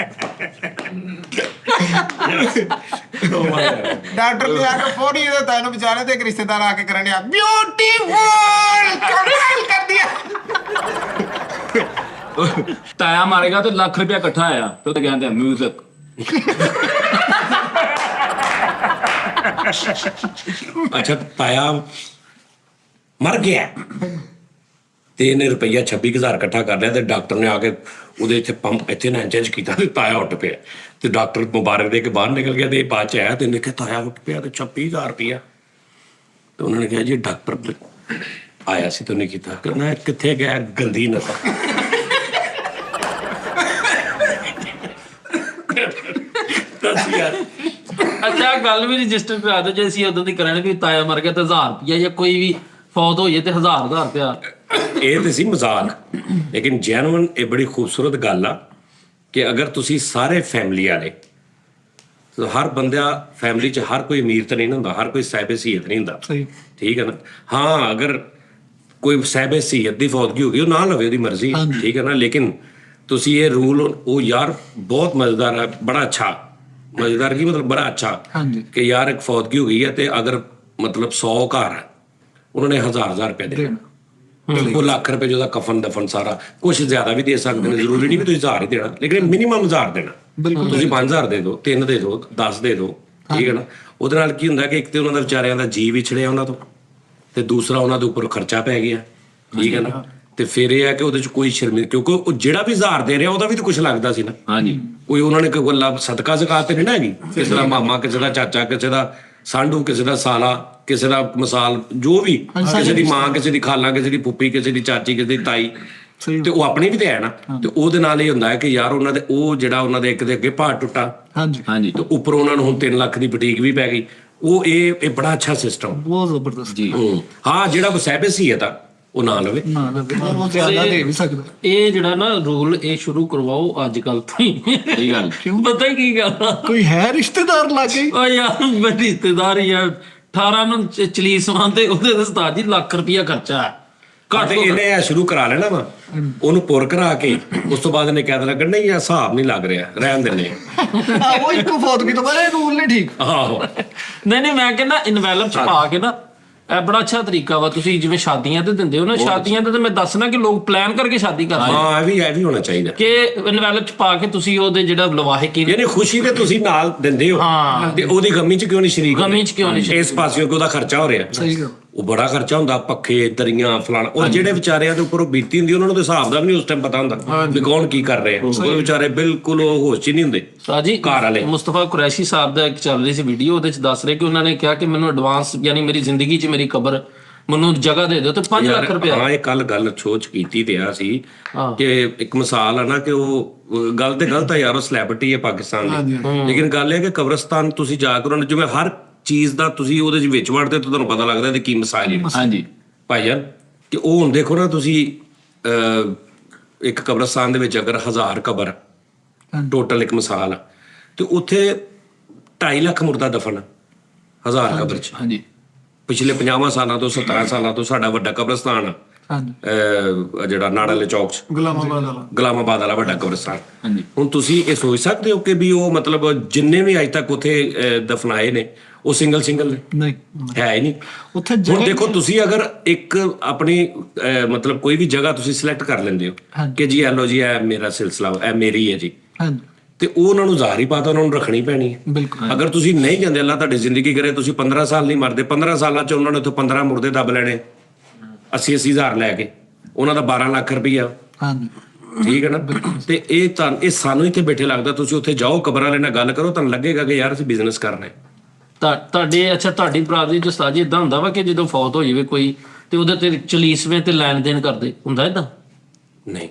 ਡਾਕਟਰ ਨੇ ਆ ਕੇ ਫੋੜੀ ਇਹਦੇ ਤਾਏ ਨੂੰ ਬਚਾ ਲਿਆ ਤੇ ਇੱਕ ਰਿਸ਼ਤੇਦਾਰ ਆ ਕੇ ਕਰਨ ਡਿਆ ਬਿਊਟੀਫੁਲ ਕਮਾਲ ਕਰ ਦਿਆ ਤਾਇਆ ਮਾਰੇਗਾ ਤੇ ਲੱਖ ਰੁਪਇਆ ਇਕੱਠਾ ਆਇਆ ਤੇ ਉਹ ਕਹਿੰਦੇ ਮਿਊਜ਼ਿਕ ਅੱਛਾ ਤਾਇਆ ਮਰ ਗਿਆ ਤੇ ਇਹਨੇ ਰੁਪਈਆ 26000 ਇਕੱਠਾ ਕਰ ਲਿਆ ਤੇ ਡਾਕਟਰ ਨੇ ਆ ਕੇ ਉਹਦੇ ਇੱਥੇ ਪੰਪ ਇੱਥੇ ਨਾ ਇੰਜ ਕੀਤਾ ਤੇ ਤਾਇਆ ਉੱਠ ਪਿਆ ਤੇ ਡਾਕਟਰ ਮੁਬਾਰਕ ਦੇ ਕੇ ਬਾਹਰ ਨਿਕਲ ਗਿਆ ਤੇ ਇਹ ਬਾਅਦ ਚ ਆਇਆ ਤੇ ਇਹਨੇ ਕਿਹਾ ਤਾਇਆ ਉੱਠ ਪਿਆ ਤੇ 26000 ਰੁਪਈਆ ਤੇ ਉਹਨਾਂ ਨੇ ਕਿਹਾ ਜੀ ਡਾਕਟਰ ਆਇਆ ਸੀ ਤੇ ਉਹਨੇ ਕੀਤਾ ਕਹਿੰਦਾ ਕਿੱਥੇ ਗਿਆ ਗੰਦੀ ਨਸਲ ਦੱਸ ਯਾਰ ਅੱਛਾ ਗੱਲ ਵੀ ਰਜਿਸਟਰ ਕਰਾ ਦਿਓ ਜੇ ਅਸੀਂ ਉਦੋਂ ਦੀ ਕਰਾਂਗੇ ਵੀ ਤਾਇਆ ਮਰ ਗਿਆ ਤੇ 1000 ਰੁਪਇਆ ਜਾਂ ਕੋਈ ਵੀ ਫੌਤ ਹੋ ਜਾਏ ਤੇ 1000 ਰੁਪਇਆ ਇਹ ਤੇ ਸੀ ਮਜ਼ਾਕ ਲੇਕਿਨ ਜੈਨੂਇਨ ਇਹ ਬੜੀ ਖੂਬਸੂਰਤ ਗੱਲ ਆ ਕਿ ਅਗਰ ਤੁਸੀਂ ਸਾਰੇ ਫੈਮਿਲੀ ਵਾਲੇ ਹਰ ਬੰਦਾ ਫੈਮਿਲੀ 'ਚ ਹਰ ਕੋਈ ਅਮੀਰ ਤਾਂ ਨਹੀਂ ਹੁੰਦਾ ਹਰ ਕੋਈ ਸਾਹਿਬ ਸੀਅਤ ਨਹੀਂ ਹੁੰਦਾ ਸਹੀ ਠੀਕ ਹੈ ਨਾ ਹਾਂ ਅਗਰ ਕੋਈ ਸਾਹਿਬ ਸੀਅਤ ਦੀ ਫੌਤਗੀ ਹੋ ਗਈ ਉਹ ਨਾ ਲਵੇ ਉਹਦੀ ਮਰਜ਼ੀ ਠੀਕ ਹੈ ਨਾ ਲੇਕਿਨ ਤੁਸੀਂ ਇਹ ਰੂਲ ਉਹ ਯਾਰ ਬਹੁਤ ਮਜ਼ੇਦਾਰ ਹੈ ਬੜਾ ਅੱਛਾ ਮਜ਼ੇਦਾਰ ਕੀ ਮਤਲਬ ਬੜਾ ਅੱਛਾ ਕਿ ਯਾਰ ਇੱਕ ਫੌਤਗੀ ਹੋ ਗਈ ਹੈ ਤੇ ਅਗਰ ਮਤਲਬ 100 ਘਰ ਹੈ ਉਹਨਾਂ ਨੇ 1000 ਰੁਪਏ ਦੇਣਾ ਉਹ ਲੱਖ ਰੁਪਏ ਜਿਹਦਾ ਕਫਨ ਦਫਨ ਸਾਰਾ ਕੁਝ ਜ਼ਿਆਦਾ ਵੀ ਦੇ ਸਕਦੇ ਨੇ ਜ਼ਰੂਰੀ ਨਹੀਂ ਵੀ ਤੁਸੀਂ 1000 ਹੀ ਦੇਣਾ ਲੇਕਿਨ ਮਿਨੀਮਮ 1000 ਦੇਣਾ ਤੁਸੀਂ 5000 ਦੇ ਦਿਓ 3 ਦੇ ਦਿਓ 10 ਦੇ ਦਿਓ ਠੀਕ ਹੈ ਨਾ ਉਹਦੇ ਨਾਲ ਕੀ ਹੁੰਦਾ ਕਿ ਇੱਕ ਤੇ ਉਹਨਾਂ ਦਾ ਵਿਚਾਰਿਆਂ ਦਾ ਜੀਵ ਵਿਛੜਿਆ ਉਹਨਾਂ ਤੋਂ ਤੇ ਦੂਸਰਾ ਉਹਨਾਂ ਦੇ ਉੱਪਰ ਖਰਚਾ ਪੈ ਗਿਆ ਠੀਕ ਹੈ ਨਾ ਤੇ ਫਿਰ ਇਹ ਹੈ ਕਿ ਉਹਦੇ ਚ ਕੋਈ ਸ਼ਰਮਿੰਦ ਕਿਉਂਕਿ ਉਹ ਜਿਹੜਾ ਵੀ 1000 ਦੇ ਰਿਹਾ ਉਹਦਾ ਵੀ ਤਾਂ ਕੁਝ ਲੱਗਦਾ ਸੀ ਨਾ ਹਾਂਜੀ ਕੋਈ ਉਹਨਾਂ ਨੇ ਕੋਈ ਗੱਲਾਂ ਸਦਕਾ ਜ਼ਕਾਤ ਤੇ ਨਹੀਂ ਨਾ ਹੈਗੀ ਕਿਸੇ ਦਾ ਮਾਮਾ ਕਿਸੇ ਦਾ ਚਾਚਾ ਕਿਸੇ ਦਾ ਸਾਂਢੂ ਕਿਸੇ ਦਾ ਸਾਲਾ ਕਿਸੇ ਦਾ ਮਿਸਾਲ ਜੋ ਵੀ ਕਿਸੇ ਦੀ ਮਾਂ ਕਿਸੇ ਦੀ ਖਾਲਾ ਕਿਸੇ ਦੀ ਪੁੱਪੀ ਕਿਸੇ ਦੀ ਚਾਚੀ ਕਿਸੇ ਦੀ ਤਾਈ ਤੇ ਉਹ ਆਪਣੀ ਵੀ ਤੇ ਹੈ ਨਾ ਤੇ ਉਹਦੇ ਨਾਲ ਇਹ ਹੁੰਦਾ ਹੈ ਕਿ ਯਾਰ ਉਹਨਾਂ ਦੇ ਉਹ ਜਿਹੜਾ ਉਹਨਾਂ ਦੇ ਇੱਕ ਦੇ ਅੱਗੇ ਭਾਰ ਟੁੱਟਾ ਹਾਂਜੀ ਤੇ ਉੱਪਰ ਉਹਨਾਂ ਨੂੰ ਹੁਣ 3 ਲੱਖ ਦੀ ਬੁਟੀਕ ਵੀ ਪੈ ਗਈ ਉਹ ਇਹ ਬੜਾ ਅੱਛਾ ਸਿਸਟਮ ਬਹੁਤ ਜ਼ਬਰਦਸਤ ਜੀ ਹਾਂ ਜਿਹੜਾ ਮੁਸੈਬੇ ਸੀ ਇਹ ਤਾਂ ਉਹ ਨਾ ਲਵੇ ਨਾ ਲਵੇ ਉਹ ਜ਼ਿਆਦਾ ਦੇ ਵੀ ਸਕਦਾ ਇਹ ਜਿਹੜਾ ਨਾ ਰੂਲ ਇਹ ਸ਼ੁਰੂ ਕਰਵਾਓ ਅੱਜ ਕੱਲ ਤੋਂ ਹੀ ਸਹੀ ਗੱਲ ਪਤਾ ਕੀ ਗੱਲ ਆ ਕੋਈ ਹੈ ਰਿਸ਼ਤੇਦਾਰ ਲਾਗੇ ਓ ਯਾਰ ਮੇਰੀ ਰਿਸ਼ਤੇਦਾਰ ਯਾਰ 18 ਨੂੰ ਚਲੀਸਵਾਂ ਤੇ ਉਹਦੇ ਤੇ ਉਸਤਾਦ ਜੀ ਲੱਖ ਰੁਪਇਆ ਖਰਚਾ ਹੈ ਘੱਟ ਇਹਨੇ ਇਹ ਸ਼ੁਰੂ ਕਰਾ ਲੈਣਾ ਵਾ ਉਹਨੂੰ ਪੁਰ ਕਰਾ ਕੇ ਉਸ ਤੋਂ ਬਾਅਦ ਇਹਨੇ ਕਹਿ ਦੇਣਾ ਕਿ ਨਹੀਂ ਇਹ ਹਿਸਾਬ ਨਹੀਂ ਲੱਗ ਰਿਹਾ ਰਹਿਣ ਦਿੰਦੇ ਉਹ ਇੱਕੋ ਫੌਤਗੀ ਤੋਂ ਬਾਅਦ ਇਹ ਰੂਲ ਨਹੀਂ ਠੀਕ ਆਹੋ ਨਹੀਂ ਮੈਂ ਕਹਿੰਦਾ ਇਨਵੈਲਪ ਚ ਪਾ ਕੇ ਨਾ ਇਹ ਬੜਾ ਅੱਛਾ ਤਰੀਕਾ ਵਾ ਤੁਸੀਂ ਜਿਵੇਂ ਸ਼ਾਦੀਆਂ ਤੇ ਦਿੰਦੇ ਹੋ ਨਾ ਸ਼ਾਦੀਆਂ ਤੇ ਮੈਂ ਦੱਸਣਾ ਕਿ ਲੋਕ ਪਲਾਨ ਕਰਕੇ ਸ਼ਾਦੀ ਕਰਦੇ ਹਾਂ ਇਹ ਵੀ ਹੋਣਾ ਚਾਹੀਦਾ ਕਿ ਇਨਵੈਲਪ ਚ ਪਾ ਕੇ ਤੁਸੀਂ ਉਹਦੇ ਜਿਹੜਾ ਲਵਾਹਿਕ ਯਾਨੀ ਖੁਸ਼ੀ ਤੇ ਤੁਸੀਂ ਨਾਲ ਦਿੰਦੇ ਹੋ ਤੇ ਉਹਦੀ ਗਮੀ ਚ ਕਿਉਂ ਨਹੀਂ ਸ਼ਰੀਕ ਗਮੀ ਚ ਕਿਉਂ ਨਹੀਂ ਇਸ ਪਾਸਿਓਂ ਕਿ ਉਹਦਾ ਖਰਚਾ ਹੋ ਰਿਹਾ ਸਹੀ ਗੱਲ ਉਹ ਬੜਾ ਖਰਚਾ ਹੁੰਦਾ ਪੱਖੇ ਦਰੀਆਂ ਫਲਾਣਾ ਔਰ ਜਿਹੜੇ ਵਿਚਾਰਿਆਂ ਦੇ ਉੱਪਰ ਉਹ ਬੀਤੀ ਹੁੰਦੀ ਉਹਨਾਂ ਨੂੰ ਤਾਂ ਹਿਸਾਬ ਦਾ ਵੀ ਨਹੀਂ ਉਸ ਟਾਈਮ ਪਤਾ ਹੁੰਦਾ ਵੀ ਕੌਣ ਕੀ ਕਰ ਰਿਹਾ ਉਹ ਵਿਚਾਰੇ ਬਿਲਕੁਲ ਉਹ ਹੋਸ਼ ਹੀ ਨਹੀਂ ਹੁੰਦੇ ਸਾਜੀ ਘਰ ਵਾਲੇ ਮੁਸਤਫਾ ਕੁਰੈਸ਼ੀ ਸਾਹਿਬ ਦਾ ਇੱਕ ਚੱਲ ਰਹੀ ਸੀ ਵੀਡੀਓ ਉਹਦੇ ਚ ਦੱਸ ਰਹੇ ਕਿ ਉਹਨਾਂ ਨੇ ਕਿਹਾ ਕਿ ਮੈਨੂੰ ਐਡਵਾਂਸ ਯਾਨੀ ਮੇਰੀ ਜ਼ਿੰਦਗੀ 'ਚ ਮੇਰੀ ਕਬਰ ਮੈਨੂੰ ਜਗ੍ਹਾ ਦੇ ਦਿਓ ਤੇ 5 ਲੱਖ ਰੁਪਏ ਹਾਂ ਇਹ ਕੱਲ ਗੱਲ ਸੋਚ ਕੀਤੀ ਤੇ ਆ ਸੀ ਕਿ ਇੱਕ ਮਿਸਾਲ ਆ ਨਾ ਕਿ ਉਹ ਗੱਲ ਤੇ ਗਲਤ ਆ ਯਾਰ ਉਹ ਸੈਲਿਬ੍ਰਿਟੀ ਹੈ ਪਾਕਿਸਤਾਨ ਦੀ ਲੇਕਿਨ ਗੱਲ ਇਹ ਕਿ ਕਬਰਸਤਾਨ ਤੁਸੀਂ ਜਾ ਕੇ ਉਹਨਾਂ ਨੂੰ ਜਿਵੇਂ ਹਰ ਚੀਜ਼ ਦਾ ਤੁਸੀਂ ਉਹਦੇ ਵਿੱਚ ਵੜਦੇ ਤਾਂ ਤੁਹਾਨੂੰ ਪਤਾ ਲੱਗਦਾ ਤੇ ਕੀ ਮਸਾਇਲ ਹੈ ਹਾਂਜੀ ਭਾਈਜਾਨ ਕਿ ਉਹ ਹੁਣ ਦੇਖੋ ਨਾ ਤੁਸੀਂ ਇੱਕ ਕਬਰਸਤਾਨ ਦੇ ਵਿੱਚ ਅਗਰ 1000 ਕਬਰ ਟੋਟਲ ਇੱਕ ਮਿਸਾਲ ਆ ਤੇ ਉੱਥੇ 2.5 ਲੱਖ ਮੁਰਦਾ ਦਫਨ 1000 ਕਬਰ ਚ ਹਾਂਜੀ ਪਿਛਲੇ 50 ਸਾਲਾਂ ਤੋਂ 17 ਸਾਲਾਂ ਤੋਂ ਸਾਡਾ ਵੱਡਾ ਕਬਰਸਤਾਨ ਆ ਜਿਹੜਾ ਨਾੜ ਵਾਲੇ ਚੌਕ ਚ ਗੁਲਾਮਾਬਾਦ ਵਾਲਾ ਵੱਡਾ ਕਬਰਸਤਾਨ ਹਾਂਜੀ ਹੁਣ ਤੁਸੀਂ ਇਹ ਸੋਚ ਸਕਦੇ ਹੋ ਕਿ ਵੀ ਉਹ ਮਤਲਬ ਜਿੰਨੇ ਵੀ ਅੱਜ ਤੱਕ ਉੱਥੇ ਦਫਨਾਏ ਨੇ ਉਹ ਸਿੰਗਲ ਨਹੀਂ ਹੈ ਹੀ ਨਹੀਂ ਉੱਥੇ ਹੁਣ ਦੇਖੋ ਤੁਸੀਂ ਅਗਰ ਇੱਕ ਆਪਣੀ ਮਤਲਬ ਕੋਈ ਵੀ ਜਗ੍ਹਾ ਤੁਸੀਂ ਸਿਲੈਕਟ ਕਰ ਲੈਂਦੇ ਹੋ ਕਿ ਜੀ ਐਲੋ ਜੀ ਇਹ ਮੇਰਾ ਸਿਲਸਿਲਾ ਇਹ ਮੇਰੀ ਹੈ ਜੀ ਤੇ ਉਹ ਉਹਨਾਂ ਨੂੰ ਜ਼ਾਹਰੀ ਬਾਤ ਉਹਨਾਂ ਨੂੰ ਰੱਖਣੀ ਪੈਣੀ ਹੈ। ਬਿਲਕੁਲ ਅਗਰ ਤੁਸੀਂ ਨਹੀਂ ਜਾਂਦੇ, ਅੱਲਾ ਤੁਹਾਡੀ ਜ਼ਿੰਦਗੀ ਕਰੇ ਤੁਸੀਂ 15 ਸਾਲ ਨਹੀਂ ਮਰਦੇ, 15 ਸਾਲਾਂ ਚ ਉਹਨਾਂ ਨੇ ਉੱਥੇ 15 ਮੁਰਦੇ ਦੱਬ ਲੈਣੇ 80 ਹਜ਼ਾਰ ਲੈ ਕੇ, ਉਹਨਾਂ ਦਾ 12 ਲੱਖ ਰੁਪਈਆ। ਹਾਂਜੀ ਠੀਕ ਹੈ ਨਾ। ਤੇ ਇਹ ਸਾਨੂੰ ਇੱਥੇ ਬੈਠੇ ਲੱਗਦਾ, ਤੁਸੀਂ ਉੱਥੇ ਜਾਓ ਕਬਰਾਂ ਵਾਲੇ ਨਾਲ ਗੱਲ ਕਰੋ, ਤੁਹਾਨੂੰ ਲੱਗੇਗਾ ਕਿ ਯਾਰ ਅਸੀਂ ਬਿਜ਼ਨਸ ਕਰ ਰਹੇ। ਤੁਹਾਡੀ ਬਰਾਦਰੀ ਚ ਉਸਤਾਦ ਜੀ ਇਦਾਂ ਹੁੰਦਾ ਵਾ ਕਿ ਜਦੋਂ ਫੌਤ ਹੋ ਜਾਵੇ ਕੋਈ ਤੇ ਉਹਦੇ ਤੇ ਚਲੀਸਵੇਂ ਤੇ ਲੈਣ ਦੇਣ ਕਰਦੇ ਹੁੰਦਾ ਇਦਾਂ? ਨਹੀਂ,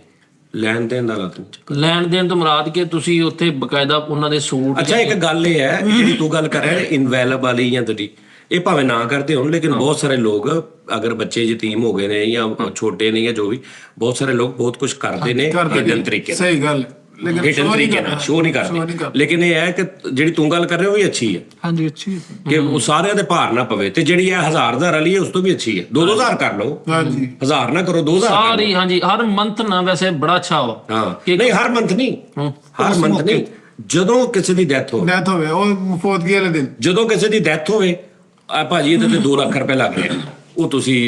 ਲੈਣ ਦੇਣ ਦਾ ਲੱਤ ਲੈਣ ਦੇਣ ਤੋਂ ਮੁਰਾਦ ਕਿ ਤੁਸੀਂ ਉੱਥੇ ਬਕਾਇਦਾ ਉਹਨਾਂ ਦੇ ਸੂਟ। ਅੱਛਾ, ਇੱਕ ਗੱਲ ਇਹ ਹੈ ਜਿਹੜੀ ਤੂੰ ਗੱਲ ਕਰ ਰਿਹਾ ਇਨਵੈਲਬ ਵਾਲੀ ਜਾਂ ਤੇਰੀ, ਇਹ ਭਾਵੇਂ ਨਾ ਕਰਦੇ ਹੋਣ ਲੇਕਿਨ ਬਹੁਤ ਸਾਰੇ ਲੋਕ ਅਗਰ ਬੱਚੇ ਯਤੀਮ ਹੋ ਗਏ ਨੇ ਜਾਂ ਛੋਟੇ ਨੇ ਜਾਂ ਜੋ ਵੀ, ਬਹੁਤ ਸਾਰੇ ਲੋਕ ਬਹੁਤ ਕੁਝ ਕਰਦੇ ਨੇ ਹਿਡਨ ਤਰੀਕੇ ਨਾਲ। ਸਹੀ ਗੱਲ, ਲੇਕਿਨ ਹਿਡਨ ਤਰੀਕੇ ਨਾਲ ਸ਼ੋਅ ਨਹੀਂ ਕਰਦੇ। ਲੇਕਿਨ ਇਹ ਹੈ ਕਿ ਜਿਹੜੀ ਤੂੰ ਗੱਲ ਕਰ ਰਿਹਾ ਉਹ ਵੀ ਅੱਛੀ ਹੈ ਹਾਂਜੀ ਅੱਛੀ ਕਿ ਉਹ ਸਾਰਿਆਂ ਦੇ ਭਾਰ ਨਾ ਪਵੇ, ਤੇ ਜਿਹੜੀ ਇਹ 1000 ਵਾਲੀ ਹੈ ਉਸ ਤੋਂ ਵੀ ਅੱਛੀ ਹੈ। 2-2000 ਕਰ ਲਓ, ਹਾਂਜੀ 1000 ਨਾ ਕਰੋ, 2000 ਸਾਰੀ ਹਾਂਜੀ ਹਰ ਮੰਥ ਨਾ ਵੈਸੇ ਬੜਾ ਅੱਛਾ ਵਾ। ਹਾਂ ਨਹੀਂ, ਹਰ ਮੰਥ ਨਹੀਂ, ਹਰ ਮੰਥ ਨਹੀਂ, ਜਦੋਂ ਕਿਸੇ ਦੀ ਡੈਥ ਹੋਵੇ, ਡੈਥ ਹੋਵੇ ਉਹ ਫੌਤਗੀ ਵਾਲੇ ਦਿਨ, ਜਦੋਂ ਕਿਸੇ ਦੀ ਡੈਥ ਹੋਵੇ, ਆ ਭਾਜੀ ਇਹਦੇ ਤੇ 2 ਲੱਖ ਰੁਪਏ ਲੱਗ ਰਿਹਾ, ਉਹ ਤੁਸੀਂ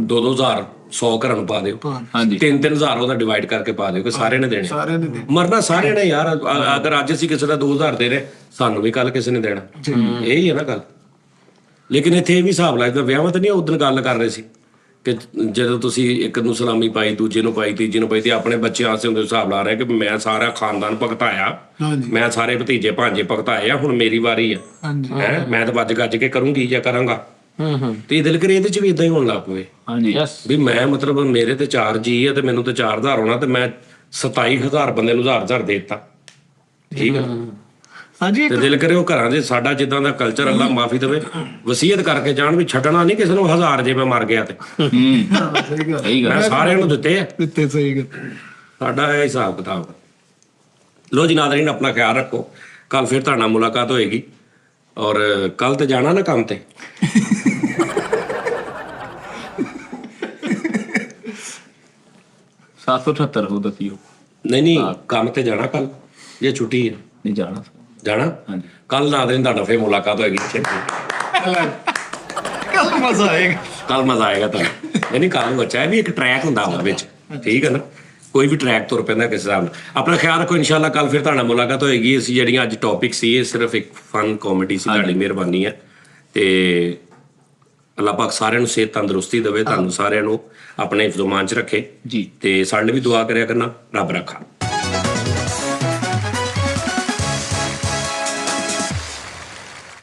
2-2000 100 ਘਰਾਂ ਨੂੰ ਪਾ ਦਿਓ, ਹਾਂਜੀ 3-3000 ਉਹਦਾ ਡਿਵਾਈਡ ਕਰਕੇ ਪਾ ਦਿਓ ਕਿ ਸਾਰਿਆਂ ਨੇ ਦੇਣੇ। ਸਾਰਿਆਂ ਨੇ ਦੇ ਮਰਨਾ ਸਾਰਿਆਂ ਨੇ ਯਾਰ। ਅਗਰ ਅੱਜ ਅਸੀਂ ਕਿਸੇ ਦਾ 2000 ਦੇ ਰਹੇ, ਸਾਨੂੰ ਵੀ ਕੱਲ ਕਿਸੇ ਨੇ ਦੇਣਾ, ਇਹ ਹੀ ਹੈ ਨਾ ਗੱਲ। ਲੇਕਿਨ ਇੱਥੇ ਇਹ ਵੀ ਹਿਸਾਬ ਲੱਗਦਾ, ਵਿਆਹਾਂ ਤੇ ਨਹੀਂ ਉਦੋਂ ਗੱਲ ਕਰ ਰਹੇ ਸੀ ਕਿ ਜਦੋਂ ਤੁਸੀਂ ਇੱਕ ਨੂੰ ਸਲਾਮੀ ਪਾਈ, ਦੂਜੇ ਨੂੰ ਪਾਈ, ਤੀਜੇ ਨੂੰ ਪਾਈ, ਤੇ ਆਪਣੇ ਬੱਚੇ ਆਸੇ ਹੁੰਦੇ ਹਿਸਾਬ ਲਾ ਰਿਹਾ ਕਿ ਮੈਂ ਸਾਰਾ ਖਾਨਦਾਨ ਭਗਤਾਇਆ, ਮੈਂ ਸਾਰੇ ਭਤੀਜੇ ਭਾਂਜੇ ਭਗਤਾਏ ਆ, ਹੁਣ ਮੇਰੀ ਵਾਰੀ ਆ, ਹੈ ਮੈਂ ਤਾਂ ਵੱਜ ਗੱਜ ਕੇ ਕਰੂੰਗੀ ਜਾਂ ਕਰਾਂਗਾ। ਤੇ ਦਿਲ ਕਰੇ ਇਹਦੇ ਚ ਵੀ ਇਦਾਂ ਹੀ ਹੋਣ ਲੱਗ ਪਵੇ ਹਾਂਜੀ ਵੀ ਮੈਂ ਮਤਲਬ ਮੇਰੇ ਤੇ 4 ਜੀ ਆ ਤੇ ਮੈਨੂੰ ਤੇ 4000 ਹੋਣਾ, ਤੇ ਮੈਂ 27000 ਬੰਦੇ ਨੂੰ 1000 ਦੇ ਦਿੱਤਾ। ਠੀਕ ਆ। ਹਾਂਜੀ ਤੇ ਦਿਲ ਕਰੇ ਉਹ ਘਰਾਂ ਦੇ ਸਾਡਾ ਜਿੱਦਾਂ ਦਾ ਕਲਚਰ, ਅੱਲਾ ਮਾਫੀ ਦੇਵੇ, ਵਸੀਅਤ ਕਰਕੇ ਜਾਣ ਵੀ ਛੱਡਣਾ ਨਹੀਂ ਕਿਸੇ ਨੂੰ 1000 ਜੇ ਮੈਂ ਮਰ ਗਿਆ ਤੇ ਸਹੀ ਗੱਲ ਮੈਂ ਸਾਰਿਆਂ ਨੂੰ ਦਿੱਤੇ ਆ। ਦਿੱਤੇ ਸਹੀ ਗੱਲ। ਸਾਡਾ ਇਹ ਹਿਸਾਬ ਕਿਤਾਬ। ਲੋ ਜੀ ਨਾਜ਼ਰੀਨ, ਆਪਣਾ ਖਿਆਲ ਰੱਖੋ, ਕੱਲ ਫਿਰ ਤੁਹਾਡੇ ਨਾਲ ਮੁਲਾਕਾਤ ਹੋਏਗੀ। ਔਰ ਕੱਲ ਤੇ ਜਾਣਾ ਨਾ ਕੰਮ ਤੇ? 778 ਹੋ ਦਸੀਓ। ਨਹੀਂ ਕੰਮ ਤੇ ਜਾਣਾ ਕੱਲ, ਜੇ ਛੁੱਟੀ ਹੈ? ਨਹੀਂ ਜਾਣਾ ਜਾਣਾ। ਹਾਂਜੀ ਕੱਲ ਨਾਜ਼ਰੀਨ ਤੁਹਾਡਾ ਫਿਰ ਮੁਲਾਕਾਤ ਹੋਏਗੀ। ਕੱਲ ਮਜ਼ਾ ਆਏਗਾ, ਕੱਲ ਮਜ਼ਾ ਆਏਗਾ ਤੁਹਾਨੂੰ। ਨਹੀਂ ਕੱਲ ਨੂੰ ਅੱਛਾ ਹੈ ਵੀ ਇੱਕ ਟਰੈਕ ਹੁੰਦਾ ਉਹਦੇ ਵਿੱਚ, ਠੀਕ ਹੈ ਨਾ, ਕੋਈ ਵੀ ਟਰੈਕ ਤੁਰ ਪੈਂਦਾ ਕਿਸੇ ਹਿਸਾਬ ਨਾਲ। ਆਪਣਾ ਖਿਆਲ ਰੱਖੋ, ਇਨਸ਼ਾਅੱਲਾ ਕੱਲ ਫਿਰ ਤੁਹਾਡਾ ਮੁਲਾਕਾਤ ਹੋਏਗੀ। ਅਸੀਂ ਜਿਹੜੀਆਂ ਅੱਜ ਟੌਪਿਕ ਸੀ ਇਹ ਸਿਰਫ ਇੱਕ ਫਨ ਕਾਮੇਡੀ ਸੀ, ਤੁਹਾਡੀ ਮਿਹਰਬਾਨੀ ਹੈ। ਤੇ ਅੱਲਾਹ ਪਾਕ ਸਾਰਿਆਂ ਨੂੰ ਸਿਹਤ ਤੰਦਰੁਸਤੀ ਦੇਵੇ, ਤੁਹਾਨੂੰ ਸਾਰਿਆਂ ਨੂੰ ਆਪਣੇ ਹਿਫਜ਼ੋ-ਮਾਨ ਚ ਰੱਖੇ ਜੀ। ਤੇ ਸਾਡੇ ਲਈ ਵੀ ਦੁਆ ਕਰਿਆ ਕਰਨਾ। ਰੱਬ ਰੱਖਾ।